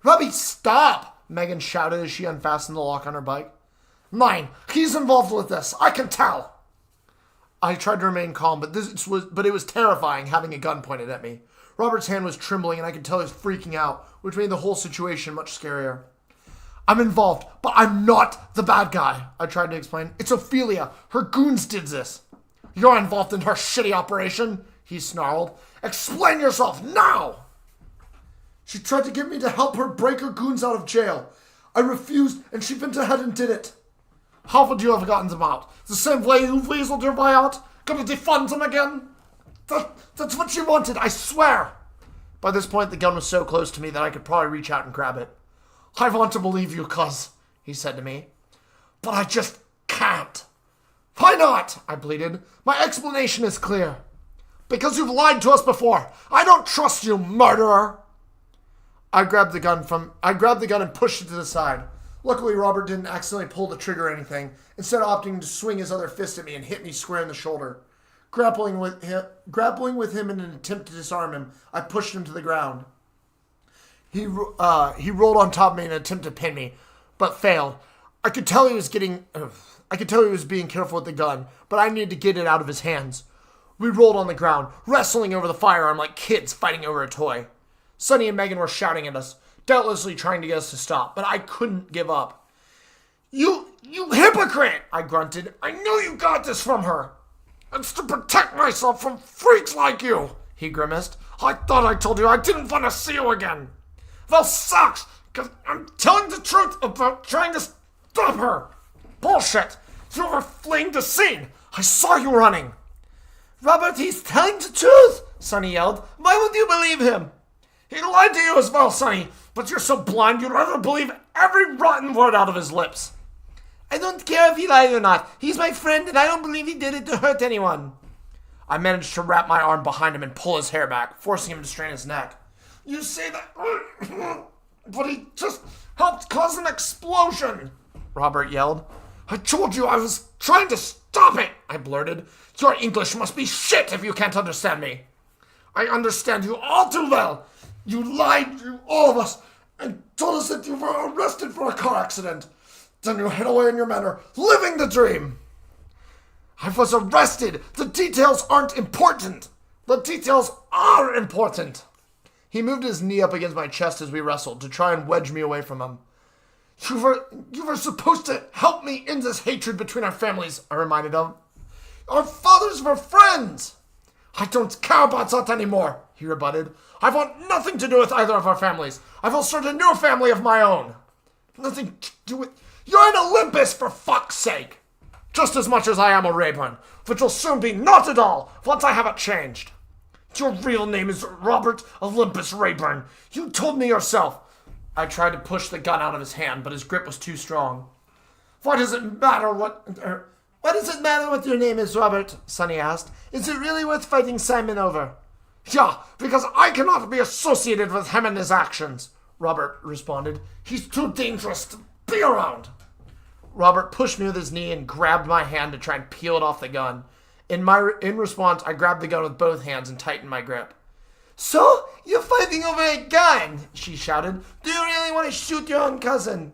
Robbie, stop! Megan shouted as she unfastened the lock on her bike. Mine, he's involved with this. I can tell. I tried to remain calm, but it was terrifying having a gun pointed at me. Robert's hand was trembling and I could tell he was freaking out, which made the whole situation much scarier. I'm involved, but I'm not the bad guy, I tried to explain. It's Ophelia. Her goons did this. You're involved in her shitty operation, he snarled. Explain yourself now! She tried to get me to help her break her goons out of jail. I refused, and she went ahead and did it. How would you have gotten them out? The same way you weaseled your way out? Gonna defund them again? That's what she wanted, I swear. By this point, the gun was so close to me that I could probably reach out and grab it. I want to believe you, cuz, he said to me. But I just can't. Why not? I pleaded. My explanation is clear. Because you've lied to us before. I don't trust you, murderer. I grabbed the gun and pushed it to the side. Luckily, Robert didn't accidentally pull the trigger or anything, instead of opting to swing his other fist at me and hit me square in the shoulder. Grappling with him in an attempt to disarm him, I pushed him to the ground. He rolled on top of me in an attempt to pin me, but failed. I could tell he was being careful with the gun, but I needed to get it out of his hands. We rolled on the ground, wrestling over the firearm like kids fighting over a toy. Sonny and Megan were shouting at us, doubtlessly trying to get us to stop, but I couldn't give up. You hypocrite, I grunted. I knew you got this from her. It's to protect myself from freaks like you, he grimaced. I thought I told you I didn't want to see you again. Well, sucks, because I'm telling the truth about trying to stop her. Bullshit. You were fleeing the scene. I saw you running. Robert, he's telling the truth, Sonny yelled. Why would you believe him? He lied to you as well, Sonny, but you're so blind you'd rather believe every rotten word out of his lips. I don't care if he lied or not. He's my friend, and I don't believe he did it to hurt anyone. I managed to wrap my arm behind him and pull his hair back, forcing him to strain his neck. You say that, but he just helped cause an explosion, Robert yelled. I told you I was trying to stop it, I blurted. Your English must be shit if you can't understand me. I understand you all too well. You lied to all of us and told us that you were arrested for a car accident. Then you hid away in your manor, living the dream. I was arrested. The details aren't important. The details are important. He moved his knee up against my chest as we wrestled to try and wedge me away from him. You were supposed to help me in this hatred between our families, I reminded him. Our fathers were friends. I don't care about that anymore, he rebutted. I want nothing to do with either of our families. I will start a new family of my own. Nothing to do with... You're an Olympus, for fuck's sake. Just as much as I am a Rayburn, which will soon be not at all once I have it changed. Your real name is Robert Olympus Rayburn. You told me yourself. I tried to push the gun out of his hand, but his grip was too strong. Why does it matter what does it matter what your name is, Robert? Sonny asked. Is it really worth fighting Simon over? Yeah, because I cannot be associated with him and his actions, Robert responded. He's too dangerous to be around. Robert pushed me with his knee and grabbed my hand to try and peel it off the gun. In response, I grabbed the gun with both hands and tightened my grip. So? You're fighting over a gun, she shouted. Do you really want to shoot your own cousin?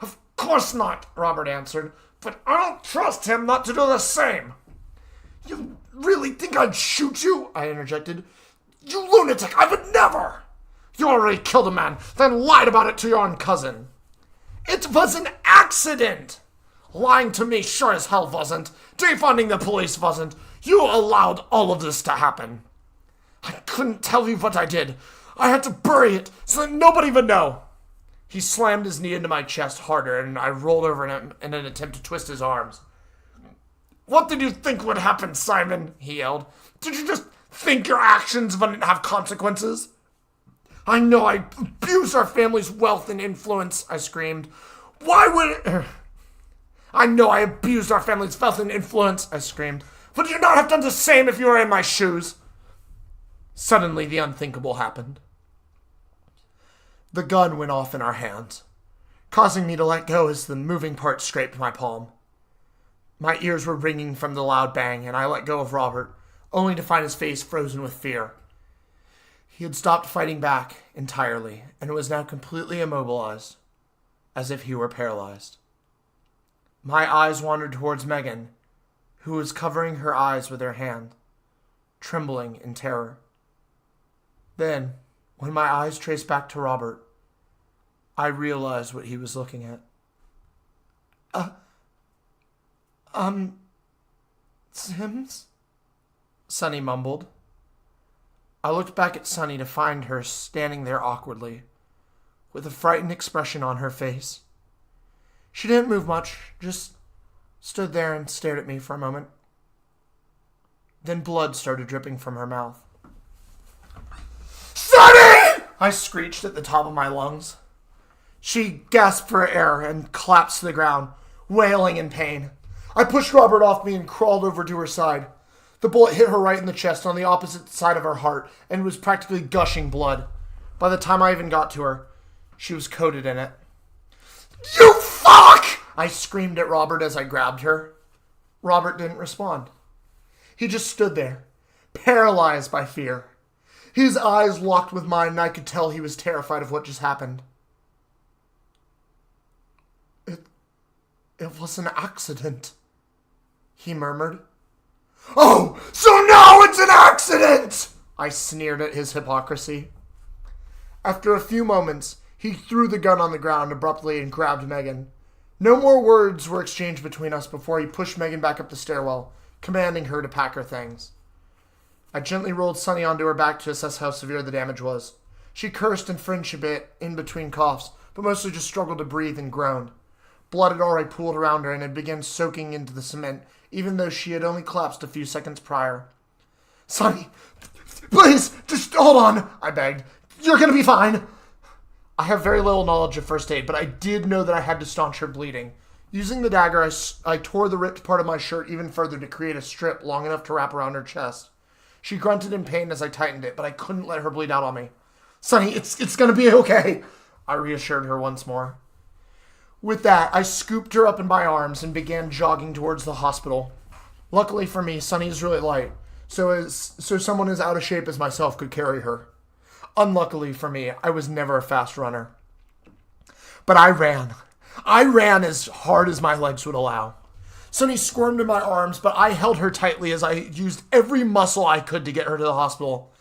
Of course not, Robert answered. But I don't trust him not to do the same. You really think I'd shoot you? I interjected. You lunatic, I would never. You already killed a man, then lied about it to your own cousin. It was an accident. Lying to me sure as hell wasn't. Defunding the police wasn't. You allowed all of this to happen. I couldn't tell you what I did. I had to bury it so that nobody would know. He slammed his knee into my chest harder, and I rolled over him in an attempt to twist his arms. What did you think would happen, Simon? He yelled. Did you just think your actions wouldn't have consequences? I know I abused our family's wealth and influence, I screamed. Why would... I know I abused our family's wealth and influence, I screamed. Would you not have done the same if you were in my shoes? Suddenly, the unthinkable happened. The gun went off in our hands, causing me to let go as the moving part scraped my palm. My ears were ringing from the loud bang, and I let go of Robert, only to find his face frozen with fear. He had stopped fighting back entirely, and was now completely immobilized, as if he were paralyzed. My eyes wandered towards Megan, who was covering her eyes with her hand, trembling in terror. Then, when my eyes traced back to Robert, I realized what he was looking at. Sims? Sonny mumbled. I looked back at Sunny to find her standing there awkwardly, with a frightened expression on her face. She didn't move much, just stood there and stared at me for a moment. Then blood started dripping from her mouth. "Sunny!" I screeched at the top of my lungs. She gasped for air and collapsed to the ground, wailing in pain. I pushed Robert off me and crawled over to her side. The bullet hit her right in the chest on the opposite side of her heart and was practically gushing blood. By the time I even got to her, she was coated in it. "You fuck!" I screamed at Robert as I grabbed her. Robert didn't respond. He just stood there, paralyzed by fear. His eyes locked with mine, and I could tell he was terrified of what just happened. It was an accident," he murmured. "Oh, so now it's an accident!" I sneered at his hypocrisy. After a few moments, he threw the gun on the ground abruptly and grabbed Megan. No more words were exchanged between us before he pushed Megan back up the stairwell, commanding her to pack her things. I gently rolled Sunny onto her back to assess how severe the damage was. She cursed and flinched a bit in between coughs, but mostly just struggled to breathe and groaned. Blood had already pooled around her and had begun soaking into the cement, even though she had only collapsed a few seconds prior. "Sunny, please, just hold on," I begged. "You're going to be fine." I have very little knowledge of first aid, but I did know that I had to staunch her bleeding. Using the dagger, I tore the ripped part of my shirt even further to create a strip long enough to wrap around her chest. She grunted in pain as I tightened it, but I couldn't let her bleed out on me. "Sunny, it's going to be okay," I reassured her once more. With that, I scooped her up in my arms and began jogging towards the hospital. Luckily for me, Sunny is really light, so someone as out of shape as myself could carry her. Unluckily for me, I was never a fast runner. But I ran. I ran as hard as my legs would allow. Sunny squirmed in my arms, but I held her tightly as I used every muscle I could to get her to the hospital.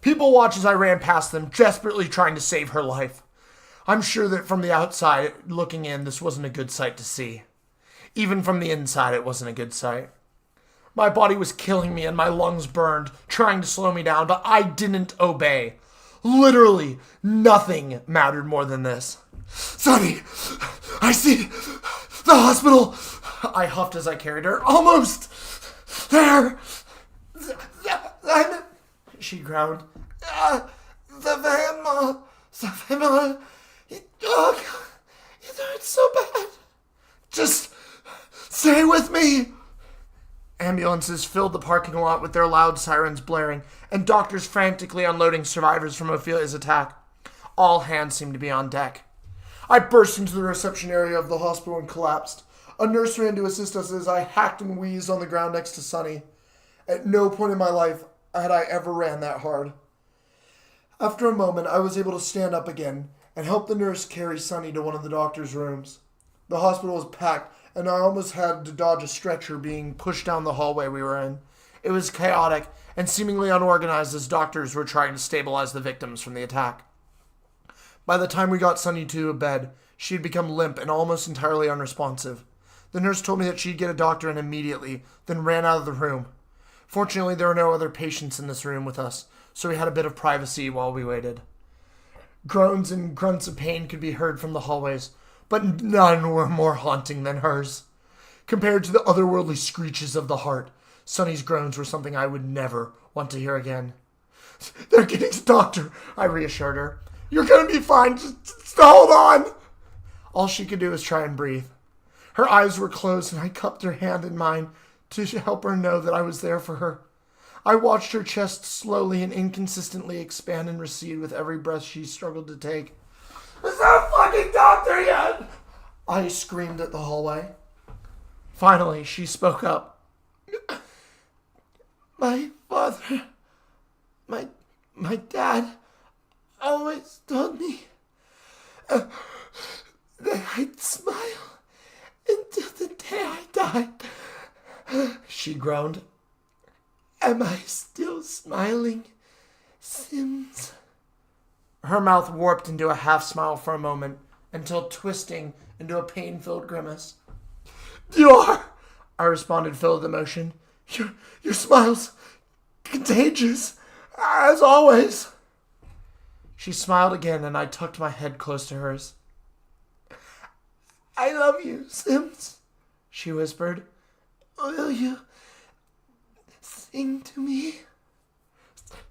People watched as I ran past them, desperately trying to save her life. I'm sure that from the outside, looking in, this wasn't a good sight to see. Even from the inside, it wasn't a good sight. My body was killing me and my lungs burned, trying to slow me down, but I didn't obey. Literally, nothing mattered more than this. "Sunny, I see the hospital," I huffed as I carried her. "Almost there." She groaned. The van, Ma. It hurts so bad. Just stay with me." Ambulances filled the parking lot with their loud sirens blaring, and doctors frantically unloading survivors from Ophelia's attack. All hands seemed to be on deck. I burst into the reception area of the hospital and collapsed. A nurse ran to assist us as I hacked and wheezed on the ground next to Sunny. At no point in my life had I ever ran that hard. After a moment, I was able to stand up again and help the nurse carry Sunny to one of the doctor's rooms. The hospital was packed, and I almost had to dodge a stretcher being pushed down the hallway we were in. It was chaotic and seemingly unorganized as doctors were trying to stabilize the victims from the attack. By the time we got Sunny to a bed, she had become limp and almost entirely unresponsive. The nurse told me that she'd get a doctor in immediately, then ran out of the room. Fortunately, there were no other patients in this room with us, so we had a bit of privacy while we waited. Groans and grunts of pain could be heard from the hallways, but none were more haunting than hers. Compared to the otherworldly screeches of the heart, Sunny's groans were something I would never want to hear again. "They're getting a doctor," I reassured her. "You're going to be fine. Just hold on." All she could do was try and breathe. Her eyes were closed, and I cupped her hand in mine to help her know that I was there for her. I watched her chest slowly and inconsistently expand and recede with every breath she struggled to take. "Is there a fucking doctor yet?" I screamed at the hallway. Finally, she spoke up. "My father, my dad always told me that I'd smile until the day I died." She groaned. "Am I still smiling, Sims?" Her mouth warped into a half-smile for a moment, until twisting into a pain-filled grimace. "You are," I responded, filled with emotion. Your smile's contagious. As always. She smiled again, and I tucked my head close to hers. I love you, Sims, she whispered. Will you sing to me?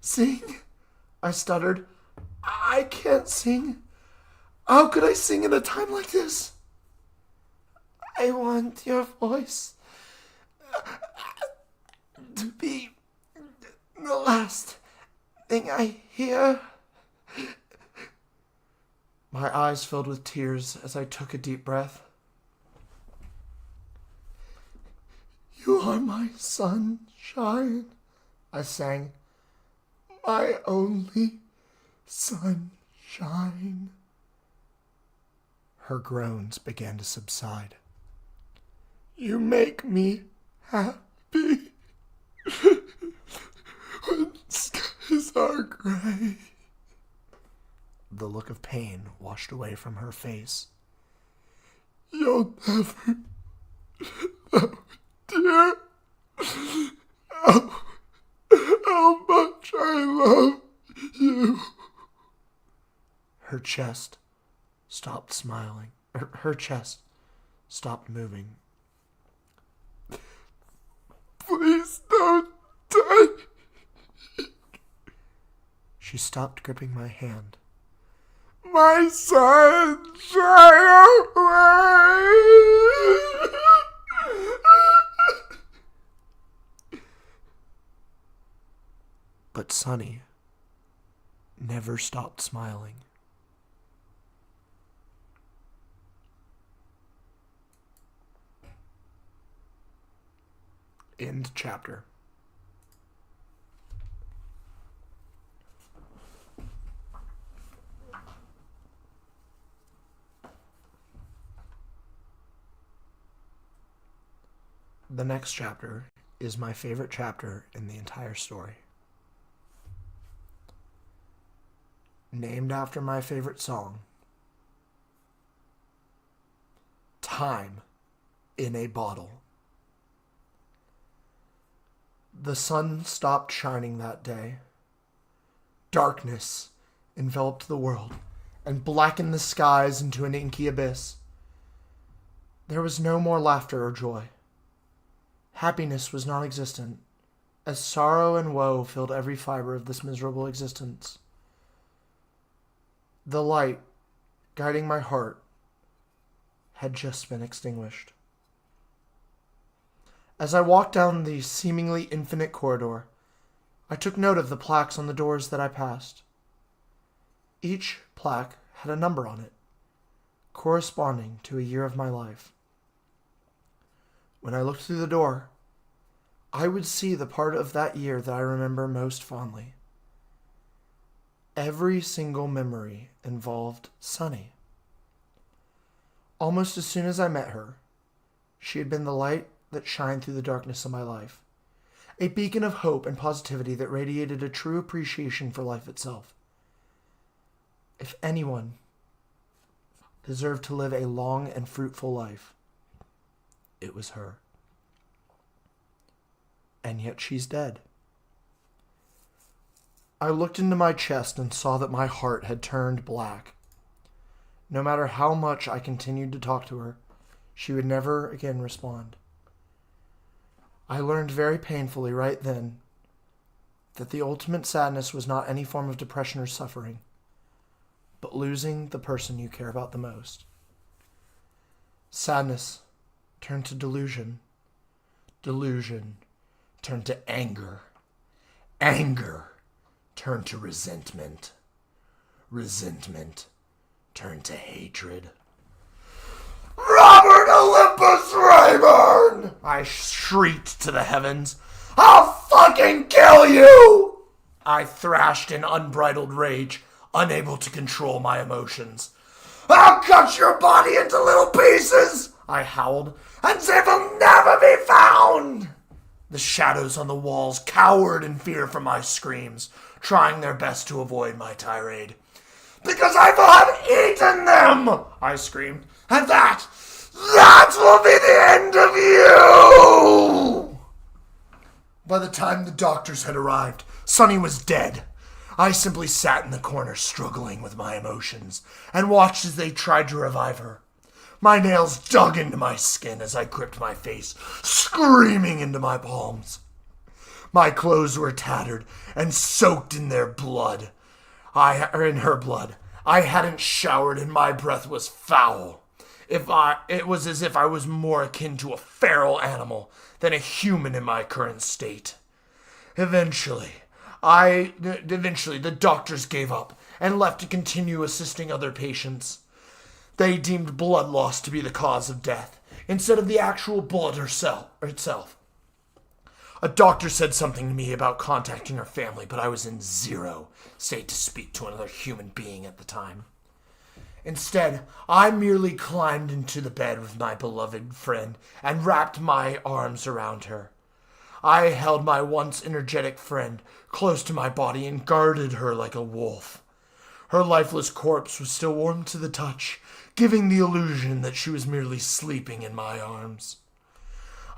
Sing? I stuttered. I can't sing. How could I sing in a time like this? I want your voice to be the last thing I hear. My eyes filled with tears as I took a deep breath. You are my sunshine, I sang. My only sunshine. Her groans began to subside. You make me happy when skies are gray. The look of pain washed away from her face. You'll never know, dear, how much I love you. Her chest stopped smiling. Her chest stopped moving. Please don't die. She stopped gripping my hand. My sunshine away. But Sunny never stopped smiling. End chapter. The next chapter is my favorite chapter in the entire story. Named after my favorite song, Time in a Bottle. The sun stopped shining that day. Darkness enveloped the world and blackened the skies into an inky abyss. There was no more laughter or joy. Happiness was non-existent, as sorrow and woe filled every fiber of this miserable existence. The light guiding my heart had just been extinguished. As I walked down the seemingly infinite corridor, I took note of the plaques on the doors that I passed. Each plaque had a number on it, corresponding to a year of my life. When I looked through the door, I would see the part of that year that I remember most fondly. Every single memory involved Sunny. Almost as soon as I met her, she had been the light that shined through the darkness of my life, a beacon of hope and positivity that radiated a true appreciation for life itself. If anyone deserved to live a long and fruitful life, it was her. And yet she's dead. I looked into my chest and saw that my heart had turned black. No matter how much I continued to talk to her, she would never again respond. I learned very painfully right then that the ultimate sadness was not any form of depression or suffering, but losing the person you care about the most. Sadness turned to delusion. Delusion turned to anger. Anger turned to resentment. Resentment turned to hatred. Robert Olympus Rayburn! I shrieked to the heavens. I'll fucking kill you! I thrashed in unbridled rage, unable to control my emotions. I'll cut your body into little pieces! I howled, and they will never be found! The shadows on the walls cowered in fear from my screams, trying their best to avoid my tirade. Because I will have eaten them! I screamed. And that will be the end of you! By the time the doctors had arrived, Sunny was dead. I simply sat in the corner struggling with my emotions and watched as they tried to revive her. My nails dug into my skin as I gripped my face, screaming into my palms. My clothes were tattered and soaked in their blood. In her blood. I hadn't showered and my breath was foul. It was as if I was more akin to a feral animal than a human in my current state. Eventually, the doctors gave up and left to continue assisting other patients. They deemed blood loss to be the cause of death, instead of the actual bullet itself. A doctor said something to me about contacting her family, but I was in zero state to speak to another human being at the time. Instead, I merely climbed into the bed with my beloved friend and wrapped my arms around her. I held my once energetic friend close to my body and guarded her like a wolf. Her lifeless corpse was still warm to the touch, giving the illusion that she was merely sleeping in my arms.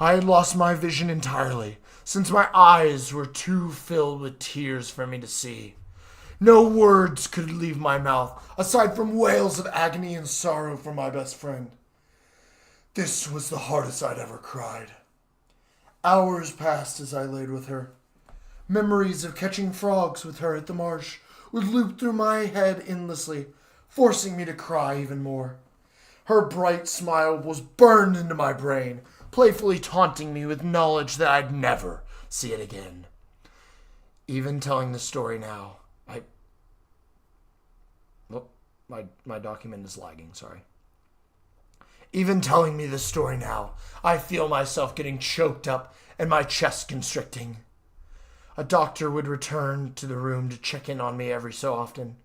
I had lost my vision entirely, since my eyes were too filled with tears for me to see. No words could leave my mouth, aside from wails of agony and sorrow for my best friend. This was the hardest I'd ever cried. Hours passed as I laid with her. Memories of catching frogs with her at the marsh would loop through my head endlessly, forcing me to cry even more. Her bright smile was burned into my brain, playfully taunting me with knowledge that I'd never see it again. Even telling the story now, my document is lagging, sorry. Even telling me this story now, I feel myself getting choked up and my chest constricting. A doctor would return to the room to check in on me every so often,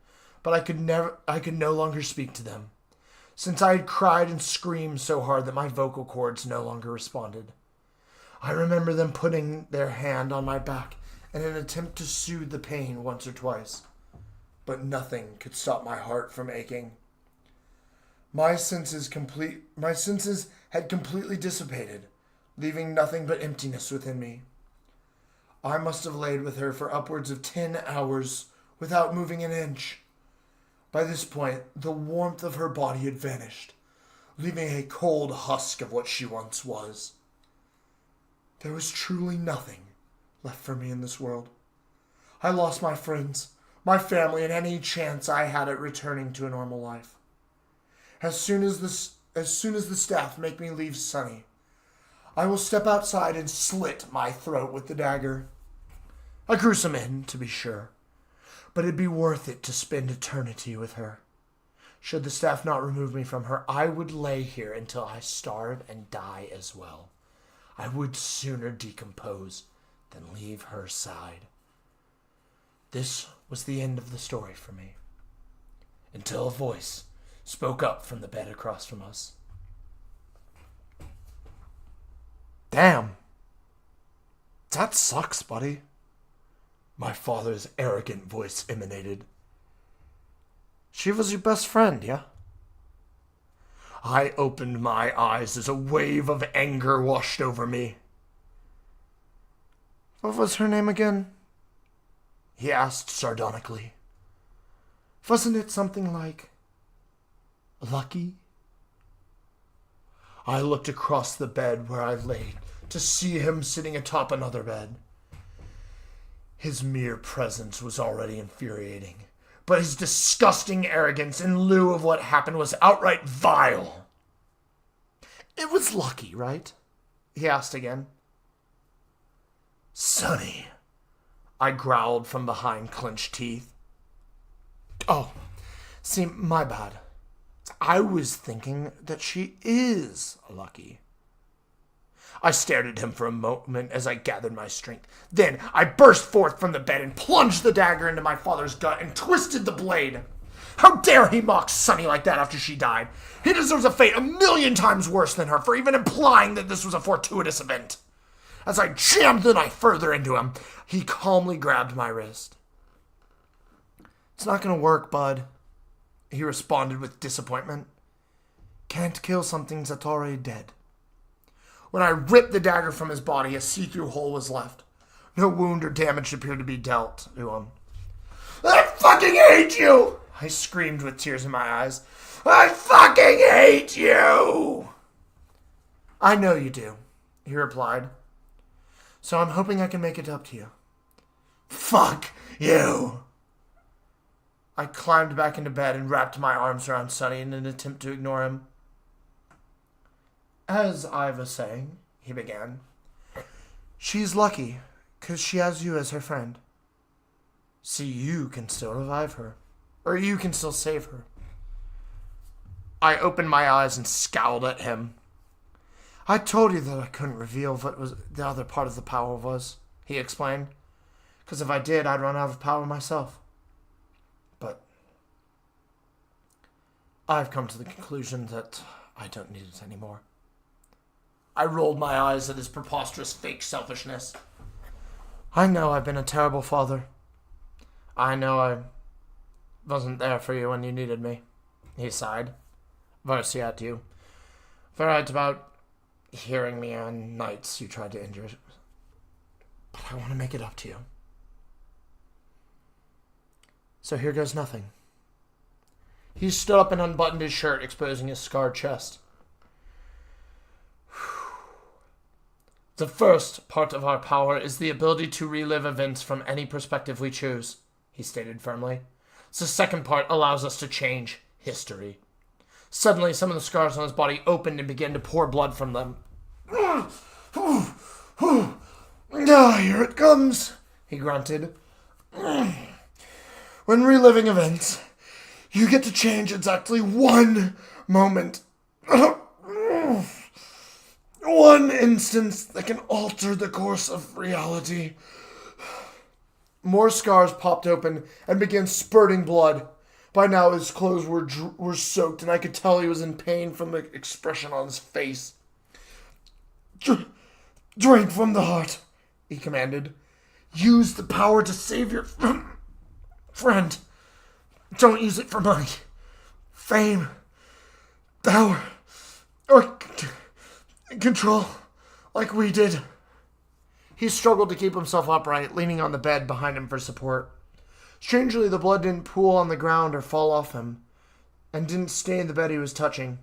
but I could no longer speak to them, since I had cried and screamed so hard that my vocal cords no longer responded. I remember them putting their hand on my back in an attempt to soothe the pain once or twice, but nothing could stop my heart from aching. My senses had completely dissipated, leaving nothing but emptiness within me. I must have laid with her for upwards of 10 hours without moving an inch. By this point, the warmth of her body had vanished, leaving a cold husk of what she once was. There was truly nothing left for me in this world. I lost my friends, my family, and any chance I had at returning to a normal life. As soon as the staff make me leave Sunny, I will step outside and slit my throat with the dagger. A gruesome end, to be sure, but it'd be worth it to spend eternity with her. Should the staff not remove me from her, I would lay here until I starve and die as well. I would sooner decompose than leave her side. This was the end of the story for me, until a voice spoke up from the bed across from us. Damn. That sucks, buddy. My father's arrogant voice emanated. She was your best friend, yeah? I opened my eyes as a wave of anger washed over me. What was her name again? He asked sardonically. Wasn't it something like Lucky? I looked across the bed where I lay to see him sitting atop another bed. His mere presence was already infuriating, but his disgusting arrogance in lieu of what happened was outright vile. It was Lucky, right? He asked again. Sonny, I growled from behind clenched teeth. Oh, see, my bad. I was thinking that she is Lucky. I stared at him for a moment as I gathered my strength. Then I burst forth from the bed and plunged the dagger into my father's gut and twisted the blade. How dare he mock Sunny like that after she died? He deserves a fate 1,000,000 times worse than her for even implying that this was a fortuitous event. As I jammed the knife further into him, he calmly grabbed my wrist. It's not going to work, bud, he responded with disappointment. Can't kill something that's already dead. When I ripped the dagger from his body, a see-through hole was left. No wound or damage appeared to be dealt to him. I fucking hate you! I screamed with tears in my eyes. I fucking hate you! I know you do, he replied. So I'm hoping I can make it up to you. Fuck you! I climbed back into bed and wrapped my arms around Sonny in an attempt to ignore him. As I was saying, he began, she's lucky, 'cause she has you as her friend. See, you can still revive her. Or you can still save her. I opened my eyes and scowled at him. I told you that I couldn't reveal what was the other part of the power was, he explained. 'Cause if I did, I'd run out of power myself. But I've come to the conclusion that I don't need it anymore. I rolled my eyes at his preposterous fake selfishness. I know I've been a terrible father. I know I wasn't there for you when you needed me, he sighed. Versi at you. Right about hearing me on nights you tried to injure. But I want to make it up to you. So here goes nothing. He stood up and unbuttoned his shirt, exposing his scarred chest. The first part of our power is the ability to relive events from any perspective we choose, he stated firmly. The second part allows us to change history. Suddenly, some of the scars on his body opened and began to pour blood from them. Here it comes, he grunted. When reliving events, you get to change exactly one moment. One instance that can alter the course of reality. More scars popped open and began spurting blood. By now his clothes were soaked, and I could tell he was in pain from the expression on his face. Drink from the heart, he commanded. Use the power to save your friend. Don't use it for money, fame, power, or control, like we did. He struggled to keep himself upright, leaning on the bed behind him for support. Strangely, the blood didn't pool on the ground or fall off him, and didn't stain the bed he was touching.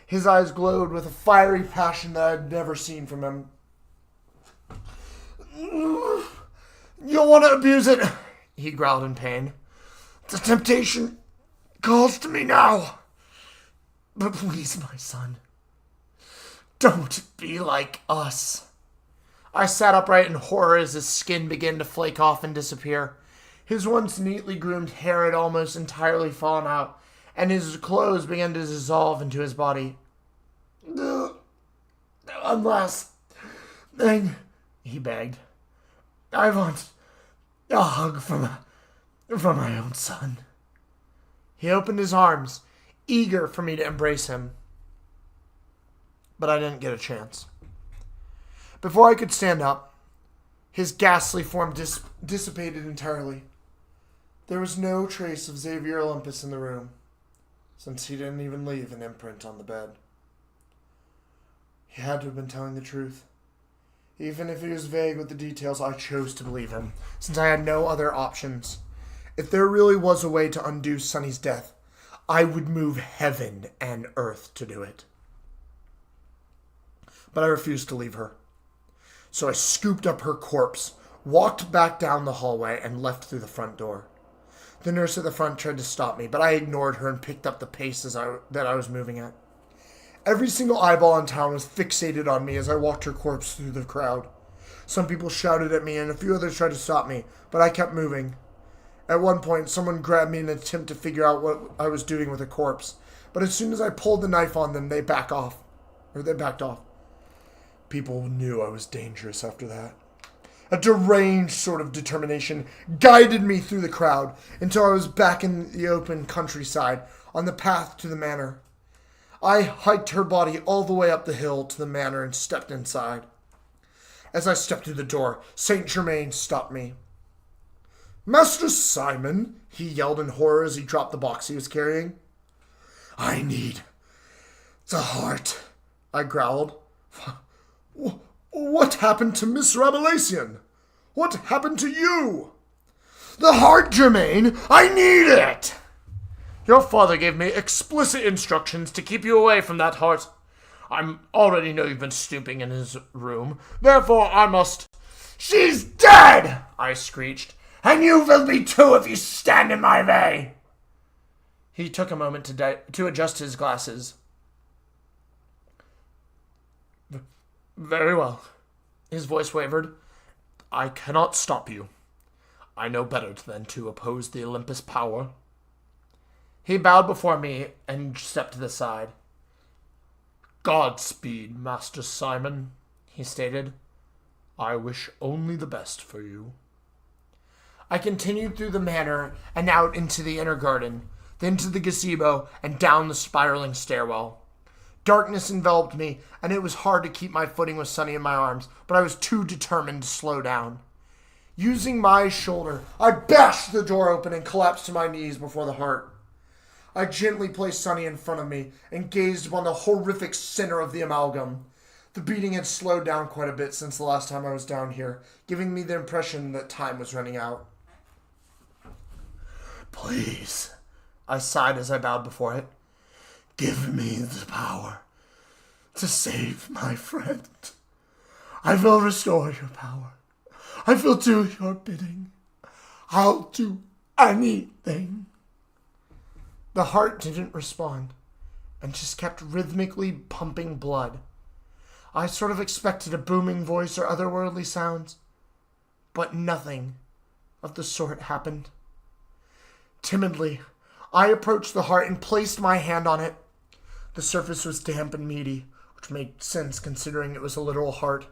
His eyes glowed with a fiery passion that I had never seen from him. You'll want to abuse it, he growled in pain. The temptation calls to me now. But please, my son, don't be like us. I sat upright in horror as his skin began to flake off and disappear. His once neatly groomed hair had almost entirely fallen out, and his clothes began to dissolve into his body. One last thing, he begged. I want a hug from my own son. He opened his arms, eager for me to embrace him. But I didn't get a chance. Before I could stand up, his ghastly form dissipated entirely. There was no trace of Xavier Olympus in the room, since he didn't even leave an imprint on the bed. He had to have been telling the truth. Even if he was vague with the details, I chose to believe him, since I had no other options. If there really was a way to undo Sonny's death, I would move heaven and earth to do it. But I refused to leave her. So I scooped up her corpse, walked back down the hallway, and left through the front door. The nurse at the front tried to stop me, but I ignored her and picked up the pace that I was moving at. Every single eyeball in town was fixated on me as I walked her corpse through the crowd. Some people shouted at me, and a few others tried to stop me, but I kept moving. At one point, someone grabbed me in an attempt to figure out what I was doing with a corpse, but as soon as I pulled the knife on them, they backed off. People knew I was dangerous after that. A deranged sort of determination guided me through the crowd until I was back in the open countryside on the path to the manor. I hiked her body all the way up the hill to the manor and stepped inside. As I stepped through the door, Saint Germain stopped me. Master Simon, he yelled in horror as he dropped the box he was carrying. I need the heart, I growled. What happened to Miss Rabelaisian? What happened to you? The heart, Jermaine! I need it! Your father gave me explicit instructions to keep you away from that heart. I already know you've been snooping in his room. Therefore, I must... She's dead! I screeched. And you will be too if you stand in my way. He took a moment to adjust his glasses. Very well. His voice wavered. I cannot stop you. I know better than to oppose the Olympus power. He bowed before me and stepped to the side. Godspeed, Master Simon, he stated. I wish only the best for you. I continued through the manor and out into the inner garden, then to the gazebo and down the spiraling stairwell. Darkness enveloped me, and it was hard to keep my footing with Sunny in my arms, but I was too determined to slow down. Using my shoulder, I bashed the door open and collapsed to my knees before the heart. I gently placed Sunny in front of me and gazed upon the horrific center of the amalgam. The beating had slowed down quite a bit since the last time I was down here, giving me the impression that time was running out. Please, I sighed as I bowed before it. Give me the power to save my friend. I will restore your power. I will do your bidding. I'll do anything. The heart didn't respond and just kept rhythmically pumping blood. I sort of expected a booming voice or otherworldly sounds, but nothing of the sort happened. Timidly, I approached the heart and placed my hand on it. The surface was damp and meaty, which made sense considering it was a literal heart.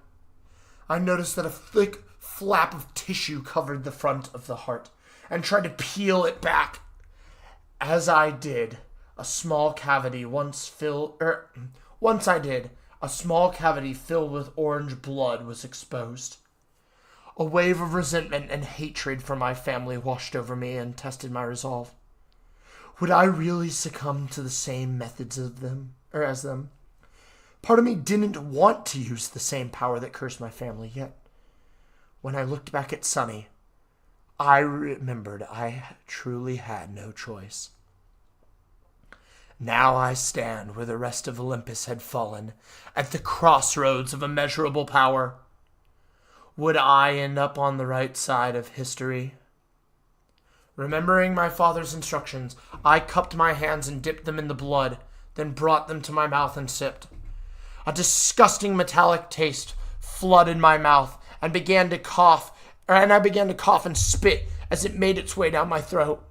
I noticed that a thick flap of tissue covered the front of the heart and tried to peel it back. As I did, a small cavity filled with orange blood was exposed. A wave of resentment and hatred for my family washed over me and tested my resolve. Would I really succumb to the same methods as them? Part of me didn't want to use the same power that cursed my family, yet when I looked back at Sunny, I remembered I truly had no choice. Now I stand where the rest of Olympus had fallen, at the crossroads of immeasurable power. Would I end up on the right side of history? Remembering my father's instructions, I cupped my hands and dipped them in the blood, then brought them to my mouth and sipped. A disgusting metallic taste flooded my mouth, and I began to cough and spit as it made its way down my throat.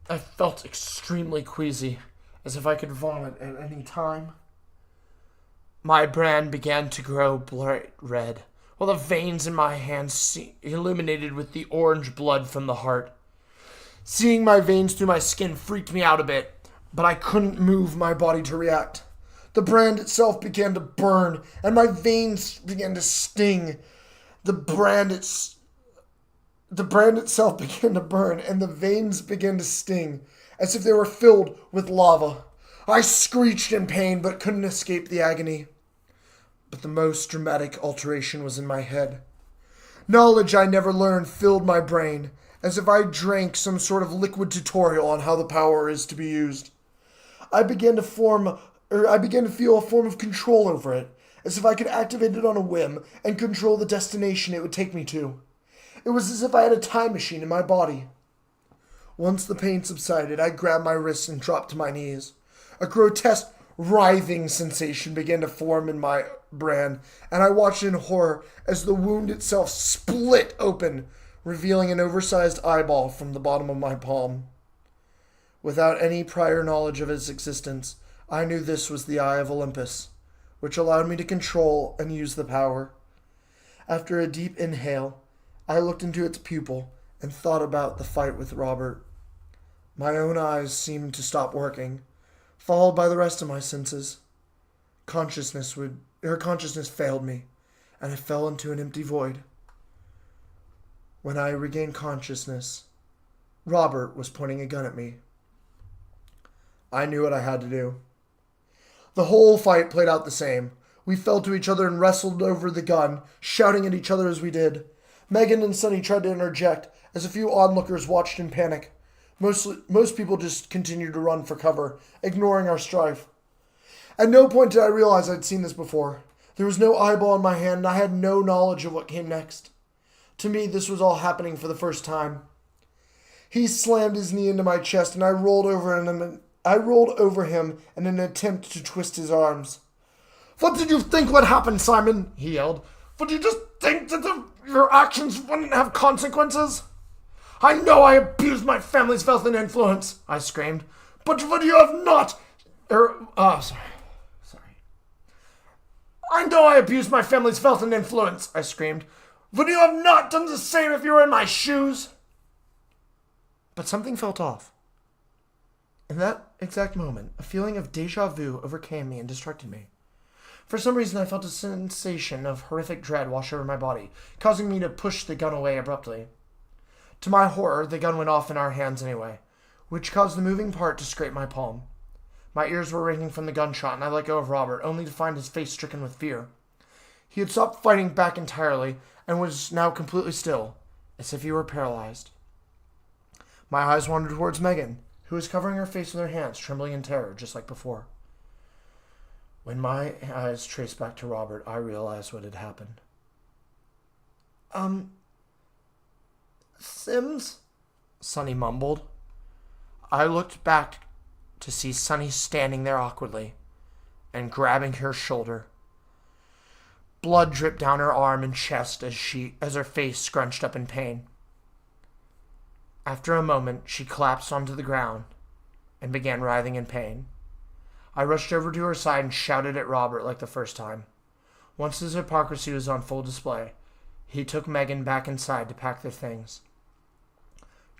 I felt extremely queasy, as if I could vomit at any time. My brand began to grow bright red, while the veins in my hands illuminated with the orange blood from the heart. Seeing my veins through my skin freaked me out a bit, but I couldn't move my body to react. The brand itself began to burn, and my veins began to sting. The brand itself began to burn, and the veins began to sting, as if they were filled with lava. I screeched in pain, but couldn't escape the agony. But the most dramatic alteration was in my head. Knowledge I never learned filled my brain, as if I drank some sort of liquid tutorial on how the power is to be used. I began to feel a form of control over it, as if I could activate it on a whim and control the destination it would take me to. It was as if I had a time machine in my body. Once the pain subsided, I grabbed my wrists and dropped to my knees. A grotesque, writhing sensation began to form in my brain, and I watched in horror as the wound itself split open, revealing an oversized eyeball from the bottom of my palm. Without any prior knowledge of its existence, I knew this was the Eye of Olympus, which allowed me to control and use the power. After a deep inhale, I looked into its pupil and thought about the fight with Robert. My own eyes seemed to stop working, followed by the rest of my senses. Consciousness failed me, and I fell into an empty void. When I regained consciousness, Robert was pointing a gun at me. I knew what I had to do. The whole fight played out the same. We fell to each other and wrestled over the gun, shouting at each other as we did. Megan and Sunny tried to interject, as a few onlookers watched in panic. Most people just continued to run for cover, ignoring our strife. At no point did I realize I'd seen this before. There was no eyeball in my hand, and I had no knowledge of what came next. To me, this was all happening for the first time. He slammed his knee into my chest, and I rolled over him in an attempt to twist his arms. "What did you think would happen, Simon?" he yelled. "Would you just think that your actions wouldn't have consequences?" "I know I abused my family's wealth and influence," I screamed. "But would you have not... Sorry. "I know I abused my family's wealth and influence," I screamed. "Would you have not done the same if you were in my shoes?" But something felt off. In that exact moment, a feeling of déjà vu overcame me and distracted me. For some reason, I felt a sensation of horrific dread wash over my body, causing me to push the gun away abruptly. To my horror, the gun went off in our hands anyway, which caused the moving part to scrape my palm. My ears were ringing from the gunshot, and I let go of Robert, only to find his face stricken with fear. He had stopped fighting back entirely, and was now completely still, as if he were paralyzed. My eyes wandered towards Megan, who was covering her face with her hands, trembling in terror, just like before. When my eyes traced back to Robert, I realized what had happened. "Sims?" Sunny mumbled. I looked back to see Sunny standing there awkwardly and grabbing her shoulder. Blood dripped down her arm and chest as her face scrunched up in pain. After a moment, she collapsed onto the ground and began writhing in pain. I rushed over to her side and shouted at Robert like the first time. Once his hypocrisy was on full display, he took Megan back inside to pack their things.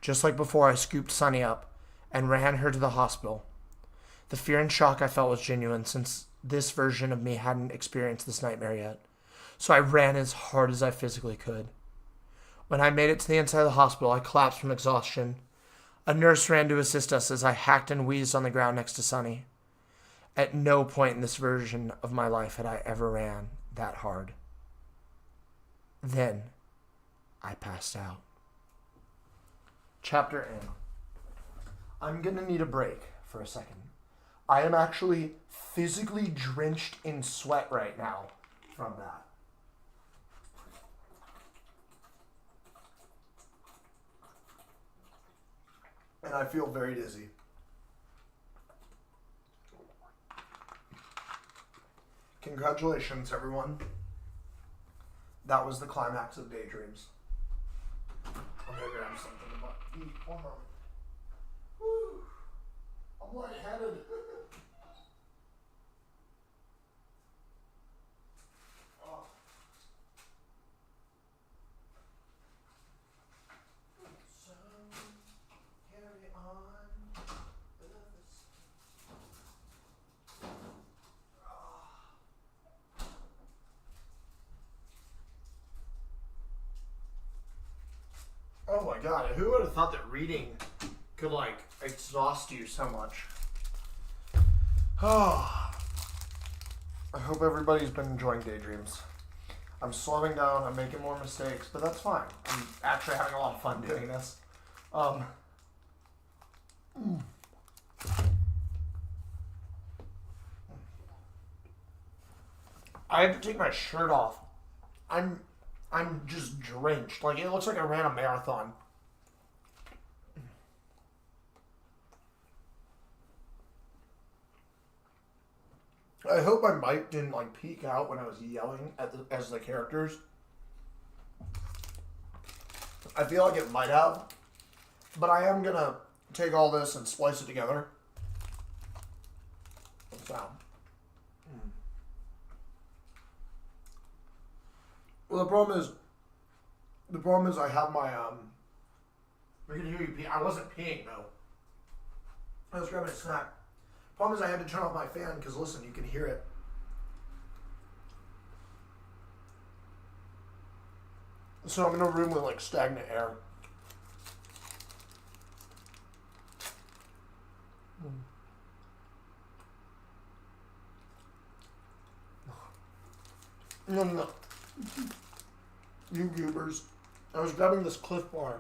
Just like before, I scooped Sunny up and ran her to the hospital. The fear and shock I felt was genuine, since this version of me hadn't experienced this nightmare yet. So I ran as hard as I physically could. When I made it to the inside of the hospital, I collapsed from exhaustion. A nurse ran to assist us as I hacked and wheezed on the ground next to Sunny. At no point in this version of my life had I ever ran that hard. Then, I passed out. Chapter N. I'm gonna need a break for a second. I am actually physically drenched in sweat right now from that. And I feel very dizzy. Congratulations, everyone. That was the climax of Daydreams. I'm gonna grab something to eat. One moment. Woo! I'm lightheaded. Oh. So, carry on. Oh my god, who would have thought that reading could, exhaust you so much? Oh. I hope everybody's been enjoying Daydreams. I'm slowing down, I'm making more mistakes, but that's fine. I'm actually having a lot of fun doing this. I have to take my shirt off. I'm just drenched. Like, it looks like I ran a marathon. I hope my mic didn't, peak out when I was yelling as the characters. I feel like it might have. But I am gonna take all this and splice it together. So. Well, the problem is I have my, I can hear you pee. I wasn't peeing, though. I was grabbing a snack. Problem is I had to turn off my fan, because listen, you can hear it. So I'm in a room with, stagnant air. No. You goobers. I was grabbing this Cliff Bar.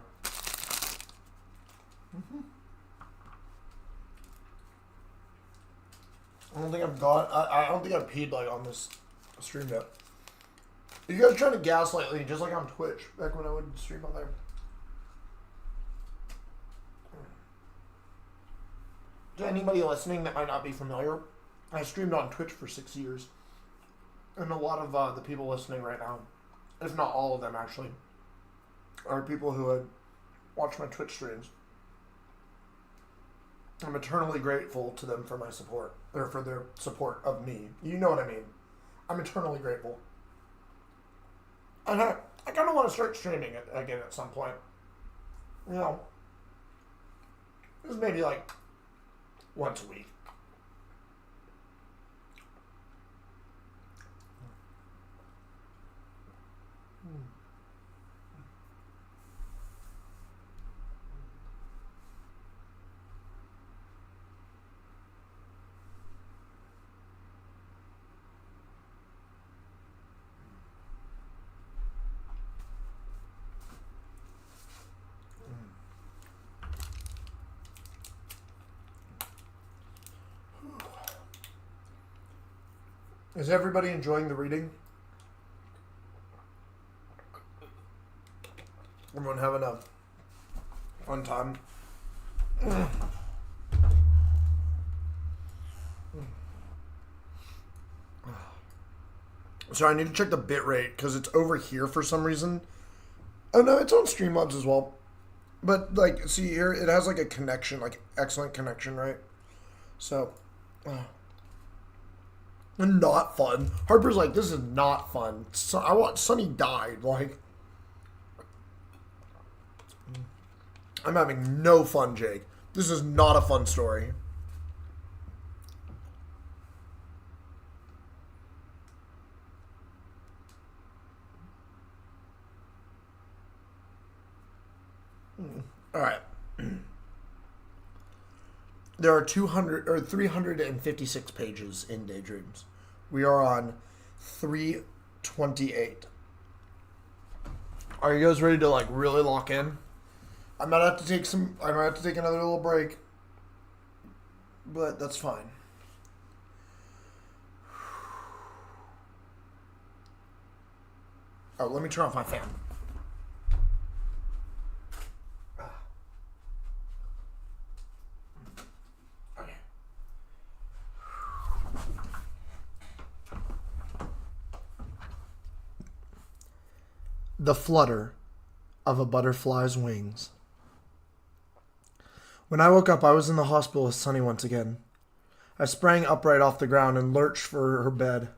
I don't think I don't think I've peed like on this stream yet. You guys trying to gaslight me just like on Twitch back when I would stream on there. To anybody listening that might not be familiar, I streamed on Twitch for 6 years. And a lot of the people listening right now, if not all of them actually, are people who had watched my Twitch streams. I'm eternally grateful to them for my support, or for their support of me. You know what I mean. I'm eternally grateful. And I kind of want to start streaming it again at some point. You know, just maybe like once a week. Is everybody enjoying the reading? Everyone having a fun time? So I need to check the bit rate because it's over here for some reason. Oh no, it's on Streamlabs as well. But like, see here, it has like a connection, like excellent connection, right? So, not fun. Harper's like, this is not fun. So, I want Sunny died. Like, I'm having no fun, Jake. This is not a fun story. All right. There are 356 pages in Daydreams. We are on 328. Are you guys ready to like really lock in? I might have to take another little break. But that's fine. Oh, let me turn off my fan. The flutter of a butterfly's wings. When I woke up, I was in the hospital with Sunny once again. I sprang upright off the ground and lurched for her bed.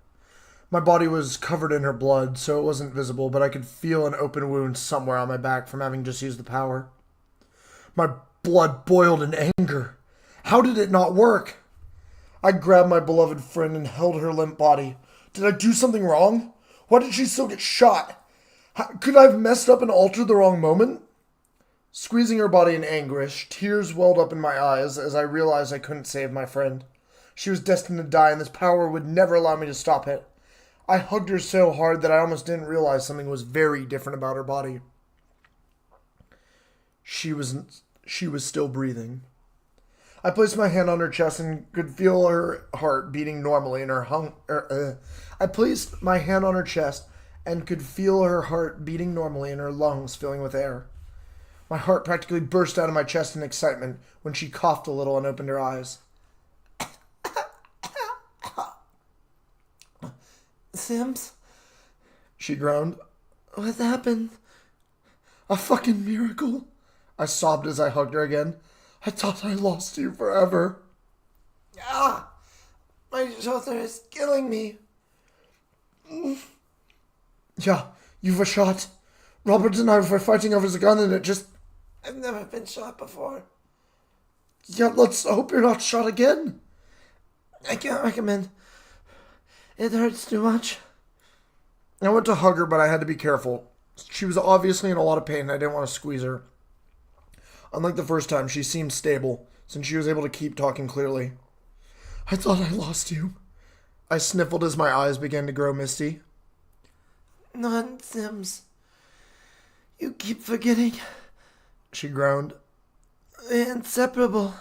My body was covered in her blood, so it wasn't visible, but I could feel an open wound somewhere on my back from having just used the power. My blood boiled in anger. How did it not work? I grabbed my beloved friend and held her limp body. Did I do something wrong? Why did she still get shot? Could I have messed up and altered the wrong moment? Squeezing her body in anguish, tears welled up in my eyes as I realized I couldn't save my friend. She was destined to die, and this power would never allow me to stop it. I hugged her so hard that I almost didn't realize something was very different about her body. She was still breathing. I placed my hand on her chest and could feel her heart beating normally in her I placed my hand on her chest and could feel her heart beating normally and her lungs filling with air. My heart practically burst out of my chest in excitement when she coughed a little and opened her eyes. Sims? She groaned. What happened? A fucking miracle. I sobbed as I hugged her again. I thought I lost you forever. Ah! My shoulder is killing me. Yeah, you were shot. Robert and I were fighting over the gun and it just... I've never been shot before. Yeah, let's hope you're not shot again. I can't recommend. It hurts too much. I went to hug her, but I had to be careful. She was obviously in a lot of pain and I didn't want to squeeze her. Unlike the first time, she seemed stable, since she was able to keep talking clearly. I thought I lost you. I sniffled as my eyes began to grow misty. Non Sims. You keep forgetting. She groaned. We're inseparable.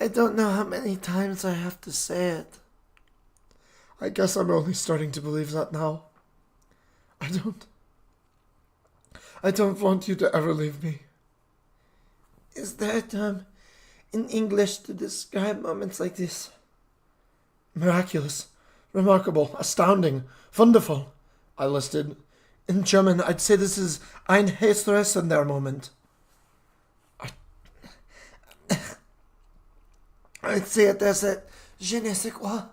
I don't know how many times I have to say it. I guess I'm only starting to believe that now. I don't want you to ever leave me. Is there a term in English to describe moments like this? Miraculous, remarkable, astounding, wonderful, I listed. In German, I'd say this is ein Herzzerreißender moment. I'd say it as a je ne sais quoi.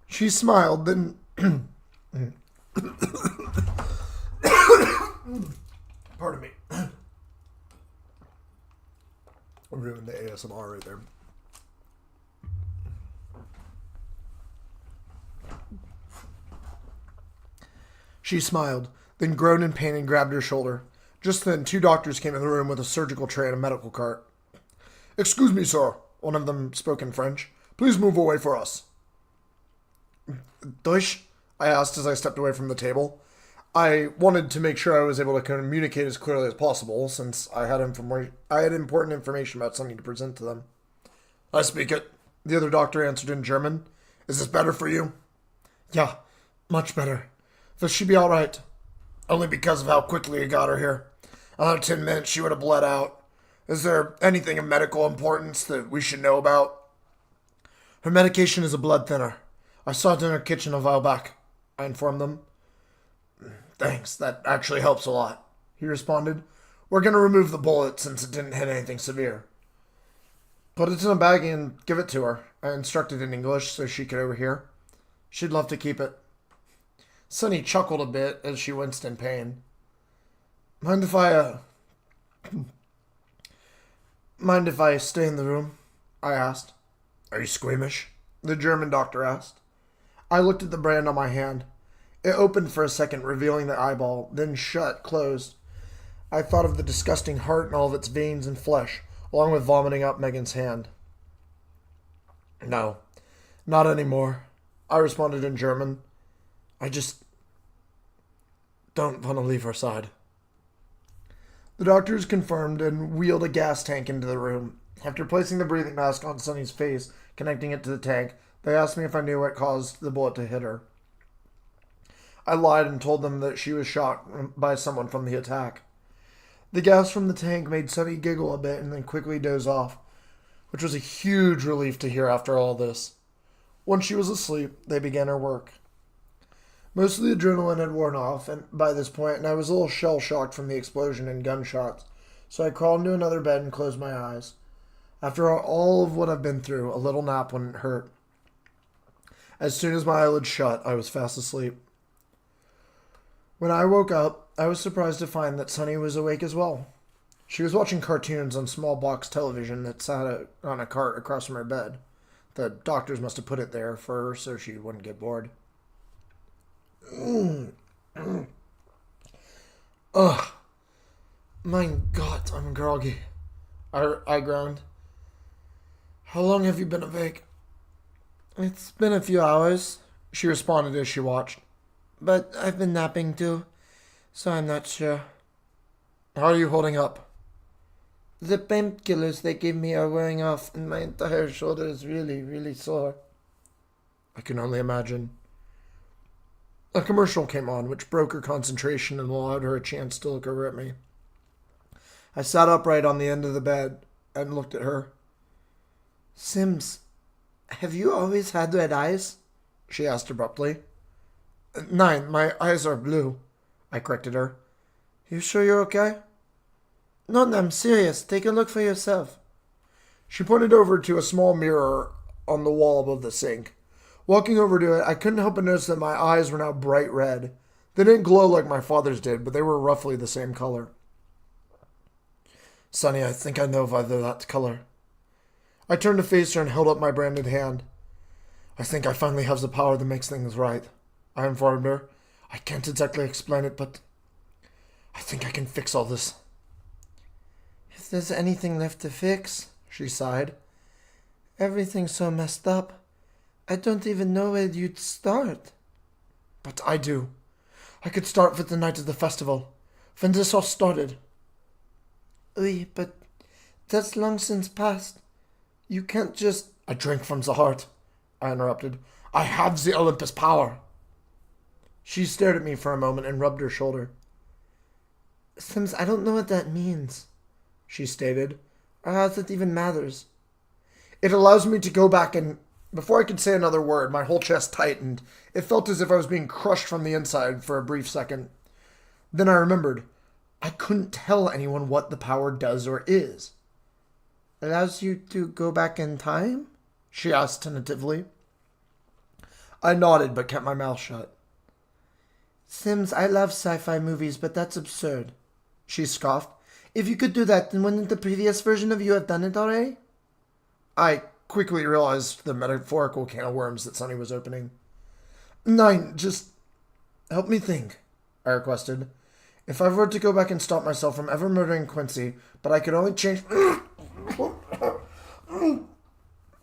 She smiled, then... Pardon me. I ruined the ASMR right there. She smiled, then groaned in pain and grabbed her shoulder. Just then, 2 doctors came in the room with a surgical tray and a medical cart. "Excuse me, sir," one of them spoke in French. "Please move away for us." "Deutsch?" I asked as I stepped away from the table. I wanted to make sure I was able to communicate as clearly as possible, since I had important information about something to present to them. "I speak it," the other doctor answered in German. "Is this better for you?" "Yeah, much better. Will she be all right?" "Only because of how quickly you got her here. Another 10 minutes she would have bled out. Is there anything of medical importance that we should know about?" "Her medication is a blood thinner. I saw it in her kitchen a while back," I informed them. "Thanks, that actually helps a lot," he responded. "We're going to remove the bullet since it didn't hit anything severe." "Put it in a baggie and give it to her," I instructed in English so she could overhear. "She'd love to keep it." Sunny chuckled a bit as she winced in pain. Mind if I stay in the room?" I asked. "Are you squeamish?" the German doctor asked. I looked at the brand on my hand. It opened for a second, revealing the eyeball, then closed. I thought of the disgusting heart and all of its veins and flesh, along with vomiting up Megan's hand. "No, not anymore," I responded in German. "I just don't want to leave her side." The doctors confirmed and wheeled a gas tank into the room. After placing the breathing mask on Sunny's face, connecting it to the tank, they asked me if I knew what caused the bullet to hit her. I lied and told them that she was shot by someone from the attack. The gas from the tank made Sunny giggle a bit and then quickly doze off, which was a huge relief to hear after all this. Once she was asleep, they began her work. Most of the adrenaline had worn off by this point, and I was a little shell-shocked from the explosion and gunshots, so I crawled into another bed and closed my eyes. After all of what I've been through, a little nap wouldn't hurt. As soon as my eyelids shut, I was fast asleep. When I woke up, I was surprised to find that Sunny was awake as well. She was watching cartoons on small box television that sat on a cart across from her bed. The doctors must have put it there for her so she wouldn't get bored. Ugh. Mein Gott, I'm groggy. I groaned. "How long have you been awake?" "It's been a few hours," she responded as she watched. "But I've been napping too, so I'm not sure." "How are you holding up?" "The painkillers they gave me are wearing off, and my entire shoulder is really, really sore." I can only imagine. A commercial came on, which broke her concentration and allowed her a chance to look over at me. I sat upright on the end of the bed and looked at her. "Sims, have you always had red eyes?" she asked abruptly. "Nein, my eyes are blue," I corrected her. "You sure you're okay?" "No, I'm serious. Take a look for yourself." She pointed over to a small mirror on the wall above the sink. Walking over to it, I couldn't help but notice that my eyes were now bright red. They didn't glow like my father's did, but they were roughly the same color. "Sunny, I think I know why they're that color." I turned to face her and held up my branded hand. "I think I finally have the power that makes things right," I informed her. "I can't exactly explain it, but I think I can fix all this." "If there's anything left to fix," she sighed. "Everything's so messed up. I don't even know where you'd start." "But I do. I could start with the night of the festival, when this all started. Oui, but that's long since past. You can't just... I drink from the heart, I interrupted. I have the Olympus power. She stared at me for a moment and rubbed her shoulder. Sims, I don't know what that means, she stated, or how that even matters. It allows me to go back and... Before I could say another word, my whole chest tightened. It felt as if I was being crushed from the inside for a brief second. Then I remembered. I couldn't tell anyone what the power does or is. Allows you to go back in time? She asked tentatively. I nodded but kept my mouth shut. Sims, I love sci-fi movies, but that's absurd, she scoffed. If you could do that, then wouldn't the previous version of you have done it already? I quickly realized the metaphorical can of worms that Sonny was opening. Nine, just help me think, I requested. If I were to go back and stop myself from ever murdering Quincy, but I could only change...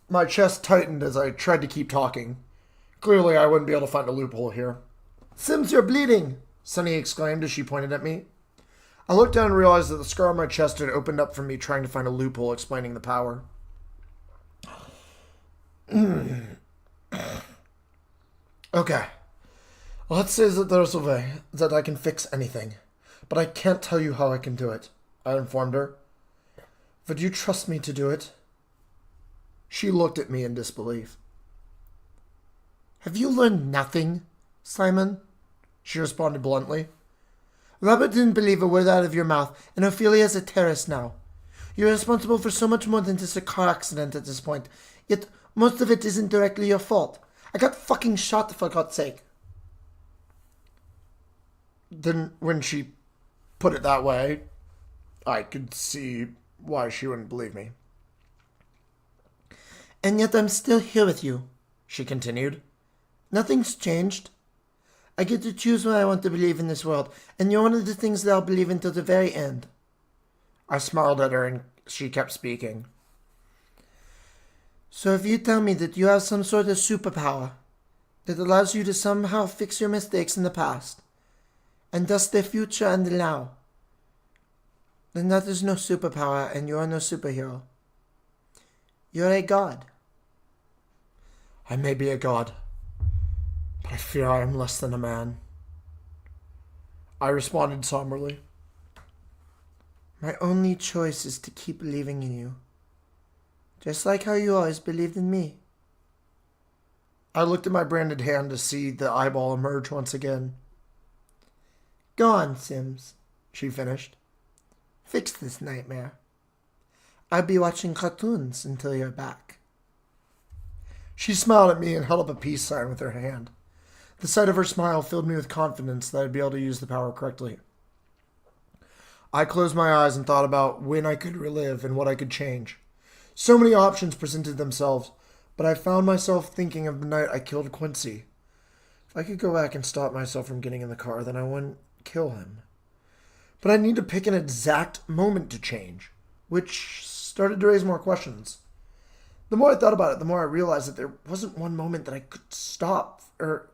My chest tightened as I tried to keep talking. Clearly, I wouldn't be able to find a loophole here. Sims, you're bleeding, Sonny exclaimed as she pointed at me. I looked down and realized that the scar on my chest had opened up from me trying to find a loophole explaining the power. Okay. Let's say that there's a way that I can fix anything, but I can't tell you how I can do it, I informed her. Would you trust me to do it? She looked at me in disbelief. Have you learned nothing, Simon? She responded bluntly. Robert didn't believe a word out of your mouth, and Ophelia's a terrorist now. You're responsible for so much more than just a car accident at this point, yet most of it isn't directly your fault. I got fucking shot for God's sake. Then when she put it that way, I could see why she wouldn't believe me. And yet I'm still here with you, she continued. Nothing's changed. I get to choose what I want to believe in this world, and you're one of the things that I'll believe until the very end. I smiled at her and she kept speaking. So if you tell me that you have some sort of superpower that allows you to somehow fix your mistakes in the past, and thus the future and the now, then that is no superpower and you are no superhero. You're a god. I may be a god, but I fear I am less than a man. I responded somberly. My only choice is to keep believing in you, just like how you always believed in me. I looked at my branded hand to see the eyeball emerge once again. Go on, Sims, she finished. Fix this nightmare. I'll be watching cartoons until you're back. She smiled at me and held up a peace sign with her hand. The sight of her smile filled me with confidence that I'd be able to use the power correctly. I closed my eyes and thought about when I could relive and what I could change. So many options presented themselves, but I found myself thinking of the night I killed Quincy. If I could go back and stop myself from getting in the car, then I wouldn't kill him. But I need to pick an exact moment to change, which started to raise more questions. The more I thought about it, the more I realized that there wasn't one moment that I could stop, the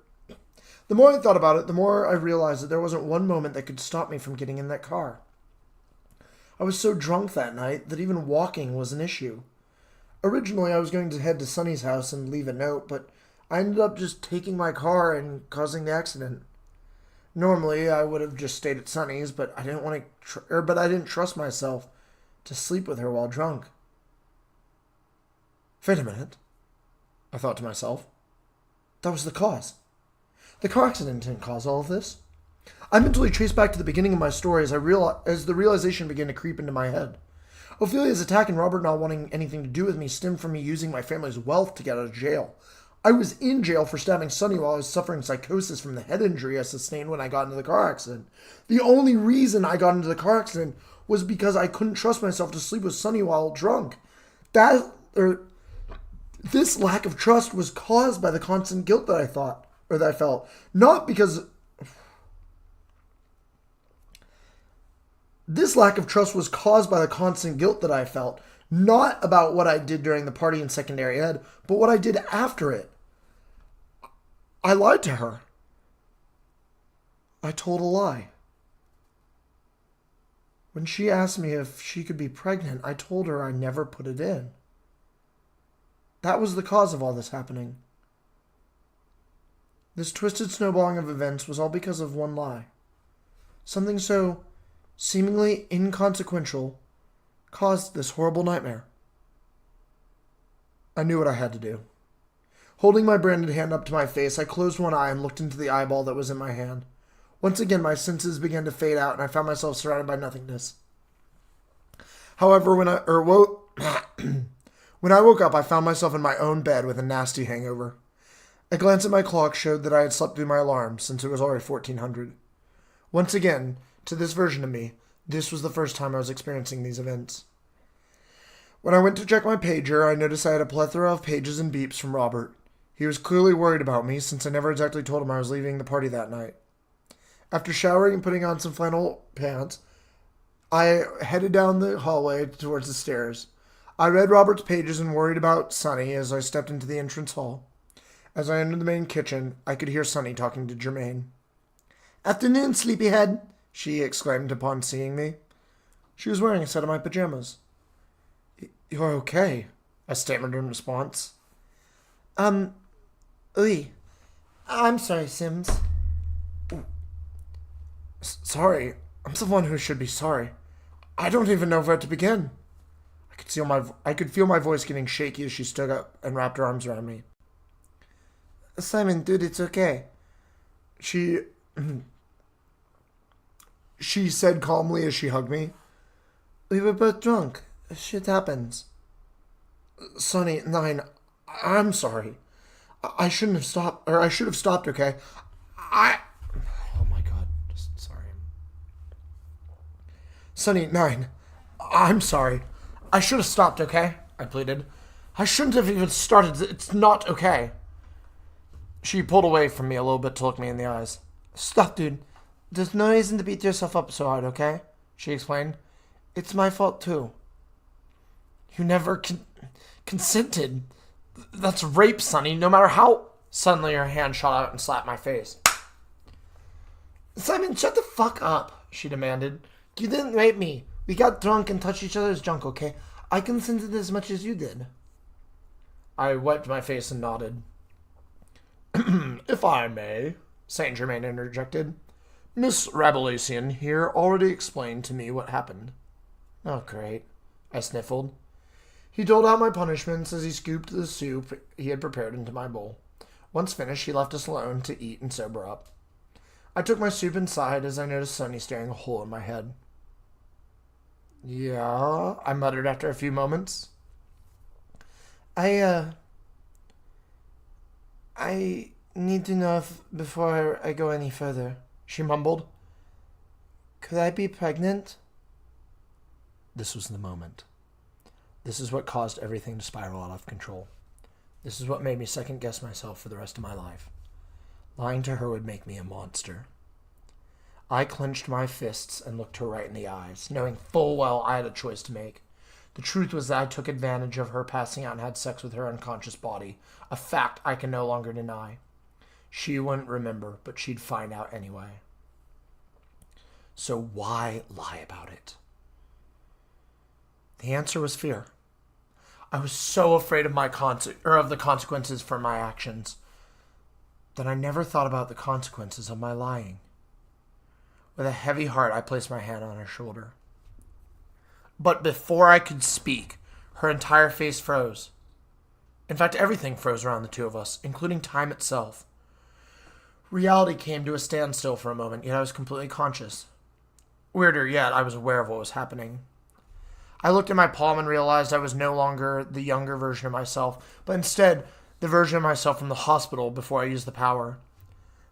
more I thought about it, the more I realized that there wasn't one moment that could stop me from getting in that car. I was so drunk that night that even walking was an issue. Originally, I was going to head to Sonny's house and leave a note, but I ended up just taking my car and causing the accident. Normally, I would have just stayed at Sonny's, but I didn't trust myself to sleep with her while drunk. Wait a minute, I thought to myself. That was the cause. The car accident didn't cause all of this. I mentally traced back to the beginning of my story as the realization began to creep into my head. Ophelia's attack and Robert not wanting anything to do with me stemmed from me using my family's wealth to get out of jail. I was in jail for stabbing Sonny while I was suffering psychosis from the head injury I sustained when I got into the car accident. The only reason I got into the car accident was because I couldn't trust myself to sleep with Sonny while drunk. This lack of trust was caused by the constant guilt that I felt. This lack of trust was caused by the constant guilt that I felt, not about what I did during the party in secondary ed, but what I did after it. I lied to her. I told a lie. When she asked me if she could be pregnant, I told her I never put it in. That was the cause of all this happening. This twisted snowballing of events was all because of one lie. Something so seemingly inconsequential caused this horrible nightmare. I knew what I had to do. Holding my branded hand up to my face, I closed one eye and looked into the eyeball that was in my hand. Once again, my senses began to fade out, and I found myself surrounded by nothingness. However, when I woke up, I found myself in my own bed with a nasty hangover. A glance at my clock showed that I had slept through my alarm, since it was already 1400. Once again, to this version of me, this was the first time I was experiencing these events. When I went to check my pager, I noticed I had a plethora of pages and beeps from Robert. He was clearly worried about me, since I never exactly told him I was leaving the party that night. After showering and putting on some flannel pants, I headed down the hallway towards the stairs. I read Robert's pages and worried about Sunny as I stepped into the entrance hall. As I entered the main kitchen, I could hear Sunny talking to Jermaine. "Afternoon, sleepyhead," she exclaimed upon seeing me. She was wearing a set of my pajamas. "You're okay," I stammered in response. Oui. I'm sorry, Sims." Sorry? I'm the one who should be sorry. I don't even know where to begin." I could feel my voice getting shaky as she stood up and wrapped her arms around me. "Simon, dude, it's okay." She said calmly as she hugged me. "We were both drunk. Shit happens." "Sonny, Nine, I'm sorry. I shouldn't have stopped, or I should have stopped, okay? Oh my god, just sorry. "Sonny, Nine, I'm sorry. I should have stopped, okay?" I pleaded. "I shouldn't have even started. It's not okay." She pulled away from me a little bit to look me in the eyes. "Stop, dude. There's no reason to beat yourself up so hard, okay?" she explained. "It's my fault, too." "You never consented. That's rape, Sonny, no matter how..." Suddenly her hand shot out and slapped my face. "Simon, shut the fuck up," she demanded. "You didn't rape me. We got drunk and touched each other's junk, okay? I consented as much as you did." I wiped my face and nodded. "If I may," Saint Germain interjected. "Miss Rabelaisian here already explained to me what happened." "Oh, great," I sniffled. He doled out my punishments as he scooped the soup he had prepared into my bowl. Once finished, he left us alone to eat and sober up. I took my soup inside as I noticed Sonny staring a hole in my head. "Yeah," I muttered after a few moments. I need to know if, before I go any further," she mumbled. "Could I be pregnant?" This was the moment. This is what caused everything to spiral out of control. This is what made me second-guess myself for the rest of my life. Lying to her would make me a monster. I clenched my fists and looked her right in the eyes, knowing full well I had a choice to make. The truth was that I took advantage of her passing out and had sex with her unconscious body, a fact I can no longer deny. She wouldn't remember, but she'd find out anyway. So why lie about it? The answer was fear. I was so afraid of the consequences for my actions that I never thought about the consequences of my lying. With a heavy heart, I placed my hand on her shoulder. But before I could speak, her entire face froze. In fact, everything froze around the two of us, including time itself. Reality came to a standstill for a moment, yet I was completely conscious. Weirder yet, I was aware of what was happening. I looked at my palm and realized I was no longer the younger version of myself, but instead the version of myself from the hospital before I used the power.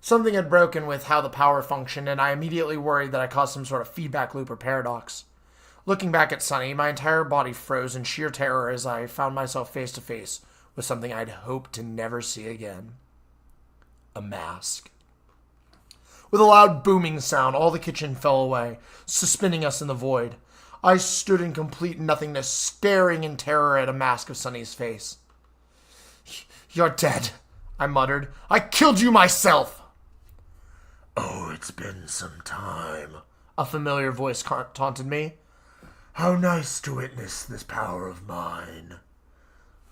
Something had broken with how the power functioned, and I immediately worried that I caused some sort of feedback loop or paradox. Looking back at Sunny, my entire body froze in sheer terror as I found myself face to face with something I'd hoped to never see again. A mask. With a loud booming sound, all the kitchen fell away, suspending us in the void. I stood in complete nothingness, staring in terror at a mask of Sunny's face. "You're dead," I muttered. "I killed you myself!" Oh, it's been some time, a familiar voice taunted me. How nice to witness this power of mine.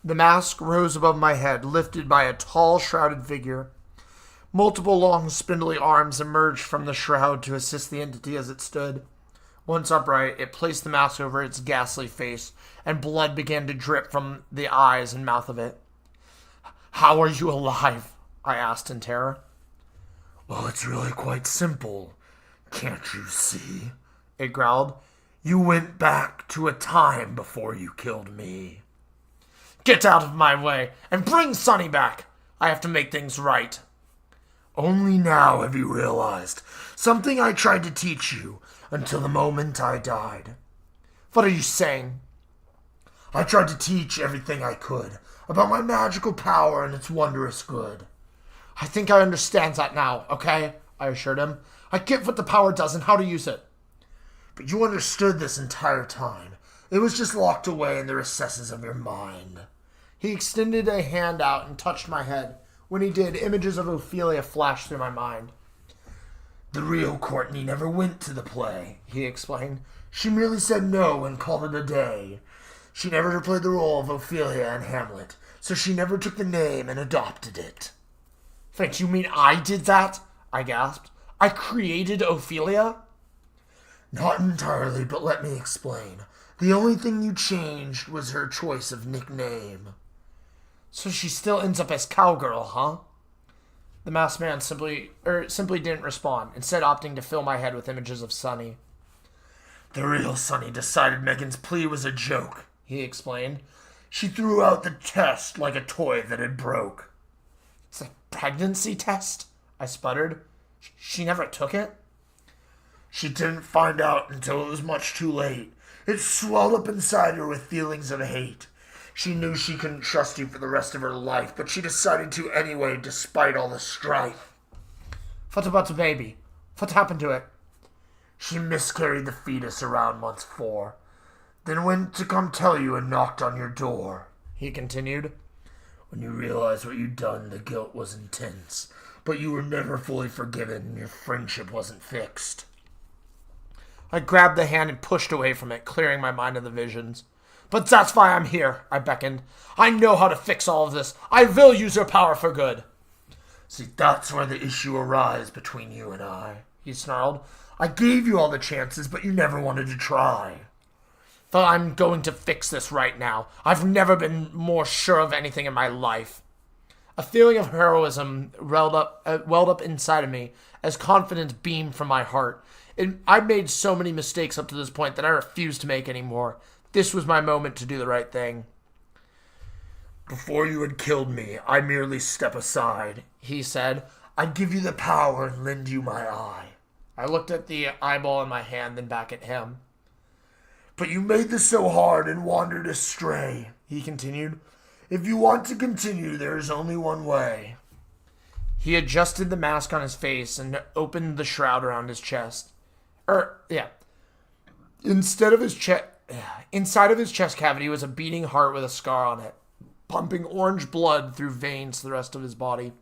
The mask rose above my head, lifted by a tall, shrouded figure. Multiple long, spindly arms emerged from the shroud to assist the entity as it stood. Once upright, it placed the mask over its ghastly face, and blood began to drip from the eyes and mouth of it. How are you alive? I asked in terror. Well, it's really quite simple. Can't you see? It growled. You went back to a time before you killed me. Get out of my way and bring Sonny back. I have to make things right. Only now have you realized something I tried to teach you until the moment I died. What are you saying? I tried to teach everything I could about my magical power and its wondrous good. I think I understand that now, okay? I assured him. I get what the power does and how to use it. But you understood this entire time. It was just locked away in the recesses of your mind. He extended a hand out and touched my head. When he did, images of Ophelia flashed through my mind. The real Courtney never went to the play, he explained. She merely said no and called it a day. She never played the role of Ophelia in Hamlet, so she never took the name and adopted it. Wait, you mean I did that? I gasped. I created Ophelia? Not entirely, but let me explain. The only thing you changed was her choice of nickname. So she still ends up as Cowgirl, huh? The masked man simply didn't respond, instead opting to fill my head with images of Sonny. The real Sonny decided Megan's plea was a joke, he explained. She threw out the test like a toy that had broke. It's a pregnancy test? I sputtered. She never took it? She didn't find out until it was much too late. It swelled up inside her with feelings of hate. She knew she couldn't trust you for the rest of her life, but she decided to anyway, despite all the strife. What about the baby? What happened to it? She miscarried the fetus around month 4, then went to come tell you and knocked on your door, he continued. When you realized what you'd done, the guilt was intense, but you were never fully forgiven and your friendship wasn't fixed. I grabbed the hand and pushed away from it, clearing my mind of the visions. But that's why I'm here, I beckoned. I know how to fix all of this. I will use your power for good. See, that's where the issue arises between you and I, he snarled. I gave you all the chances, but you never wanted to try. But I'm going to fix this right now. I've never been more sure of anything in my life. A feeling of heroism welled up inside of me as confidence beamed from my heart. I'd made so many mistakes up to this point that I refused to make any more. This was my moment to do the right thing. Before you had killed me, I merely step aside, he said. I'd give you the power and lend you my eye. I looked at the eyeball in my hand, then back at him. But you made this so hard and wandered astray, he continued. If you want to continue, there is only one way. He adjusted the mask on his face and opened the shroud around his chest. Inside of his chest cavity was a beating heart with a scar on it, pumping orange blood through veins to the rest of his body.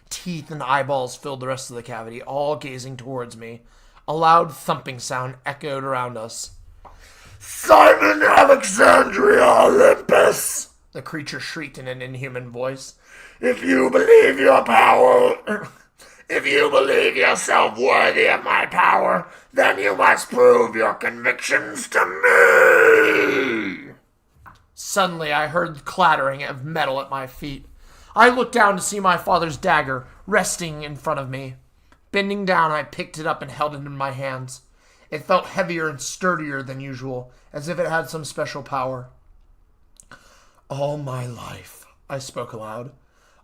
Teeth and eyeballs filled the rest of the cavity, all gazing towards me. A loud thumping sound echoed around us. Simon Alexandria Olympus! The creature shrieked in an inhuman voice. If you believe yourself worthy of my power, then you must prove your convictions to me! Suddenly I heard the clattering of metal at my feet. I looked down to see my father's dagger resting in front of me. Bending down, I picked it up and held it in my hands. It felt heavier and sturdier than usual, as if it had some special power. All my life, I spoke aloud,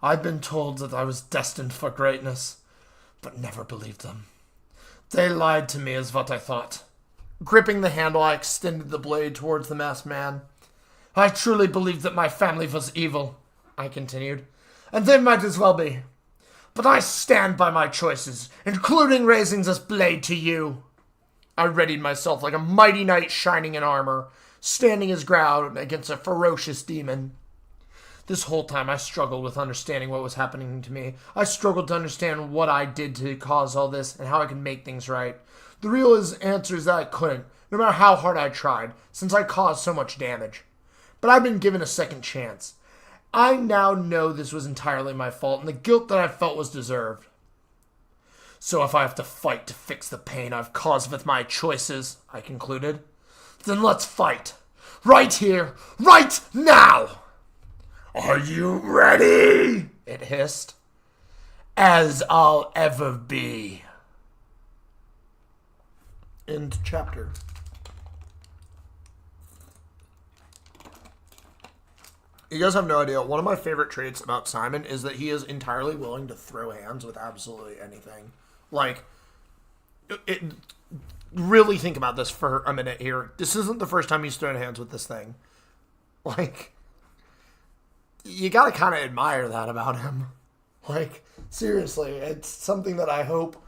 I've been told that I was destined for greatness, but never believed them. They lied to me is what I thought. Gripping the handle, I extended the blade towards the masked man. I truly believed that my family was evil, I continued, and they might as well be. But I stand by my choices, including raising this blade to you. I readied myself like a mighty knight shining in armor, standing his ground against a ferocious demon. This whole time I struggled with understanding what was happening to me. I struggled to understand what I did to cause all this and how I could make things right. The real answer is that I couldn't, no matter how hard I tried, since I caused so much damage. But I've been given a second chance. I now know this was entirely my fault, and the guilt that I felt was deserved. So if I have to fight to fix the pain I've caused with my choices, I concluded, then let's fight. Right here, right now! Are you ready? It hissed. As I'll ever be. End chapter. You guys have no idea. One of my favorite traits about Simon is that he is entirely willing to throw hands with absolutely anything. Like, really think about this for a minute here. This isn't the first time he's thrown hands with this thing. Like, you gotta kind of admire that about him. Like, seriously, it's something that I hope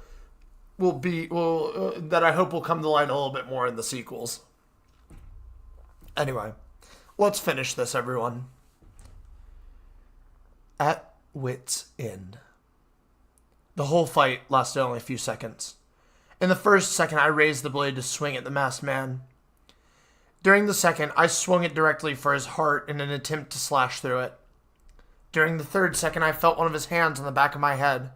will come to light a little bit more in the sequels. Anyway, let's finish this, everyone. At wit's end. The whole fight lasted only a few seconds. In the first second, I raised the blade to swing at the masked man. During the second, I swung it directly for his heart in an attempt to slash through it. During the third second, I felt one of his hands on the back of my head.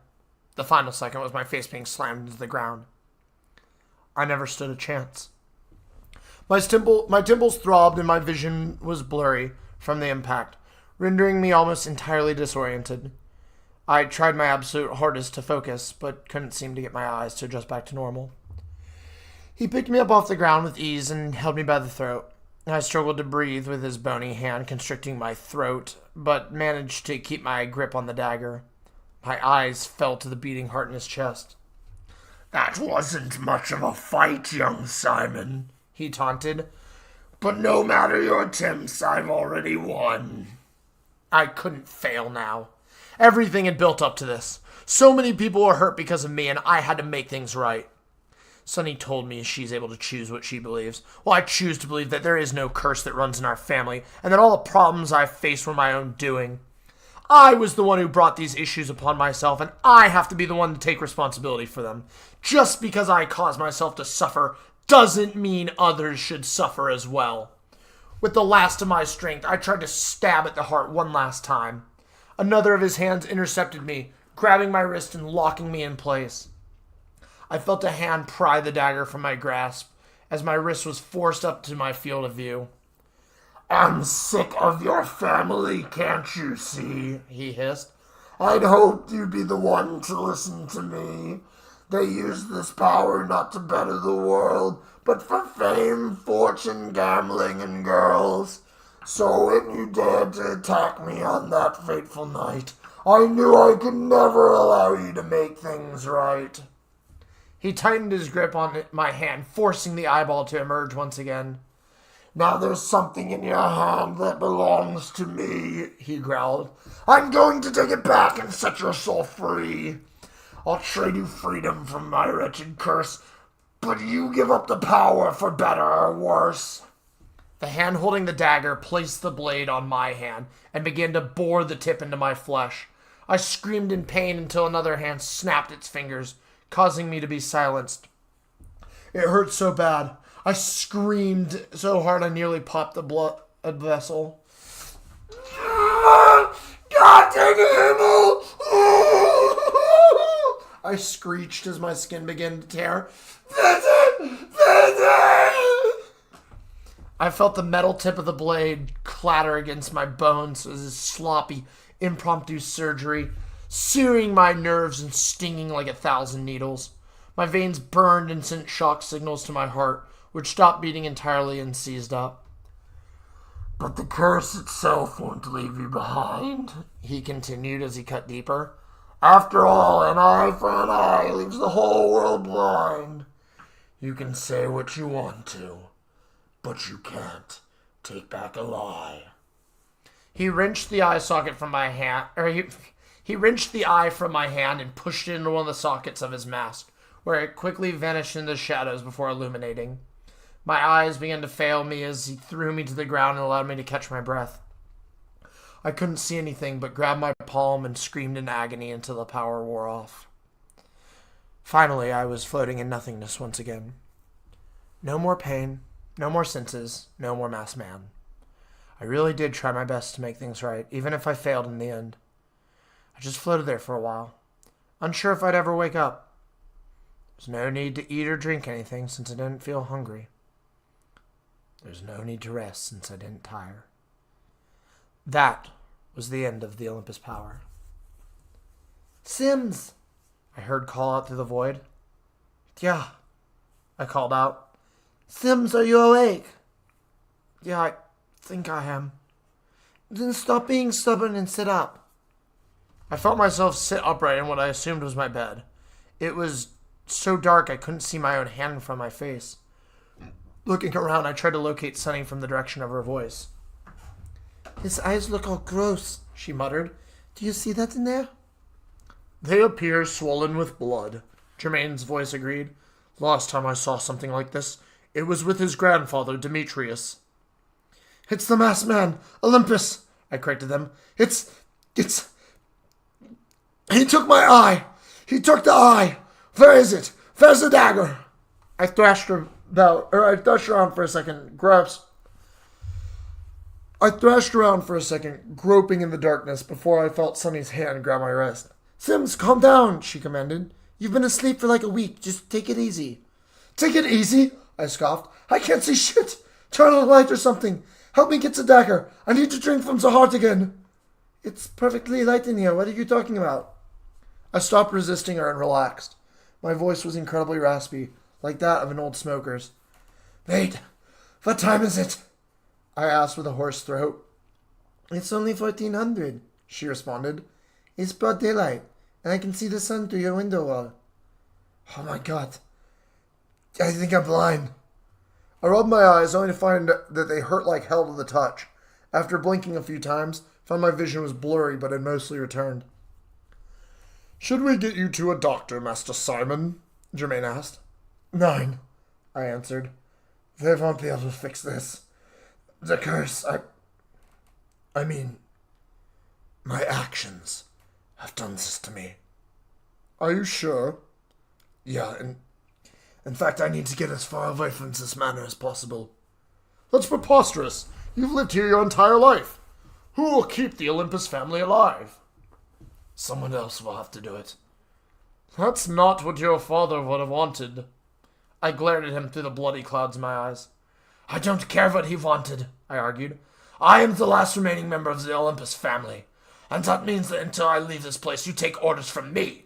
The final second was my face being slammed into the ground. I never stood a chance. My temples throbbed and my vision was blurry from the impact, rendering me almost entirely disoriented. I tried my absolute hardest to focus, but couldn't seem to get my eyes to adjust back to normal. He picked me up off the ground with ease and held me by the throat. I struggled to breathe with his bony hand constricting my throat, but managed to keep my grip on the dagger. My eyes fell to the beating heart in his chest. "That wasn't much of a fight, young Simon," he taunted. "But no matter your attempts, I've already won." I couldn't fail now. Everything had built up to this. So many people were hurt because of me, and I had to make things right. Sunny told me she's able to choose what she believes. Well, I choose to believe that there is no curse that runs in our family, and that all the problems I faced were my own doing. I was the one who brought these issues upon myself, and I have to be the one to take responsibility for them. Just because I caused myself to suffer doesn't mean others should suffer as well. With the last of my strength, I tried to stab at the heart one last time. Another of his hands intercepted me, grabbing my wrist and locking me in place. I felt a hand pry the dagger from my grasp as my wrist was forced up to my field of view. "I'm sick of your family, can't you see?" he hissed. "I'd hoped you'd be the one to listen to me. They use this power not to better the world, but for fame, fortune, gambling, and girls. So when you dared to attack me on that fateful night, I knew I could never allow you to make things right." He tightened his grip on my hand, forcing the eyeball to emerge once again. "Now there's something in your hand that belongs to me," he growled. "I'm going to take it back and set your soul free. I'll trade you freedom from my wretched curse, but you give up the power for better or worse." The hand holding the dagger placed the blade on my hand and began to bore the tip into my flesh. I screamed in pain until another hand snapped its fingers, causing me to be silenced. It hurt so bad. I screamed so hard I nearly popped the blood vessel. "God dang it! I screeched as my skin began to tear. I felt the metal tip of the blade clatter against my bones as a sloppy, impromptu surgery, searing my nerves and stinging like 1,000 needles. My veins burned and sent shock signals to my heart, which stopped beating entirely and seized up. "But the curse itself won't leave you behind," he continued as he cut deeper. "After all, an eye for an eye leaves the whole world blind. You can say what you want to, but you can't take back a lie." He wrenched the eye socket from my hand, he wrenched the eye from my hand and pushed it into one of the sockets of his mask, where it quickly vanished into the shadows before illuminating. My eyes began to fail me as he threw me to the ground and allowed me to catch my breath. I couldn't see anything but grabbed my palm and screamed in agony until the power wore off. Finally, I was floating in nothingness once again. No more pain, no more senses, no more masked man. I really did try my best to make things right, even if I failed in the end. I just floated there for a while, unsure if I'd ever wake up. There's no need to eat or drink anything since I didn't feel hungry. There's no need to rest since I didn't tire. That was the end of the Olympus power. Sims! I heard call out through the void. Yeah, I called out. Sims, are you awake? Yeah, I think I am. Then stop being stubborn and sit up. I felt myself sit upright in what I assumed was my bed. It was so dark I couldn't see my own hand from my face. Looking around, I tried to locate Sunny from the direction of her voice. His eyes look all gross, she muttered. Do you see that in there? They appear swollen with blood, Jermaine's voice agreed. Last time I saw something like this, it was with his grandfather, Demetrius. It's the masked man, Olympus, I corrected them. It's... He took my eye! He took the eye! Where is it? Where's the dagger? I thrashed around for a second, groping in the darkness before I felt Sunny's hand grab my wrist. Sims, calm down, she commanded. You've been asleep for like a week. Just take it easy. Take it easy? I scoffed. I can't see shit. Turn on a light or something. Help me get the dagger. I need to drink from the heart again. It's perfectly light in here. What are you talking about? I stopped resisting her and relaxed. My voice was incredibly raspy, like that of an old smoker's. Wait, what time is it? I asked with a hoarse throat. It's only 1400, she responded. It's broad daylight, and I can see the sun through your window wall. Oh my god. I think I'm blind. I rubbed my eyes only to find that they hurt like hell to the touch. After blinking a few times, found my vision was blurry but had mostly returned. Should we get you to a doctor, Master Simon? Germaine asked. 9, I answered. They won't be able to fix this. The curse, I mean, my actions have done this to me. Are you sure? Yeah, and in fact, I need to get as far away from this manor as possible. That's preposterous. You've lived here your entire life. Who will keep the Olympus family alive? Someone else will have to do it. That's not what your father would have wanted. I glared at him through the bloody clouds in my eyes. I don't care what he wanted, I argued. I am the last remaining member of the Olympus family, and that means that until I leave this place, you take orders from me.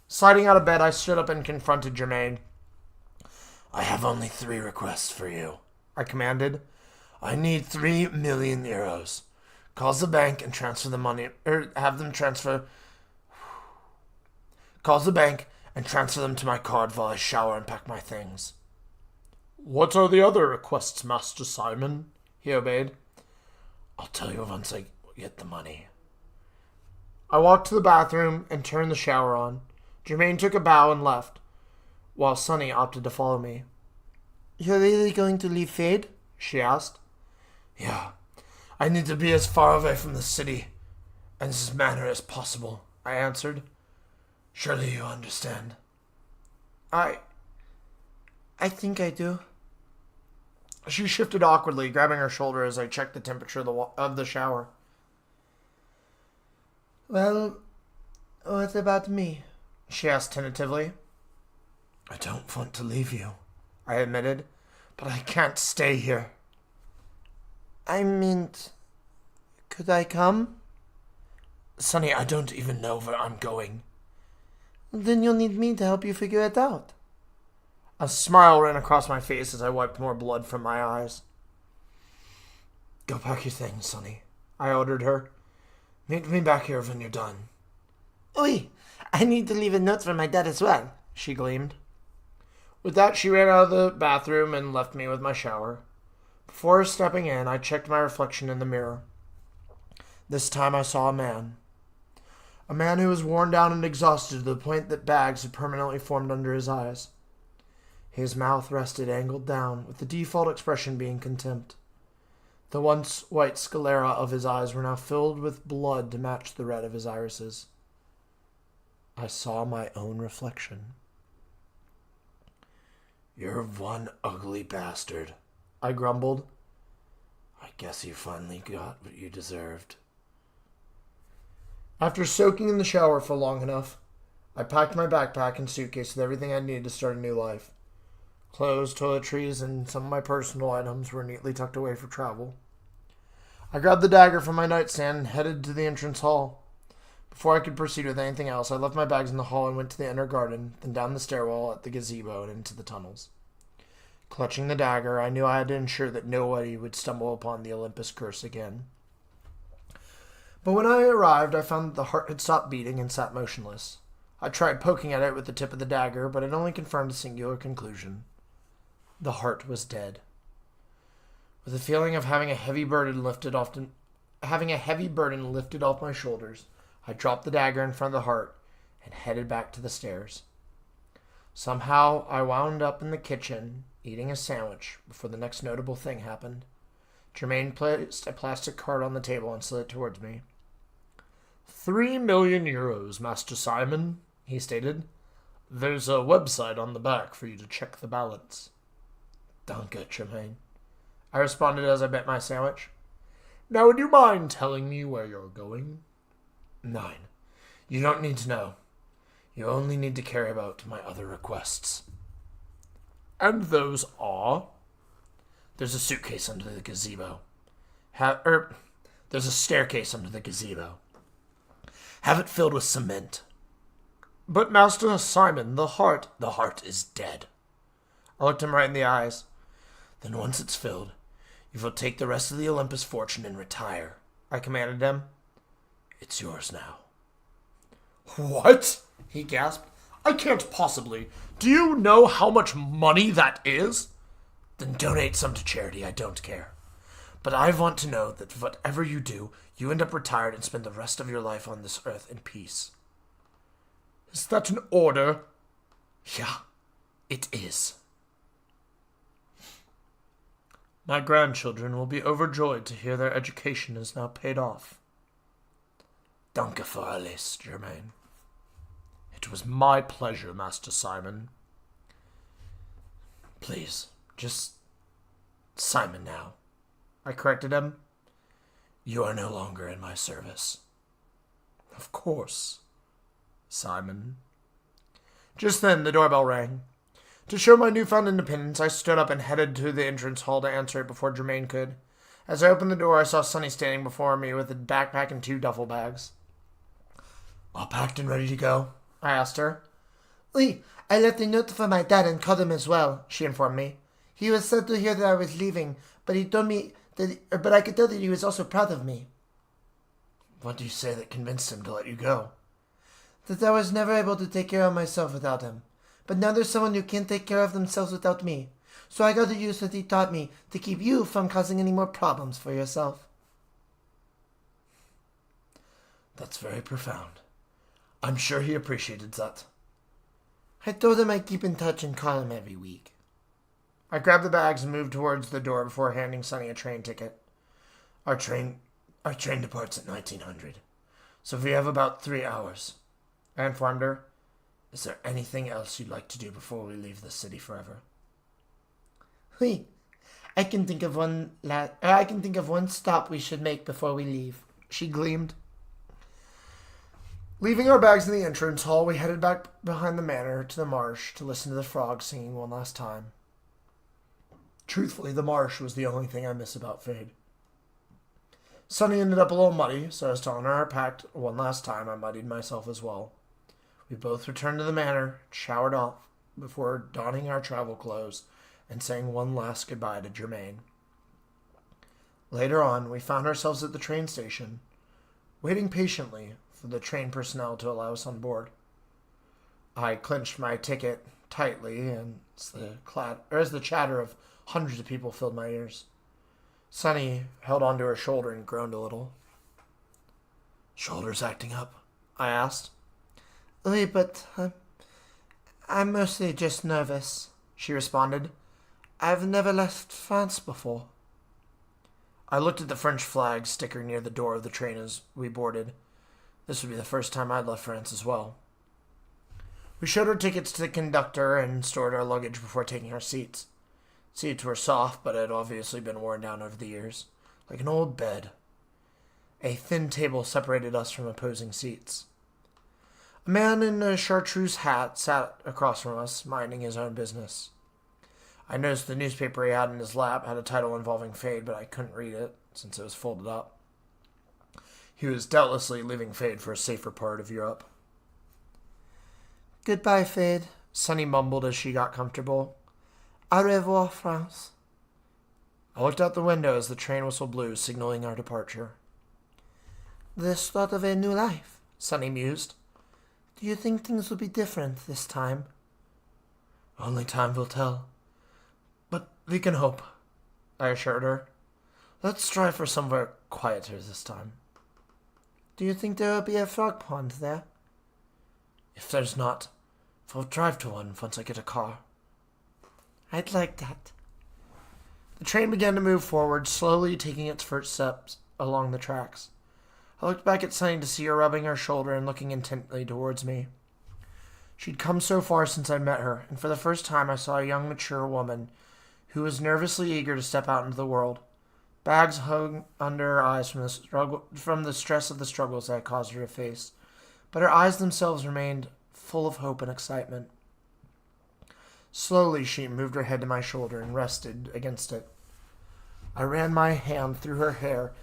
Sliding out of bed, I stood up and confronted Germaine. I have only 3 requests for you, I commanded. I need 3 million euros. Call the bank and transfer the money, have them transfer... Call the bank and transfer them to my card while I shower and pack my things. What are the other requests, Master Simon? He obeyed. I'll tell you once I get the money. I walked to the bathroom and turned the shower on. Germaine took a bow and left, while Sunny opted to follow me. You're really going to leave Fade? She asked. Yeah. I need to be as far away from the city and this manor as possible, I answered. Surely you understand. I think I do. She shifted awkwardly, grabbing her shoulder as I checked the temperature of the shower. Well, what about me? She asked tentatively. I don't want to leave you, I admitted, but I can't stay here. I mean, could I come? Sonny, I don't even know where I'm going. Then you'll need me to help you figure it out. A smile ran across my face as I wiped more blood from my eyes. Go pack your things, Sonny, I ordered her. Meet me back here when you're done. Oi, I need to leave a note for my dad as well, she gleamed. With that, she ran out of the bathroom and left me with my shower. Before stepping in, I checked my reflection in the mirror. This time I saw a man. A man who was worn down and exhausted to the point that bags had permanently formed under his eyes. His mouth rested angled down, with the default expression being contempt. The once white sclera of his eyes were now filled with blood to match the red of his irises. I saw my own reflection. "You're one ugly bastard," I grumbled. "I guess you finally got what you deserved." After soaking in the shower for long enough, I packed my backpack and suitcase with everything I needed to start a new life. Clothes, toiletries, and some of my personal items were neatly tucked away for travel. I grabbed the dagger from my nightstand and headed to the entrance hall. Before I could proceed with anything else, I left my bags in the hall and went to the inner garden, then down the stairwell at the gazebo and into the tunnels. Clutching the dagger, I knew I had to ensure that nobody would stumble upon the Olympus curse again. But when I arrived, I found that the heart had stopped beating and sat motionless. I tried poking at it with the tip of the dagger, but it only confirmed a singular conclusion. The heart was dead. With a feeling of having a heavy burden lifted off my shoulders, I dropped the dagger in front of the heart and headed back to the stairs. Somehow, I wound up in the kitchen, eating a sandwich, before the next notable thing happened. Germain placed a plastic card on the table and slid it towards me. €3,000,000, Master Simon, he stated. "There's a website on the back for you to check the balance." "Danke, Germain," I responded as I bit my sandwich. "Now, would you mind telling me where you're going?" "Nine. You don't need to know. You only need to carry out my other requests." "And those are?" "There's a suitcase under the gazebo. There's a staircase under the gazebo. Have it filled with cement." "But, Master Simon, the heart..." "The heart is dead." I looked him right in the eyes. "Then once it's filled, you will take the rest of the Olympus fortune and retire," I commanded him. "It's yours now." "What?" he gasped. "I can't possibly. Do you know how much money that is?" "Then donate some to charity. I don't care. But I want to know that whatever you do, you end up retired and spend the rest of your life on this earth in peace." "Is that an order?" "Yeah, it is." My grandchildren will be overjoyed to hear their education is now paid off. Danke für alles, Germain. It was my pleasure, Master Simon. Please, just Simon now. I corrected him. You are no longer in my service. Of course, Simon. Just then the doorbell rang. To show my newfound independence, I stood up and headed to the entrance hall to answer it before Germain could. As I opened the door, I saw Sunny standing before me with a backpack and 2 duffel bags. "All packed and ready to go?" I asked her. "Oui, I left a note for my dad and called him as well," she informed me. "He was sad to hear that I was leaving, but he told me but I could tell that he was also proud of me." "What do you say that convinced him to let you go?" "That I was never able to take care of myself without him. But now there's someone who can't take care of themselves without me. So I got to use what he taught me to keep you from causing any more problems for yourself." That's very profound. I'm sure he appreciated that. I told him I'd keep in touch and call him every week. I grabbed the bags and moved towards the door before handing Sunny a train ticket. Our train departs at 1900, so we have about 3 hours. I informed her. Is there anything else you'd like to do before we leave the city forever? Oui. I can think of one stop we should make before we leave. She gleamed. Leaving our bags in the entrance hall, we headed back behind the manor to the marsh to listen to the frogs singing one last time. Truthfully, the marsh was the only thing I miss about Fade. Sunny ended up a little muddy, so I was telling her I packed one last time. I muddied myself as well. We both returned to the manor, showered off before donning our travel clothes and saying one last goodbye to Germain. Later on, we found ourselves at the train station, waiting patiently for the train personnel to allow us on board. I clenched my ticket tightly, and as the chatter of hundreds of people filled my ears. Sunny held onto her shoulder and groaned a little. "Shoulders acting up?" I asked. Oui, but I'm mostly just nervous, she responded. I've never left France before. I looked at the French flag sticker near the door of the train as we boarded. This would be the first time I'd left France as well. We showed our tickets to the conductor and stored our luggage before taking our seats. Seats were soft, but had obviously been worn down over the years, like an old bed. A thin table separated us from opposing seats. A man in a chartreuse hat sat across from us, minding his own business. I noticed the newspaper he had in his lap had a title involving Fade, but I couldn't read it, since it was folded up. He was doubtlessly leaving Fade for a safer part of Europe. Goodbye, Fade, Sunny mumbled as she got comfortable. Au revoir, France. I looked out the window as the train whistle blew, signaling our departure. The start of a new life, Sunny mused. Do you think things will be different this time? Only time will tell. But we can hope, I assured her. Let's strive for somewhere quieter this time. Do you think there will be a frog pond there? If there's not, we'll drive to one once I get a car. I'd like that. The train began to move forward, slowly taking its first steps along the tracks. I looked back at Sunny to see her rubbing her shoulder and looking intently towards me. She'd come so far since I'd met her, and for the first time I saw a young, mature woman who was nervously eager to step out into the world. Bags hung under her eyes from the stress of the struggles I had caused her to face, but her eyes themselves remained full of hope and excitement. Slowly she moved her head to my shoulder and rested against it. I ran my hand through her hair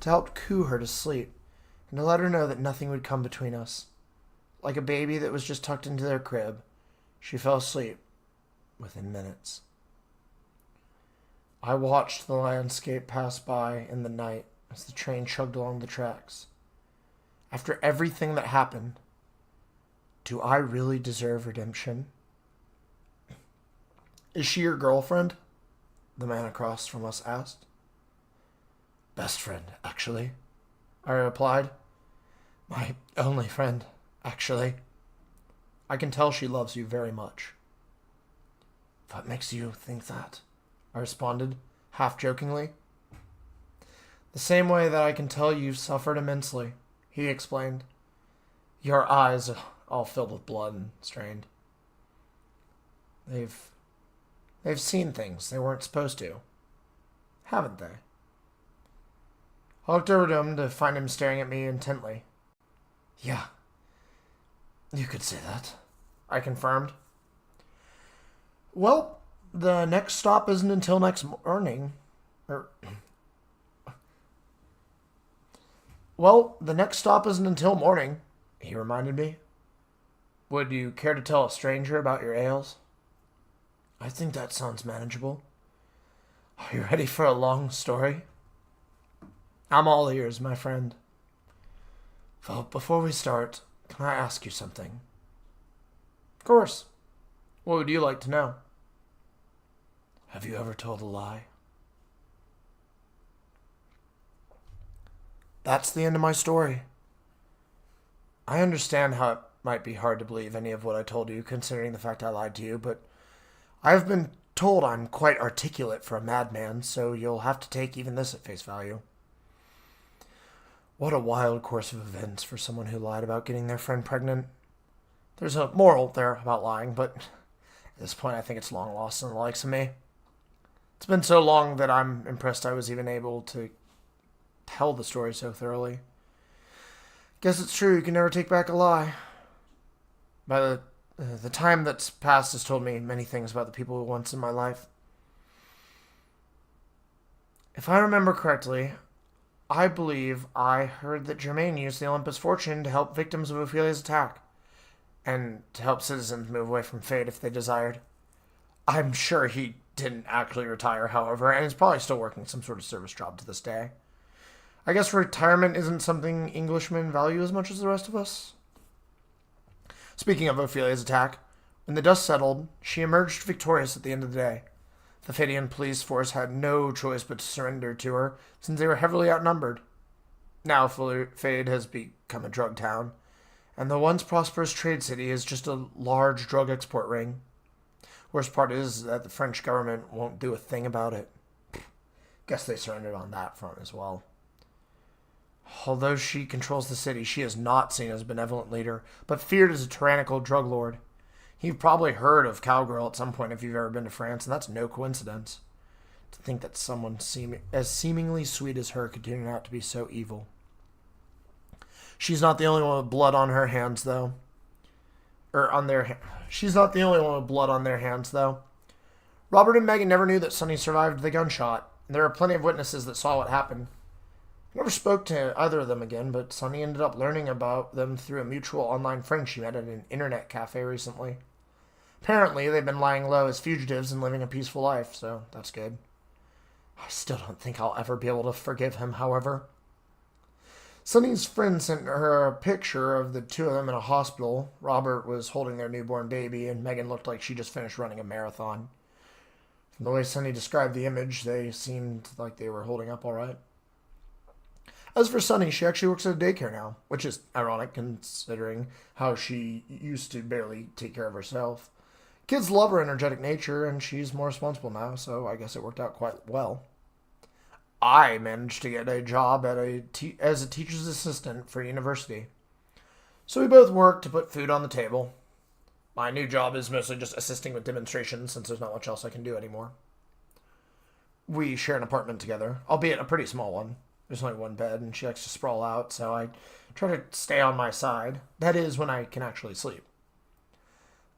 to help coo her to sleep, and to let her know that nothing would come between us. Like a baby that was just tucked into their crib, she fell asleep within minutes. I watched the landscape pass by in the night as the train chugged along the tracks. After everything that happened, do I really deserve redemption? Is she your girlfriend? The man across from us asked. Best friend, actually, I replied. My only friend, actually. I can tell she loves you very much. What makes you think that? I responded, half jokingly. The same way that I can tell you've suffered immensely, he explained. Your eyes are all filled with blood and strained. They've seen things they weren't supposed to, haven't they? I looked over to him to find him staring at me intently. Yeah, you could say that, I confirmed. Well, the next stop isn't until next morning. Well, the next stop isn't until morning, he reminded me. Would you care to tell a stranger about your ails? I think that sounds manageable. Are you ready for a long story? I'm all ears, my friend. Well, before we start, can I ask you something? Of course. What would you like to know? Have you ever told a lie? That's the end of my story. I understand how it might be hard to believe any of what I told you, considering the fact I lied to you, but I've been told I'm quite articulate for a madman, so you'll have to take even this at face value. What a wild course of events for someone who lied about getting their friend pregnant. There's a moral there about lying, but at this point I think it's long lost on the likes of me. It's been so long that I'm impressed I was even able to tell the story so thoroughly. Guess it's true, you can never take back a lie. By the time that's passed has told me many things about the people once in my life. If I remember correctly, I believe I heard that Germain used the Olympus fortune to help victims of Ophelia's attack, and to help citizens move away from fate if they desired. I'm sure he didn't actually retire, however, and is probably still working some sort of service job to this day. I guess retirement isn't something Englishmen value as much as the rest of us. Speaking of Ophelia's attack, when the dust settled, she emerged victorious at the end of the day. The Fadian police force had no choice but to surrender to her, since they were heavily outnumbered. Now Fade has become a drug town, and the once prosperous trade city is just a large drug export ring. Worst part is that the French government won't do a thing about it. Guess they surrendered on that front as well. Although she controls the city, she is not seen as a benevolent leader, but feared as a tyrannical drug lord. You've probably heard of Cowgirl at some point if you've ever been to France, and that's no coincidence. To think that someone as seemingly sweet as her could turn out to be so evil. She's not the only one with blood on her hands, though. She's not the only one with blood on their hands, though. Robert and Megan never knew that Sonny survived the gunshot. There are plenty of witnesses that saw what happened. I never spoke to either of them again, but Sonny ended up learning about them through a mutual online friend she met at an internet cafe recently. Apparently, they've been lying low as fugitives and living a peaceful life, so that's good. I still don't think I'll ever be able to forgive him, however. Sonny's friend sent her a picture of the two of them in a hospital. Robert was holding their newborn baby, and Megan looked like she just finished running a marathon. From the way Sonny described the image, they seemed like they were holding up all right. As for Sonny, she actually works at a daycare now, which is ironic considering how she used to barely take care of herself. Kids love her energetic nature, and she's more responsible now, so I guess it worked out quite well. I managed to get a job as a teacher's assistant for a university. So we both work to put food on the table. My new job is mostly just assisting with demonstrations since there's not much else I can do anymore. We share an apartment together, albeit a pretty small one. There's only one bed, and she likes to sprawl out, so I try to stay on my side. That is, when I can actually sleep.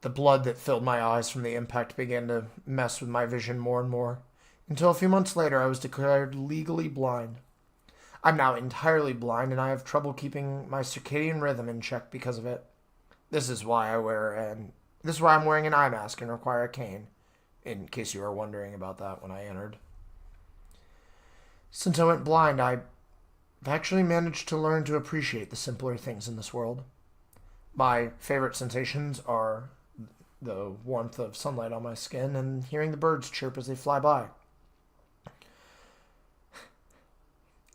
The blood that filled my eyes from the impact began to mess with my vision more and more, until a few months later I was declared legally blind. I'm now entirely blind, and I have trouble keeping my circadian rhythm in check because of it. This is why I'm wearing an eye mask and require a cane, in case you were wondering about that when I entered. Since I went blind, I've actually managed to learn to appreciate the simpler things in this world. My favorite sensations are the warmth of sunlight on my skin and hearing the birds chirp as they fly by.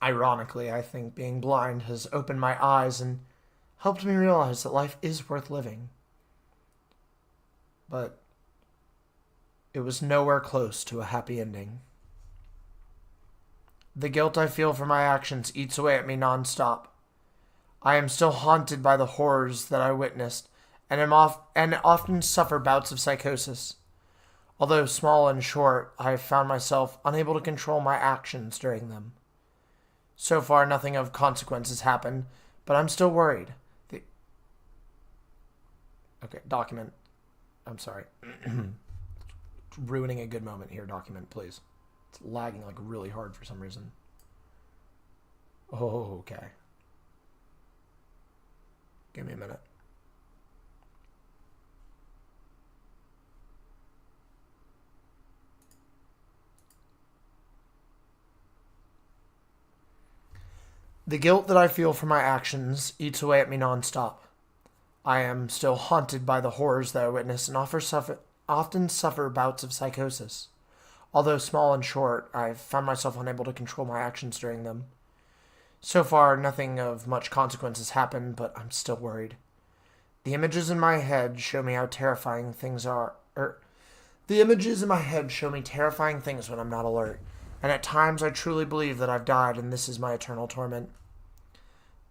Ironically, I think being blind has opened my eyes and helped me realize that life is worth living. But it was nowhere close to a happy ending. The guilt I feel for my actions eats away at me nonstop. I am still haunted by the horrors that I witnessed, and often suffer bouts of psychosis. Although small and short, I have found myself unable to control my actions during them. So far, nothing of consequence has happened, but I'm still worried. Document. I'm sorry. Ruining a good moment here, document, please. It's lagging like really hard for some reason. Oh, okay. Give me a minute. The guilt that I feel for my actions eats away at me nonstop. I am still haunted by the horrors that I witness and often suffer bouts of psychosis. Although small and short, I've found myself unable to control my actions during them. So far, nothing of much consequence has happened, but I'm still worried. The images in my head show me how terrifying things are. The images in my head show me terrifying things when I'm not alert, and at times I truly believe that I've died and this is my eternal torment.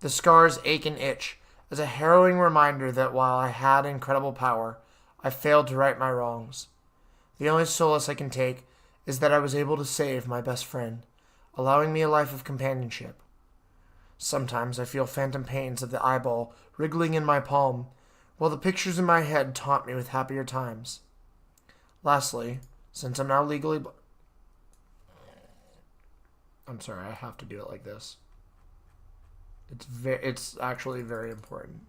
The scars ache and itch as a harrowing reminder that while I had incredible power, I failed to right my wrongs. The only solace I can take is that I was able to save my best friend, allowing me a life of companionship. Sometimes I feel phantom pains of the eyeball wriggling in my palm, while the pictures in my head taunt me with happier times. Lastly, since I'm now legally... I'm sorry, I have to do it like this. It's actually very important.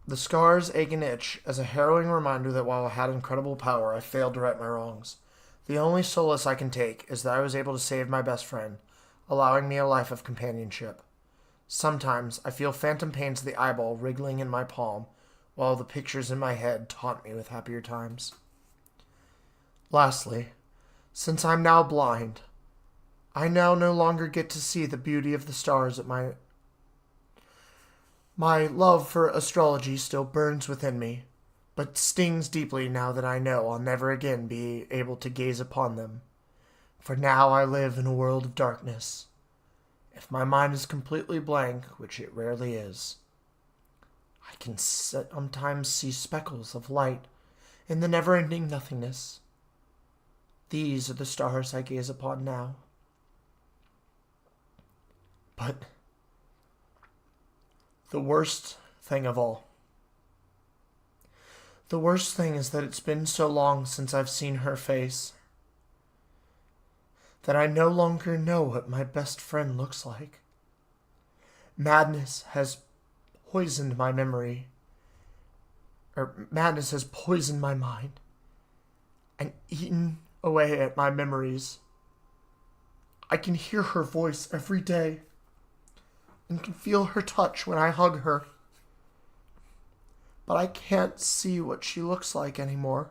The scars ache and itch as a harrowing reminder that while I had incredible power, I failed to right my wrongs. The only solace I can take is that I was able to save my best friend, allowing me a life of companionship. Sometimes I feel phantom pains of the eyeball wriggling in my palm, while the pictures in my head taunt me with happier times. Lastly, since I'm now blind, I now no longer get to see the beauty of the stars at my love for astrology still burns within me, but stings deeply now that I know I'll never again be able to gaze upon them. For now I live in a world of darkness. If my mind is completely blank, which it rarely is, I can sometimes see speckles of light in the never-ending nothingness. These are the stars I gaze upon now. But the worst thing of all, the worst thing is that it's been so long since I've seen her face that I no longer know what my best friend looks like. Madness has poisoned my memory, madness has poisoned my mind and eaten away at my memories. I can hear her voice every day and can feel her touch when I hug her. But I can't see what she looks like anymore.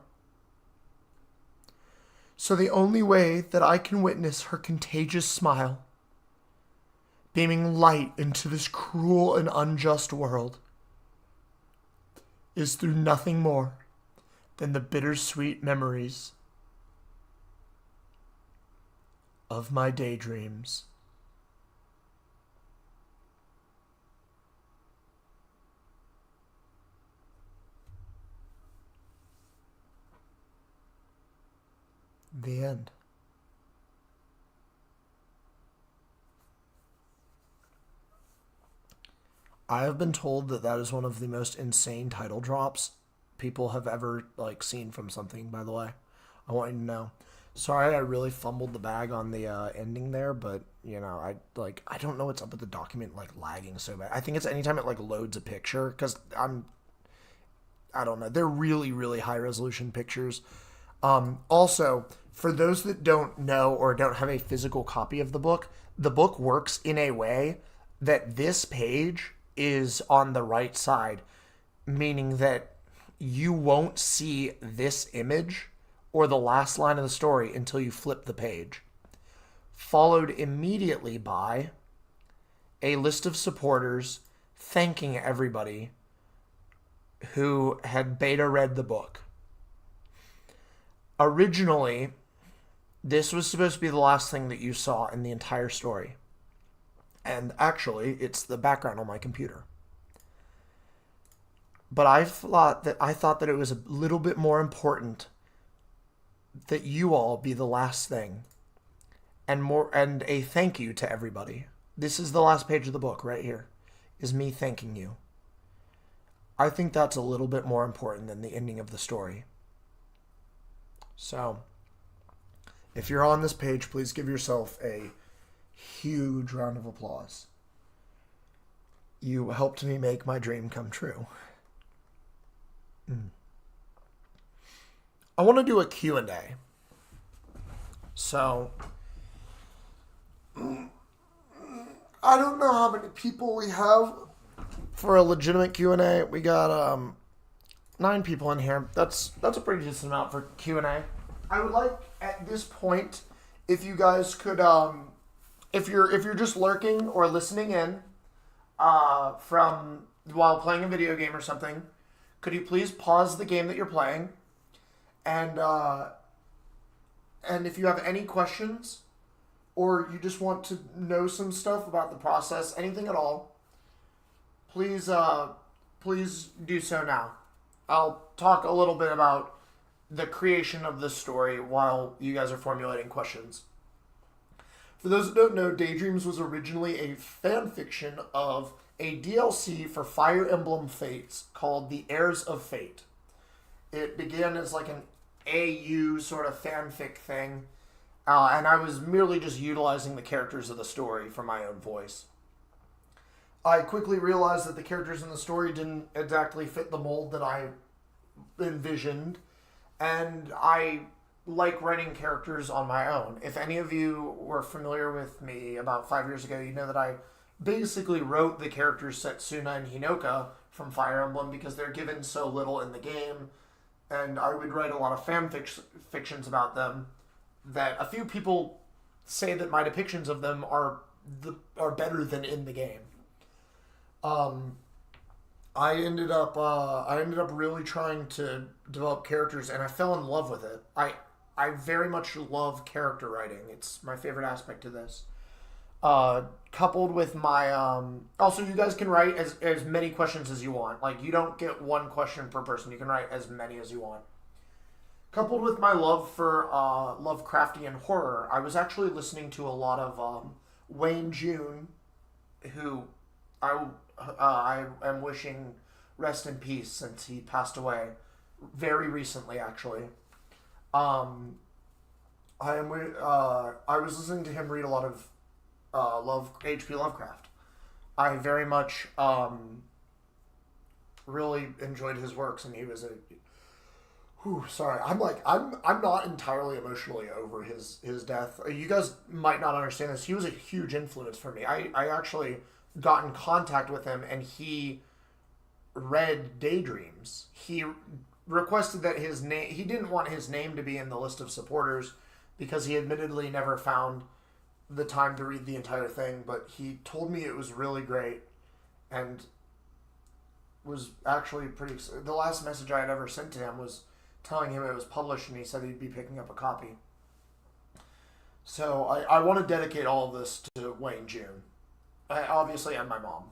So the only way that I can witness her contagious smile, beaming light into this cruel and unjust world, is through nothing more than the bittersweet memories of my daydreams. The end. I have been told that that is one of the most insane title drops people have ever seen from something, by the way. I want you to know. Sorry, I really fumbled the bag on the ending there, but I don't know what's up with the document lagging so bad. I think it's anytime it loads a picture, because I don't know. They're really, really high resolution pictures. Also, for those that don't know or don't have a physical copy of the book works in a way that this page is on the right side, meaning that you won't see this image or the last line of the story until you flip the page, followed immediately by a list of supporters thanking everybody who had beta read the book. Originally, this was supposed to be the last thing that you saw in the entire story. And actually, it's the background on my computer. But I thought that it was a little bit more important that you all be the last thing, and a thank you to everybody. This is the last page of the book right here, is me thanking you. I think that's a little bit more important than the ending of the story. So, if you're on this page, please give yourself a huge round of applause. You helped me make my dream come true. I want to do a Q&A. So, I don't know how many people we have for a legitimate Q&A. We got 9 people in here. That's a pretty decent amount for Q&A. I would like at this point if you guys could if you're just lurking or listening in from while playing a video game or something, could you please pause the game that you're playing, and if you have any questions or you just want to know some stuff about the process, anything at all, please do so now. I'll talk a little bit about the creation of this story while you guys are formulating questions. For those that don't know, Daydreams was originally a fan fiction of a DLC for Fire Emblem Fates called The Heirs of Fate. It began as an AU sort of fanfic thing, and I was merely just utilizing the characters of the story for my own voice. I quickly realized that the characters in the story didn't exactly fit the mold that I envisioned, and I like writing characters on my own. If any of you were familiar with me about 5 years ago, you know that I basically wrote the characters Setsuna and Hinoka from Fire Emblem because they're given so little in the game, and I would write a lot of fictions about them that a few people say that my depictions of them are better than in the game. I ended up really trying to develop characters, and I fell in love with it. I very much love character writing. It's my favorite aspect of this. Coupled with my also, you guys can write as many questions as you want. Like, you don't get one question per person. You can write as many as you want. Coupled with my love for Lovecraftian horror, I was actually listening to a lot of Wayne June, who I am wishing rest in peace since he passed away very recently, actually. Um, I was listening to him read a lot of love H.P. Lovecraft. I very much really enjoyed his works, and he was a. Whew, sorry, I'm not entirely emotionally over his death. You guys might not understand this. He was a huge influence for me. I actually got in contact with him, and he read Daydreams. He requested that his name. He didn't want his name to be in the list of supporters because he admittedly never found the time to read the entire thing, but he told me it was really great and was actually pretty. The last message I had ever sent to him was telling him it was published, and he said he'd be picking up a copy. So I want to dedicate all of this to Wayne June. Obviously, and my mom.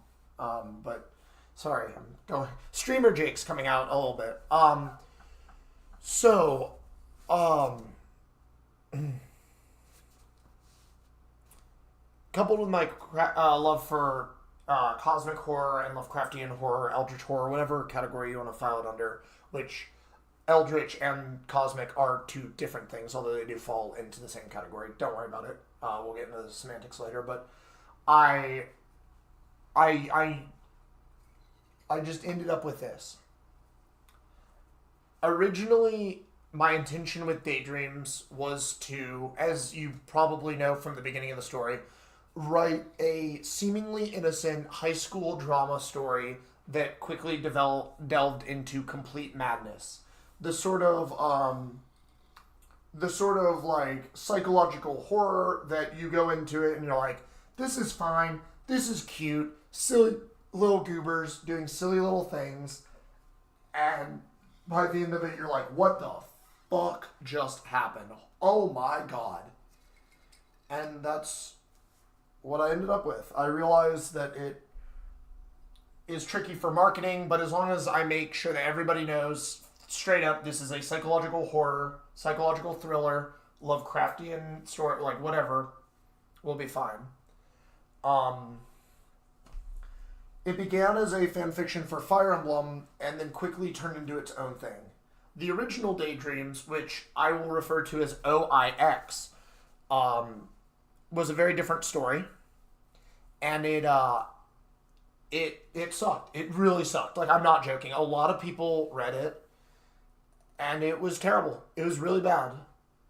But sorry, I'm going. Streamer Jake's coming out a little bit. So, coupled with my love for cosmic horror and Lovecraftian horror, eldritch horror, whatever category you want to file it under, which eldritch and cosmic are two different things, although they do fall into the same category. Don't worry about it. We'll get into the semantics later, but I I I just ended up with this. Originally, my intention with Daydreams was to, as you probably know from the beginning of the story, write a seemingly innocent high school drama story that quickly delved into complete madness. The sort of like psychological horror that you go into it and you're like, this is fine, this is cute, silly little goobers doing silly little things, and by the end of it you're like, what the fuck just happened? Oh my god. And that's what I ended up with. I realized that it is tricky for marketing, but as long as I make sure that everybody knows straight up this is a psychological horror, psychological thriller, Lovecraftian story, like whatever, we'll be fine. It began as a fan fiction for Fire Emblem and then quickly turned into its own thing. The original Daydreams, which I will refer to as OIX, was a very different story, and it sucked. It really sucked. Like, I'm not joking. A lot of people read it, and it was terrible. It was really bad.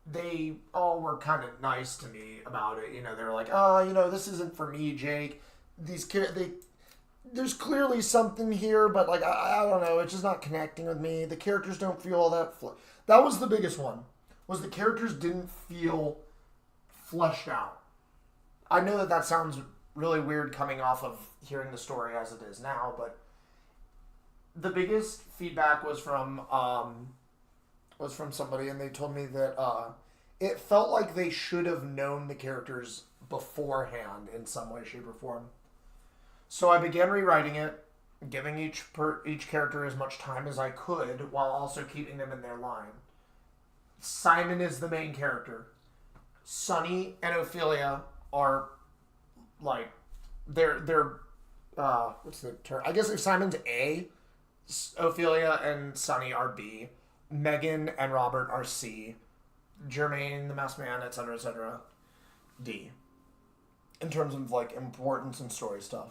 They all were kind of nice to me about it. You know, they were like, "Oh, you know, this isn't for me, Jake. There's clearly something here, but like I don't know. It's just not connecting with me. The characters don't feel all that. That was the biggest one. Was the characters didn't feel fleshed out. I know that sounds really weird coming off of hearing the story as it is now, but the biggest feedback was from somebody, and they told me that it felt like they should have known the characters beforehand in some way, shape, or form. So I began rewriting it, giving each character as much time as I could, while also keeping them in their line. Simon is the main character. Sunny and Ophelia are like they're what's the term? I guess if Simon's A, Ophelia and Sunny are B, Megan and Robert are C, Jermaine the Masked Man, etc., D. In terms of like importance and story stuff.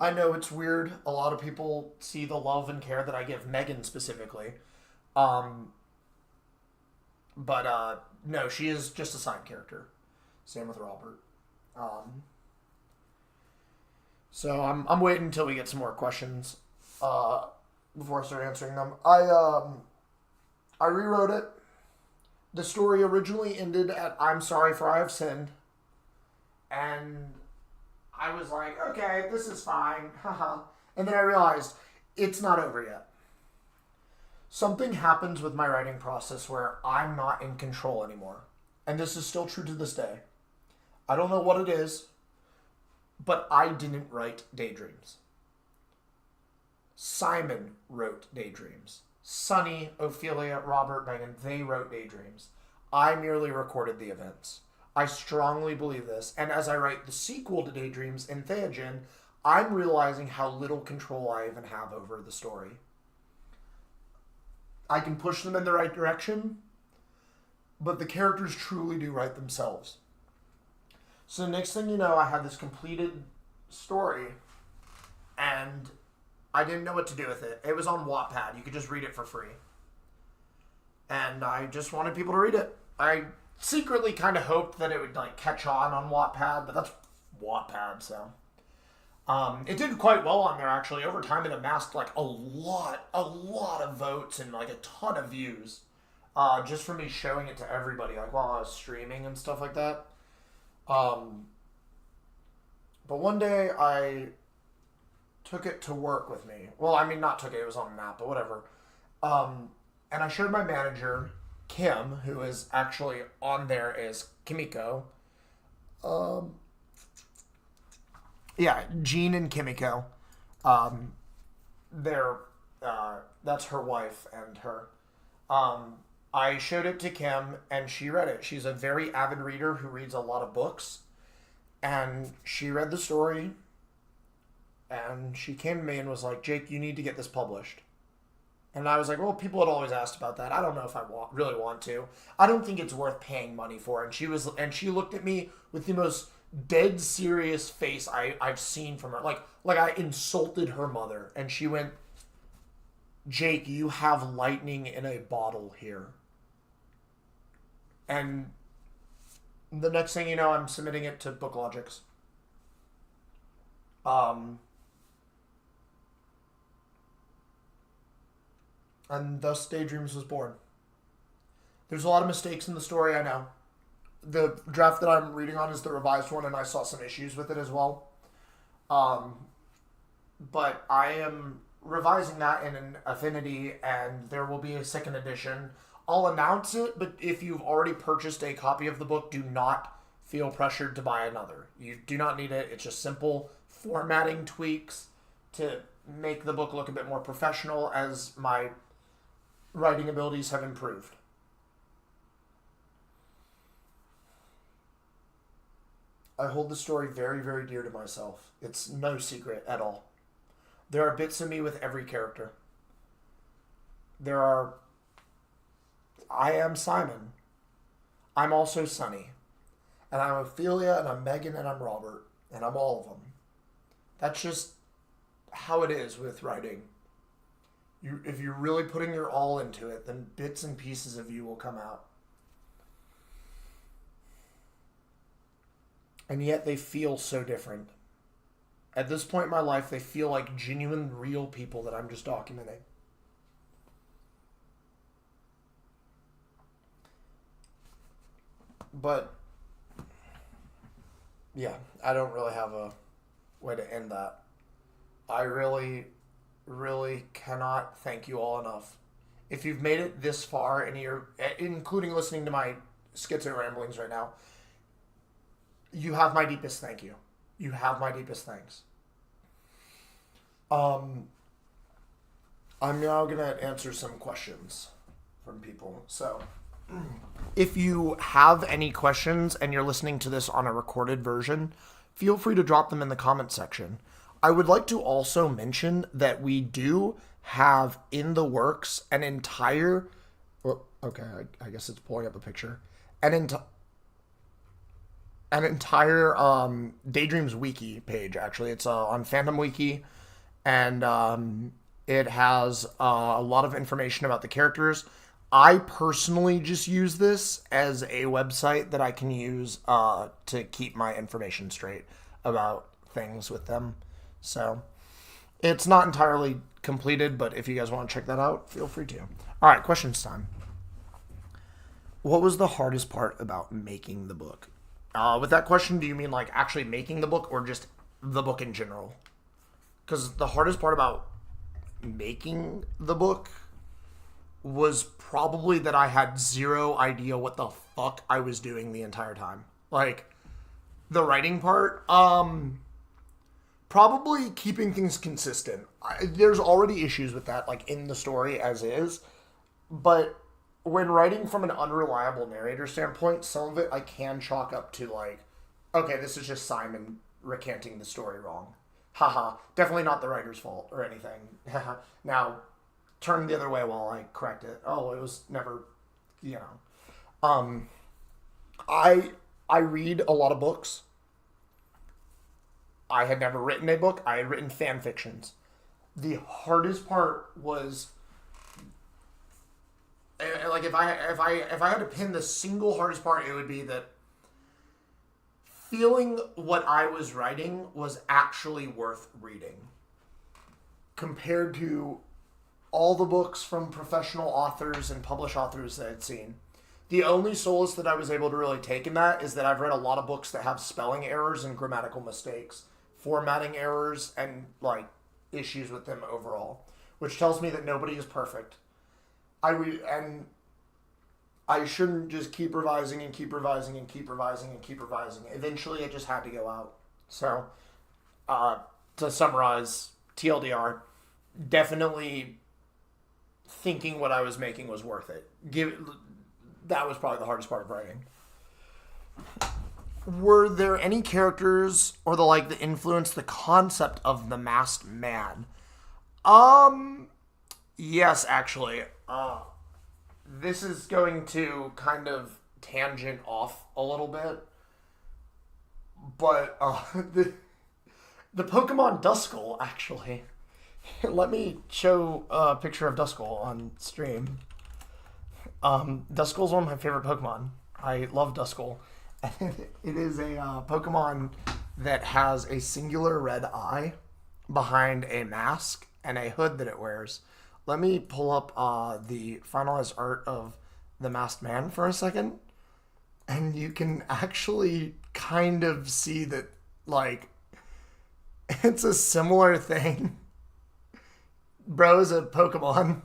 I know it's weird. A lot of people see the love and care that I give Megan specifically. But no, she is just a side character. Same with Robert. So I'm waiting until we get some more questions before I start answering them. I rewrote it. The story originally ended at "I'm sorry for I have sinned," and I was like, okay, this is fine, haha. And then I realized it's not over yet. Something happens with my writing process where I'm not in control anymore. And this is still true to this day. I don't know what it is, but I didn't write Daydreams. Simon wrote Daydreams. Sunny, Ophelia, Robert, Megan, they wrote Daydreams. I merely recorded the events. I strongly believe this, and as I write the sequel to Daydreams in Theogen, I'm realizing how little control I even have over the story. I can push them in the right direction, but the characters truly do write themselves. So next thing you know, I had this completed story, and I didn't know what to do with it. It was on Wattpad. You could just read it for free. And I just wanted people to read it. I secretly kind of hoped that it would like catch on Wattpad, but that's Wattpad, so. It did quite well on there, actually. Over time, it amassed like a lot of votes and like a ton of views. Just for me showing it to everybody, like while I was streaming and stuff like that. But one day I took it to work with me. Well, I mean, not took it, it was on an app, but whatever. And I showed my manager, Kim, who is actually on there as Kimiko. Yeah, Jean and Kimiko. That's her wife and her. I showed it to Kim, and she read it. She's a very avid reader who reads a lot of books. And she read the story, and she came to me and was like, Jake, you need to get this published. And I was like, well, people had always asked about that. I don't know if I really want to. I don't think it's worth paying money for. And she looked at me with the most dead serious face I've seen from her. Like I insulted her mother. And she went, Jake, you have lightning in a bottle here. And the next thing you know, I'm submitting it to BookLogix. And thus Daydreams was born. There's a lot of mistakes in the story, I know. The draft that I'm reading on is the revised one, and I saw some issues with it as well. But I am revising that in an Affinity, and there will be a second edition. I'll announce it, but if you've already purchased a copy of the book, do not feel pressured to buy another. You do not need it. It's just simple formatting tweaks to make the book look a bit more professional as my writing abilities have improved. I hold the story very, very dear to myself. It's no secret at all. There are bits of me with every character. I am Simon. I'm also Sunny. And I'm Ophelia, and I'm Megan, and I'm Robert. And I'm all of them. That's just how it is with writing. If you're really putting your all into it, then bits and pieces of you will come out. And yet they feel so different. At this point in my life, they feel like genuine, real people that I'm just documenting. But, yeah, I don't really have a way to end that. I really cannot thank you all enough. If you've made it this far, and you're, including listening to my schizo ramblings right now, you have my deepest thank you. You have my deepest thanks. I'm now going to answer some questions from people. So, if you have any questions and you're listening to this on a recorded version, feel free to drop them in the comment section. I would like to also mention that we do have in the works an entire... Well, okay, I guess it's pulling up a picture. An entire Daydreams wiki page, actually. It's on Fandom Wiki, and it has a lot of information about the characters. I personally just use this as a website that I can use to keep my information straight about things with them. So, it's not entirely completed, but if you guys want to check that out, feel free to. All right, questions time. What was the hardest part about making the book? With that question, do you mean like actually making the book or just the book in general? Because the hardest part about making the book was probably that I had zero idea what the fuck I was doing the entire time. Like, the writing part, probably keeping things consistent. There's already issues with that, like, in the story as is. But when writing from an unreliable narrator standpoint, some of it I can chalk up to, like, okay, this is just Simon recanting the story wrong. Haha. Definitely not the writer's fault or anything. Now, turn the other way while I correct it. Oh, it was never, you know. I read a lot of books. I had never written a book. I had written fan fictions. The hardest part was, like, if I had to pin the single hardest part, it would be that feeling what I was writing was actually worth reading compared to all the books from professional authors and published authors that I'd seen. The only solace that I was able to really take in that is that I've read a lot of books that have spelling errors and grammatical mistakes, formatting errors, and, like, issues with them overall, which tells me that nobody is perfect. And I shouldn't just keep revising and keep revising and keep revising and keep revising. Eventually, it just had to go out. So, to summarize, TLDR, definitely thinking what I was making was worth it. That was probably the hardest part of writing. Were there any characters or that influenced the concept of the masked man? Yes, actually. This is going to kind of tangent off a little bit, but the Pokemon Duskull, actually. Let me show a picture of Duskull on stream. Duskull's one of my favorite Pokemon. I love Duskull. It is a Pokemon that has a singular red eye behind a mask and a hood that it wears. Let me pull up the finalized art of the Masked Man for a second, and you can actually kind of see that, like, it's a similar thing. Bro's a Pokemon.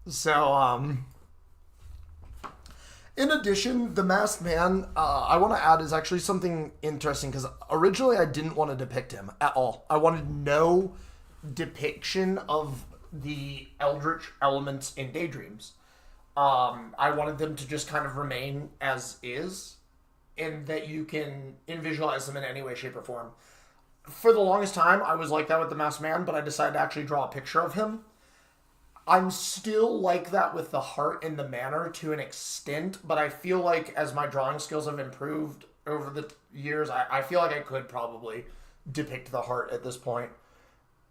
So, in addition, the Masked Man, I want to add, is actually something interesting, because originally I didn't want to depict him at all. I wanted no depiction of the eldritch elements in Daydreams. I wanted them to just kind of remain as is, and that you can visualize them in any way, shape, or form. For the longest time, I was like that with the Masked Man, but I decided to actually draw a picture of him. I'm still like that with the heart and the manner to an extent, but I feel like as my drawing skills have improved over the years, I feel like I could probably depict the heart at this point.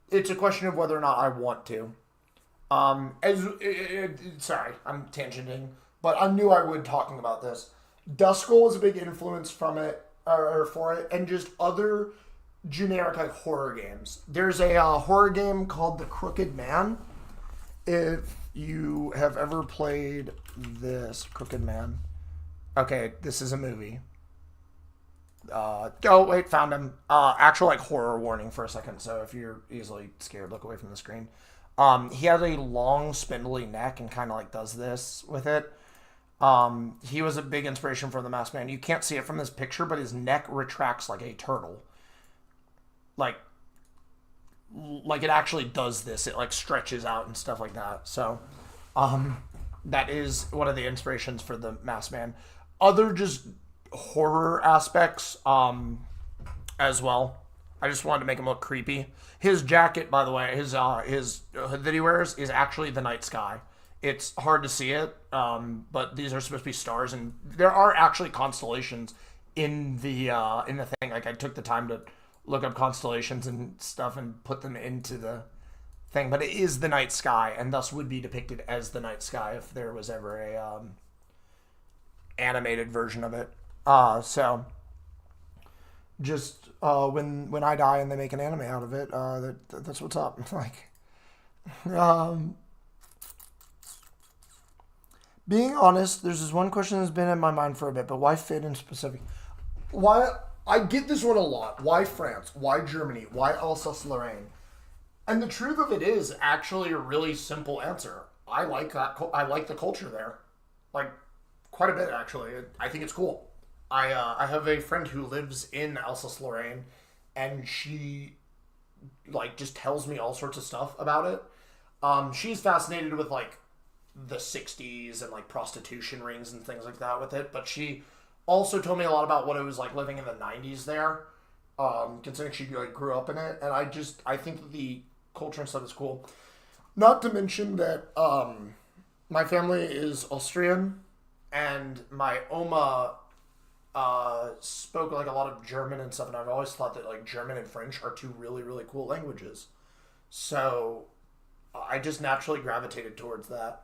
It's a question of whether or not I want to. Sorry, I'm tangenting, but I knew I would talking about this. Duskull was a big influence from it, or for it, and just other generic, like, horror games. There's a horror game called The Crooked Man. If you have ever played this, Crooked Man. Okay, this is a movie. Oh, wait, found him. Actual, like, horror warning for a second, so if you're easily scared, look away from the screen. He has a long, spindly neck and kind of, like, does this with it. He was a big inspiration for the Masked Man. You can't see it from this picture, but his neck retracts like a turtle. Like it actually does this. It, like, stretches out and stuff like that. So, that is one of the inspirations for the Masked Man. Other just horror aspects, as well. I just wanted to make him look creepy. His jacket, by the way, his hood that he wears is actually the night sky. It's hard to see it, but these are supposed to be stars, and there are actually constellations in the thing. Like, I took the time to look up constellations and stuff and put them into the thing, but it is the night sky, and thus would be depicted as the night sky if there was ever a animated version of it. So just when I die and they make an anime out of it, that's what's up. Like, being honest, there's this one question that's been in my mind for a bit, but why Finn in specific? Why? I get this one a lot. Why France? Why Germany? Why Alsace-Lorraine? And the truth of it is actually a really simple answer. I like that. I like the culture there, like quite a bit actually. I think it's cool. I have a friend who lives in Alsace-Lorraine, and she like just tells me all sorts of stuff about it. She's fascinated with like the '60s and like prostitution rings and things like that with it, but she also told me a lot about what it was like living in the '90s there. Considering she like grew up in it, and I think that the culture and stuff is cool. Not to mention that my family is Austrian, and my oma spoke like a lot of German and stuff, and I've always thought that like German and French are two really really cool languages. So I just naturally gravitated towards that.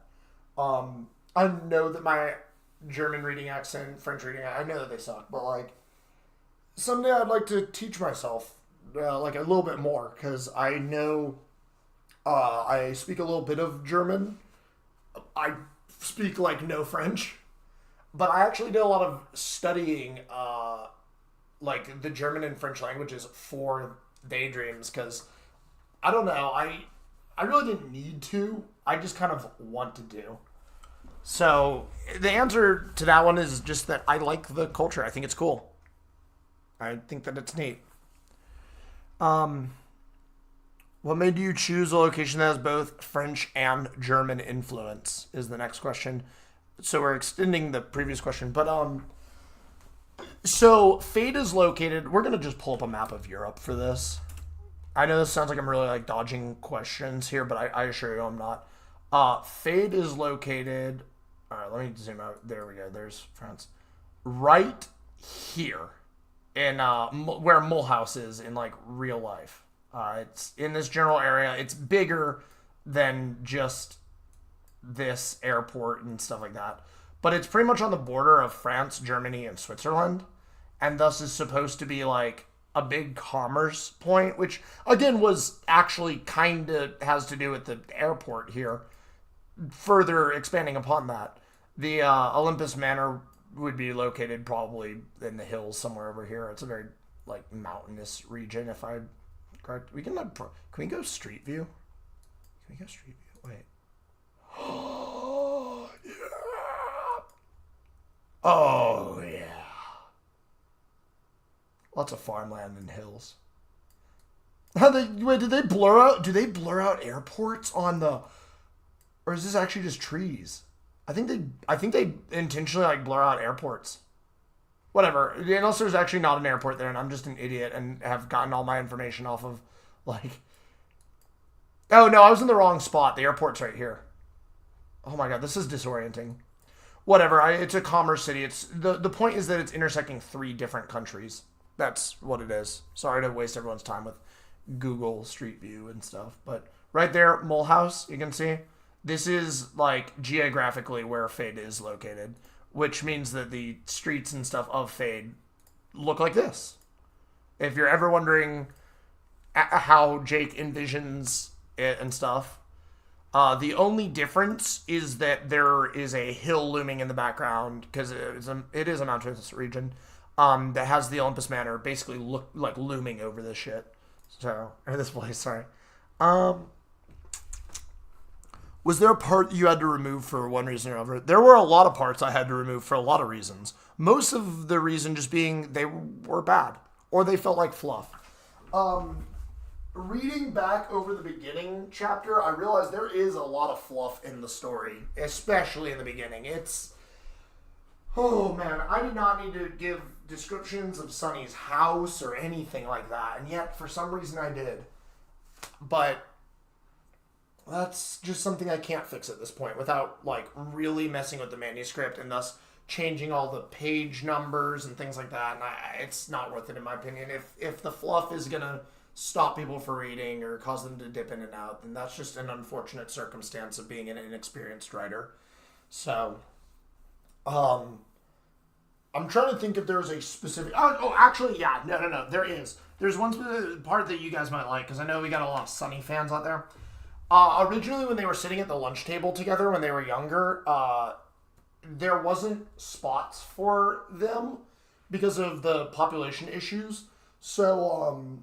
I know that my German reading accent, French reading, I know that they suck, but like someday I'd like to teach myself like a little bit more because I know I speak a little bit of German. I speak like no French, but I actually did a lot of studying like the German and French languages for Daydreams because I don't know, I really didn't need to. I just kind of want to do. So the answer to that one is just that I like the culture. I think it's cool. I think that it's neat. What made you choose a location that has both French and German influence? Is the next question. So we're extending the previous question, but so Fade is located. We're gonna just pull up a map of Europe for this. I know this sounds like I'm really like dodging questions here, but I assure you I'm not. Fade is located. All right, let me zoom out. There we go. There's France. Right here in where Mulhouse is in like real life. It's in this general area. It's bigger than just this airport and stuff like that. But it's pretty much on the border of France, Germany, and Switzerland. And thus is supposed to be like a big commerce point, which again was actually kind of has to do with the airport here. Further expanding upon that, the Olympus Manor would be located probably in the hills somewhere over here. It's a very like mountainous region. If I correct, we can we go Street View? Can we go Street View? Wait. Oh yeah. Oh yeah. Lots of farmland and hills. Wait, did they blur out? Do they blur out airports on the? Or is this actually just trees? I think they intentionally like blur out airports. Whatever. Unless there's actually not an airport there, and I'm just an idiot and have gotten all my information off of like. Oh no, I was in the wrong spot. The airport's right here. Oh my god, this is disorienting. Whatever. It's a commerce city. It's the point is that it's intersecting 3 different countries. That's what it is. Sorry to waste everyone's time with Google Street View and stuff, but right there, Mulhouse, you can see. This is like geographically where Fade is located, which means that the streets and stuff of Fade look like this. If you're ever wondering how Jake envisions it and stuff, the only difference is that there is a hill looming in the background because it is a mountainous region that has the Olympus Manor basically look like looming over this shit. So, or this place, sorry. Was there a part you had to remove for one reason or another? There were a lot of parts I had to remove for a lot of reasons. Most of the reason just being they were bad or they felt like fluff. Reading back over the beginning chapter, I realized there is a lot of fluff in the story, especially in the beginning. Oh man, I did not need to give descriptions of Sunny's house or anything like that, and yet for some reason I did. But that's just something I can't fix at this point without like really messing with the manuscript and thus changing all the page numbers and things like that. And it's not worth it in my opinion. If the fluff is gonna stop people from reading or cause them to dip in and out, then that's just an unfortunate circumstance of being an inexperienced writer. So, I'm trying to think if there's a specific. Oh, actually, yeah, no, there is. There's one specific part that you guys might like because I know we got a lot of Sunny fans out there. Originally, when they were sitting at the lunch table together when they were younger, there wasn't spots for them because of the population issues. So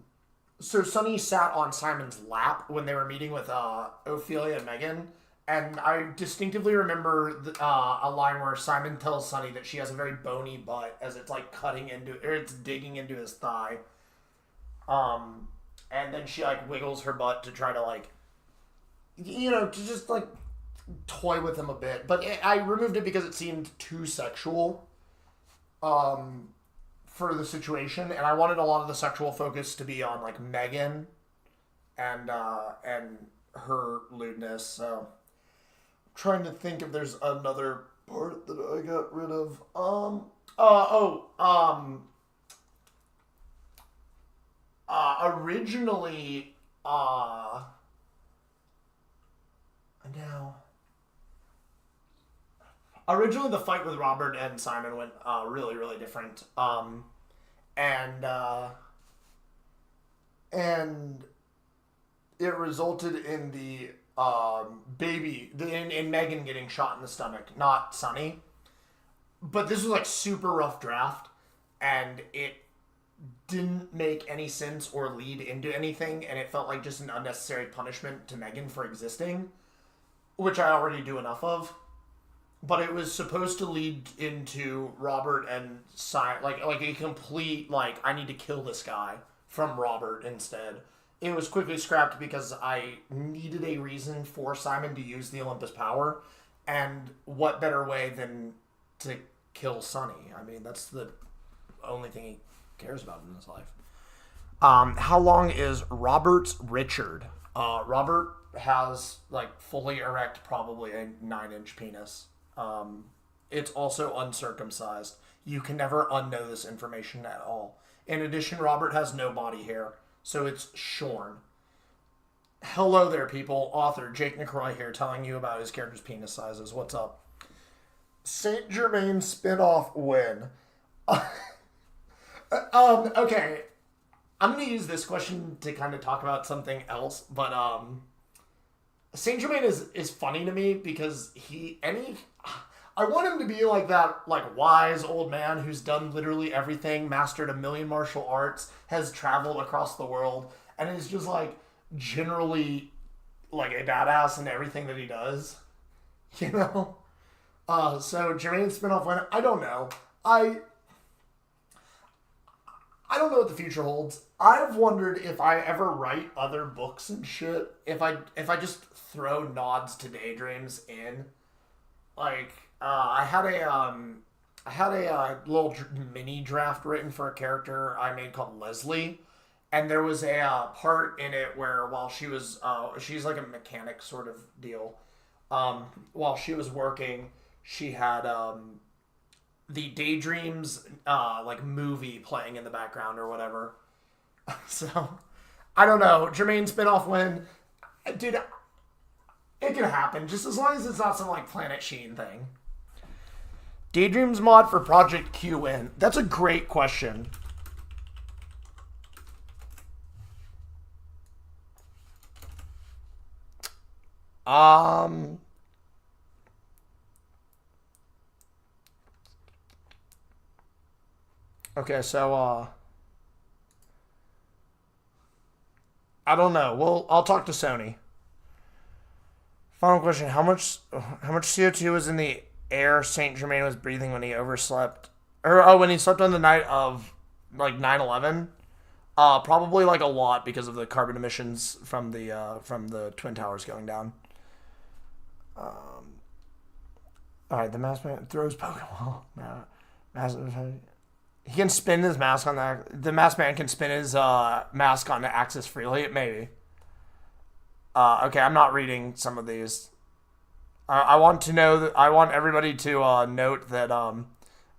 So Sunny sat on Simon's lap when they were meeting with Ophelia and Megan, and I distinctively remember a line where Simon tells Sunny that she has a very bony butt as it's like it's digging into his thigh. And then she like wiggles her butt to try to like, to just like toy with him a bit. But I removed it because it seemed too sexual. For the situation, and I wanted a lot of the sexual focus to be on like Megan and her lewdness. So I'm trying to think if there's another part that I got rid of. Originally, originally the fight with Robert and Simon went really, really different. And it resulted in the in Megan getting shot in the stomach, not Sunny. But this was like super rough draft, and it didn't make any sense or lead into anything, and it felt like just an unnecessary punishment to Megan for existing, which I already do enough of. But it was supposed to lead into Robert and like a complete like I need to kill this guy from Robert instead. It was quickly scrapped because I needed a reason for Simon to use the Olympus power, and what better way than to kill Sunny? I mean, that's the only thing he cares about in his life. How long is Robert's Richard? Robert has like fully erect, probably a 9-inch penis. It's also uncircumcised. You can never unknow this information at all. In addition, Robert has no body hair, so it's shorn. Hello there, people. Author Jake McCroy here, telling you about his character's penis sizes. What's up? Saint Germain spinoff win. Okay. I'm gonna use this question to kind of talk about something else, but Saint Germain is funny to me because I want him to be like that, like wise old man who's done literally everything, mastered a million martial arts, has traveled across the world, and is just like generally like a badass in everything that he does. So Germain spinoff win. I don't know. I don't know what the future holds. I've wondered if I ever write other books and shit. If I just throw nods to Daydreams in, like I had a little mini draft written for a character I made called Leslie, and there was a part in it where while she was she's like a mechanic sort of deal. While she was working, she had the Daydreams like movie playing in the background or whatever. So I don't know. Jermaine spinoff win, dude. It can happen just as long as it's not some like Planet Sheen thing. Daydreams mod for Project Q win. That's a great question. Okay, so I don't know. Well, I'll talk to Sony. Final question: How much CO2 was in the air Saint Germain was breathing when he overslept, or when he slept on the night of like 9/11? Probably like a lot because of the carbon emissions from the Twin Towers going down. All right, the masked man throws Pokeball. He can spin his mask on the masked man can spin his mask on the axis freely. Maybe. Okay, I'm not reading some of these. I want to know that I want everybody to note that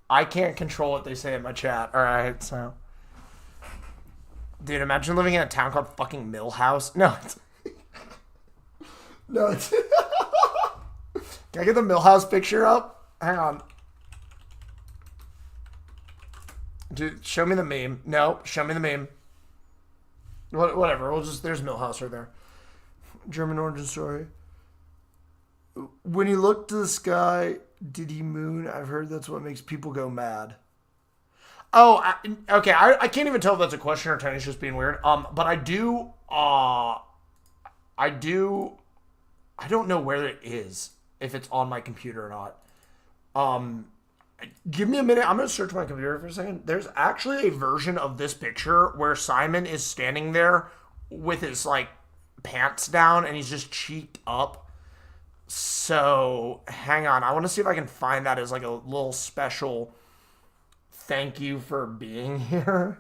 I can't control what they say in my chat. All right, so dude, imagine living in a town called fucking Millhouse. No, it's Can I get the Millhouse picture up? Hang on. Dude, show me the meme. No, show me the meme. Whatever. There's Millhouse right there. German origin story. When he looked to the sky, did he moon? I've heard that's what makes people go mad. Oh, okay. I can't even tell if that's a question or Tony's just being weird. But I do. I do. I don't know where it is, if it's on my computer or not. Um, Give me a minute. I'm gonna search my computer for a second. There's actually a version of this picture where Simon is standing there with his like pants down and he's just cheeked up. So hang on. I want to see if I can find that as like a little special thank you for being here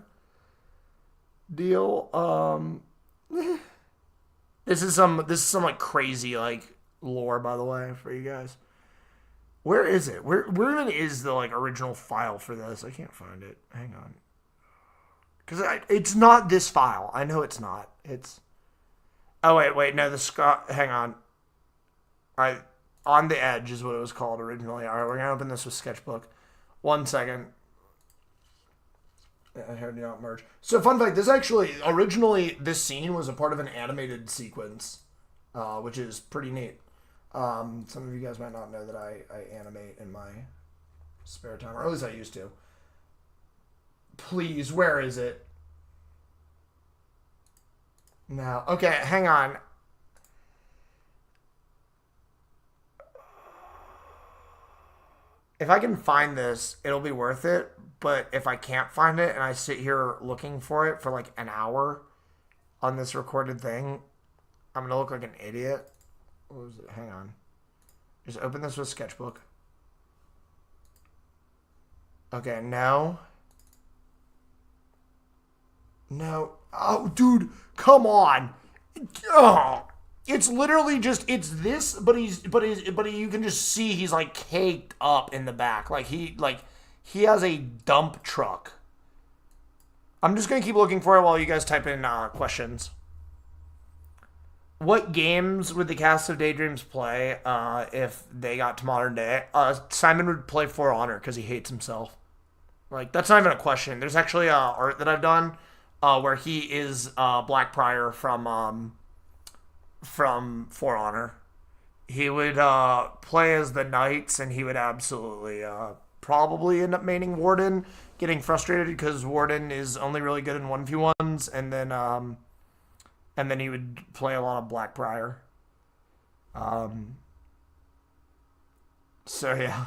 deal. This is some like crazy like lore, by the way, for you guys. Where is it? Where even is the like original file for this? I can't find it. Hang on. Because it's not this file. I know it's not. It's. Oh wait, no. Hang on. Alright, On the Edge is what it was called originally. Alright, we're gonna open this with Sketchbook. 1 second. I heard you not merge. So fun fact, originally this scene was a part of an animated sequence, which is pretty neat. Some of you guys might not know that I animate in my spare time, or at least I used to. Please, where is it? No. Okay, hang on. If I can find this, it'll be worth it. But if I can't find it and I sit here looking for it for like an hour on this recorded thing, I'm going to look like an idiot. What was it? Hang on. Just open this with Sketchbook. Okay, no. No. Oh, dude, come on. Oh, it's literally just this, but you can just see he's like caked up in the back. He has a dump truck. I'm just gonna keep looking for it while you guys type in questions. What games would the cast of Daydreams play if they got to modern day? Simon would play For Honor because he hates himself. Like, that's not even a question. There's actually art that I've done where he is Blackbriar from For Honor. He would play as the Knights, and he would absolutely probably end up maining Warden, getting frustrated because Warden is only really good in 1v1s, and then he would play a lot of Blackbriar. So yeah.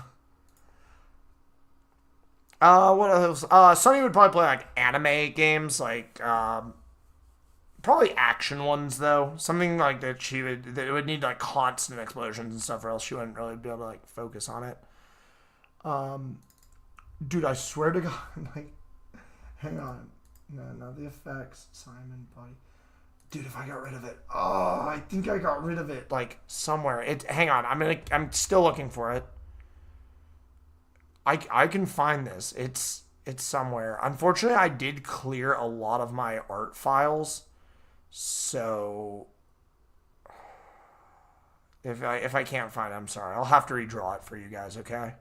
What else? Sunny would probably play like anime games, like probably action ones though. Something like that that would need like constant explosions and stuff, or else she wouldn't really be able to like focus on it. Dude, I swear to God, like, hang on, no, the effects, Simon, body. Dude, if I got rid of it, I think I got rid of it like somewhere. Hang on, I'm still looking for it. I can find this. It's somewhere. Unfortunately, I did clear a lot of my art files, so if I can't find it, I'm sorry. I'll have to redraw it for you guys. Okay.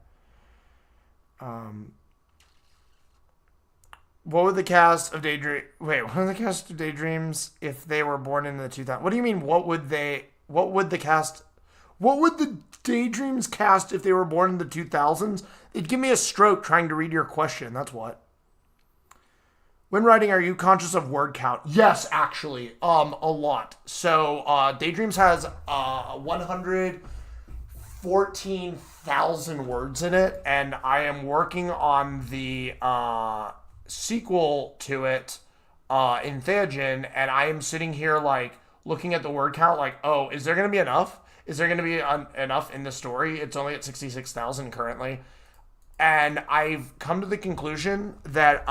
What would the cast of Daydreams if they were born in the 2000s? What do you mean? What would the Daydreams cast if they were born in the 2000s? It'd give me a stroke trying to read your question. That's what. When writing, are you conscious of word count? Yes, actually, a lot. So, Daydreams has 114,000 words in it, and I am working on the sequel to it in Theogen, and I am sitting here like looking at the word count, like, oh, is there going to be enough? Is there going to be enough in the story? It's only at 66,000 currently, and I've come to the conclusion that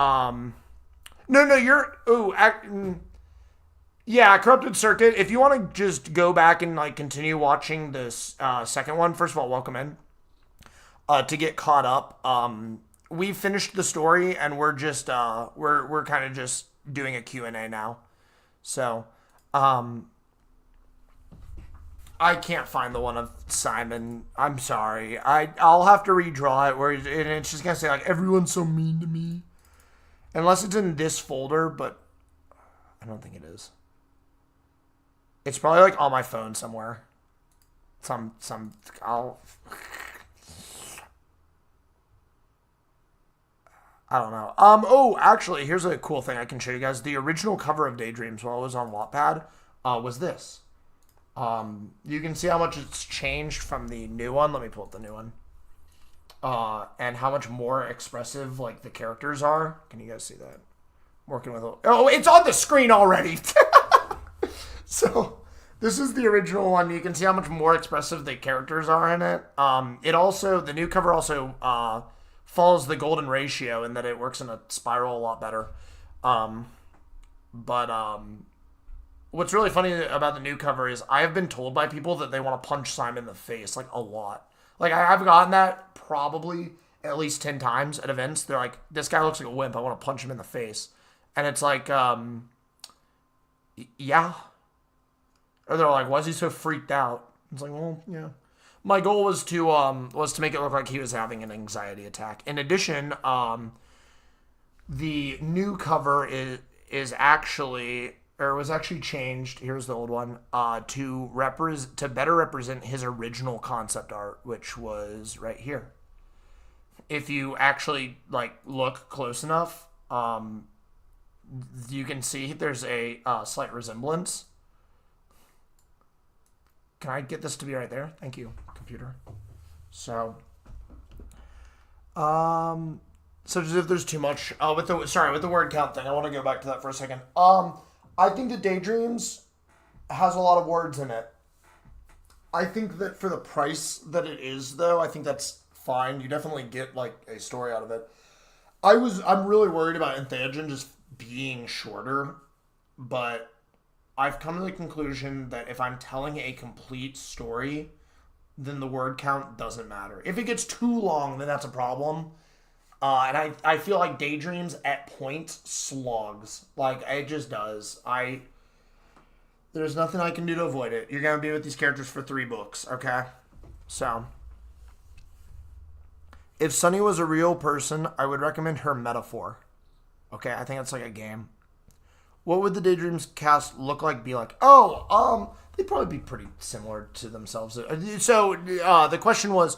Corrupted Circuit. If you want to just go back and like continue watching this second one, first of all, welcome in to get caught up. We finished the story and we're just we're kind of just doing a Q&A now. So, I can't find the one of Simon. I'm sorry. I'll have to redraw it and it's just gonna say like everyone's so mean to me, unless it's in this folder, but I don't think it is. It's probably like on my phone somewhere. I don't know. Oh, actually, here's a cool thing I can show you guys. The original cover of Daydreams while I was on Wattpad was this. You can see how much it's changed from the new one. Let me pull up the new one. And how much more expressive like the characters are. Can you guys see that? Working with oh, it's on the screen already. So this is the original one. You can see how much more expressive the characters are in it. It also the new cover also follows the golden ratio in that it works in a spiral a lot better. What's really funny about the new cover is I have been told by people that they want to punch Simon in the face like a lot. Like I've gotten that probably at least 10 times at events. They're like, this guy looks like a wimp. I want to punch him in the face. And it's like, yeah. Or they're like, why is he so freaked out? It's like, well, yeah. My goal was to make it look like he was having an anxiety attack. In addition, the new cover is actually or was actually changed. Here's the old one to better represent his original concept art, which was right here. If you actually like look close enough, you can see there's a slight resemblance. Can I get this to be right there? Thank you, computer. So just if there's too much with the word count thing, I want to go back to that for a second. I think that Daydreams has a lot of words in it. I think that for the price that it is, though, I think that's fine. You definitely get like a story out of it. I'm really worried about Entheogen just being shorter, but I've come to the conclusion that if I'm telling a complete story, then the word count doesn't matter. If it gets too long, then that's a problem. And I feel like Daydreams at points slogs. Like, it just does. There's nothing I can do to avoid it. You're going to be with these characters for 3 books, okay? So, if Sunny was a real person, I would recommend her Metaphor. Okay, I think it's like a game. What would the Daydreams cast look like, be like? They'd probably be pretty similar to themselves. So, the question was,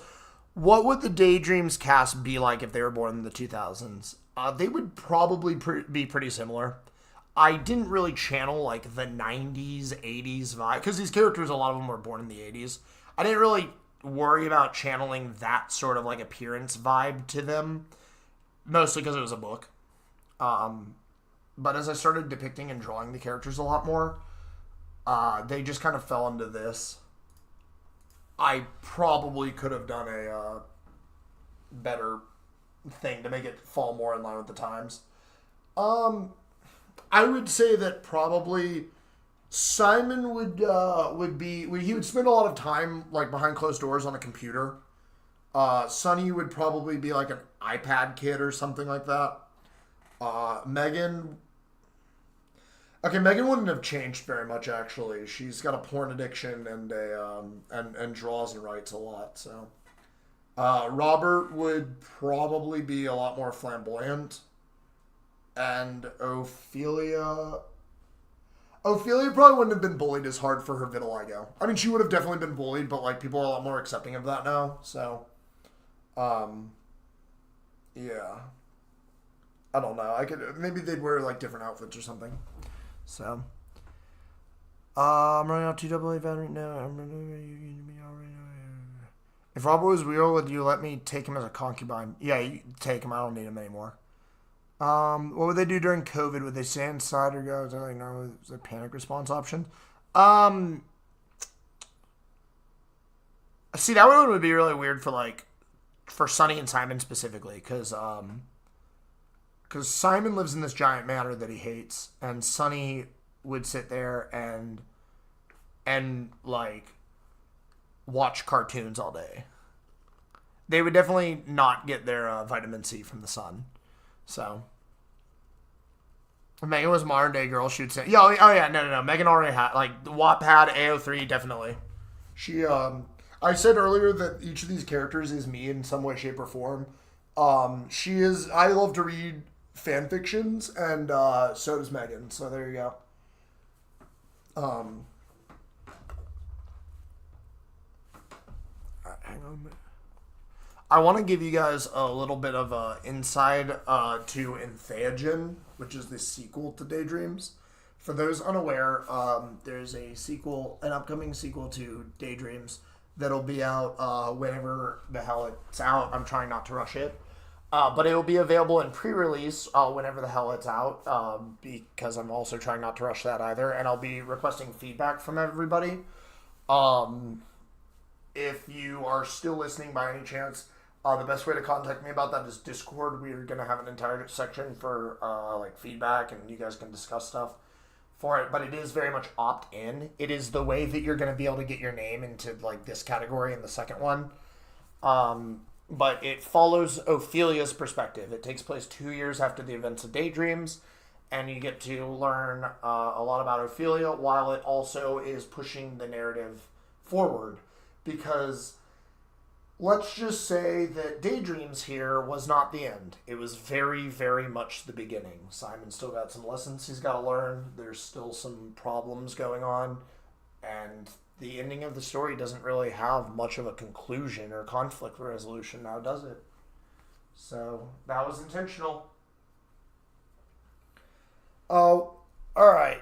what would the Daydreams cast be like if they were born in the 2000s? They would probably be pretty similar. I didn't really channel like the 90s, 80s vibe, because these characters, a lot of them were born in the 80s. I didn't really worry about channeling that sort of like appearance vibe to them, mostly because it was a book. But as I started depicting and drawing the characters a lot more, they just kind of fell into this. I probably could have done a better thing to make it fall more in line with the times. I would say that probably Simon would spend a lot of time like behind closed doors on a computer. Sunny would probably be like an iPad kid or something like that. Megan wouldn't have changed very much actually. She's got a porn addiction and and draws and writes a lot. So, Robert would probably be a lot more flamboyant, and Ophelia probably wouldn't have been bullied as hard for her vitiligo. I mean, she would have definitely been bullied, but like people are a lot more accepting of that now. So, yeah. I don't know. Maybe they'd wear like different outfits or something. So, I'm running out TWA right now. If Robert was real, would you let me take him as a concubine? Yeah, you take him. I don't need him anymore. What would they do during COVID? Would they stay inside or go? Is there like no panic response option? See, that one would be really weird for Sunny and Simon specifically, because Simon lives in this giant manor that he hates, and Sunny would sit there and like watch cartoons all day. They would definitely not get their vitamin C from the sun. So, if Megan was a modern day girl, she would say, no. Megan already had like the Wattpad AO3 definitely. She I said earlier that each of these characters is me in some way, shape, or form. She is. I love to read fan fictions, and so does Megan. So there you go. Hang on a minute. I want to give you guys a little bit of insight to Entheogen, which is the sequel to Daydreams. For those unaware, there's a sequel, an upcoming sequel to Daydreams that'll be out whenever the hell it's out. I'm trying not to rush it. But it will be available in pre-release whenever the hell it's out, because I'm also trying not to rush that either. And I'll be requesting feedback from everybody. If you are still listening by any chance, the best way to contact me about that is Discord. We're going to have an entire section for like feedback, and you guys can discuss stuff for it. But it is very much opt-in. It is the way that you're going to be able to get your name into like this category in the second one. But it follows Ophelia's perspective. It takes place 2 years after the events of Daydreams, and you get to learn a lot about Ophelia while it also is pushing the narrative forward. Because let's just say that Daydreams here was not the end. It was very, very much the beginning. Simon's still got some lessons he's got to learn. There's still some problems going on, and the ending of the story doesn't really have much of a conclusion or conflict resolution now, does it? So, that was intentional. Oh, alright.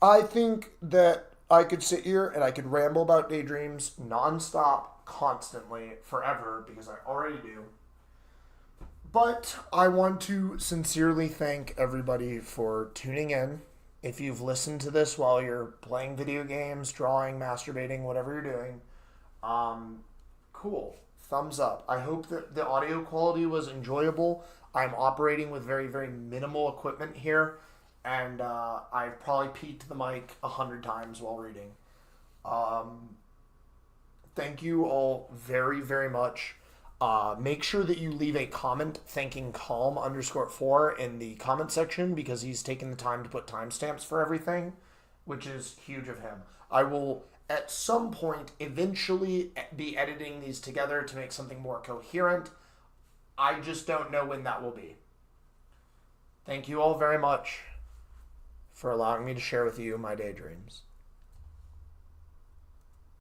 I think that I could sit here and I could ramble about Daydreams nonstop, constantly, forever, because I already do. But I want to sincerely thank everybody for tuning in. If you've listened to this while you're playing video games, drawing, masturbating, whatever you're doing, cool. Thumbs up. I hope that the audio quality was enjoyable. I'm operating with very, very minimal equipment here, and I've probably peaked the mic 100 times while reading. Thank you all very, very much. Make sure that you leave a comment thanking Calm_4 in the comment section, because he's taken the time to put timestamps for everything, which is huge of him. I will, at some point, eventually be editing these together to make something more coherent. I just don't know when that will be. Thank you all very much for allowing me to share with you my daydreams.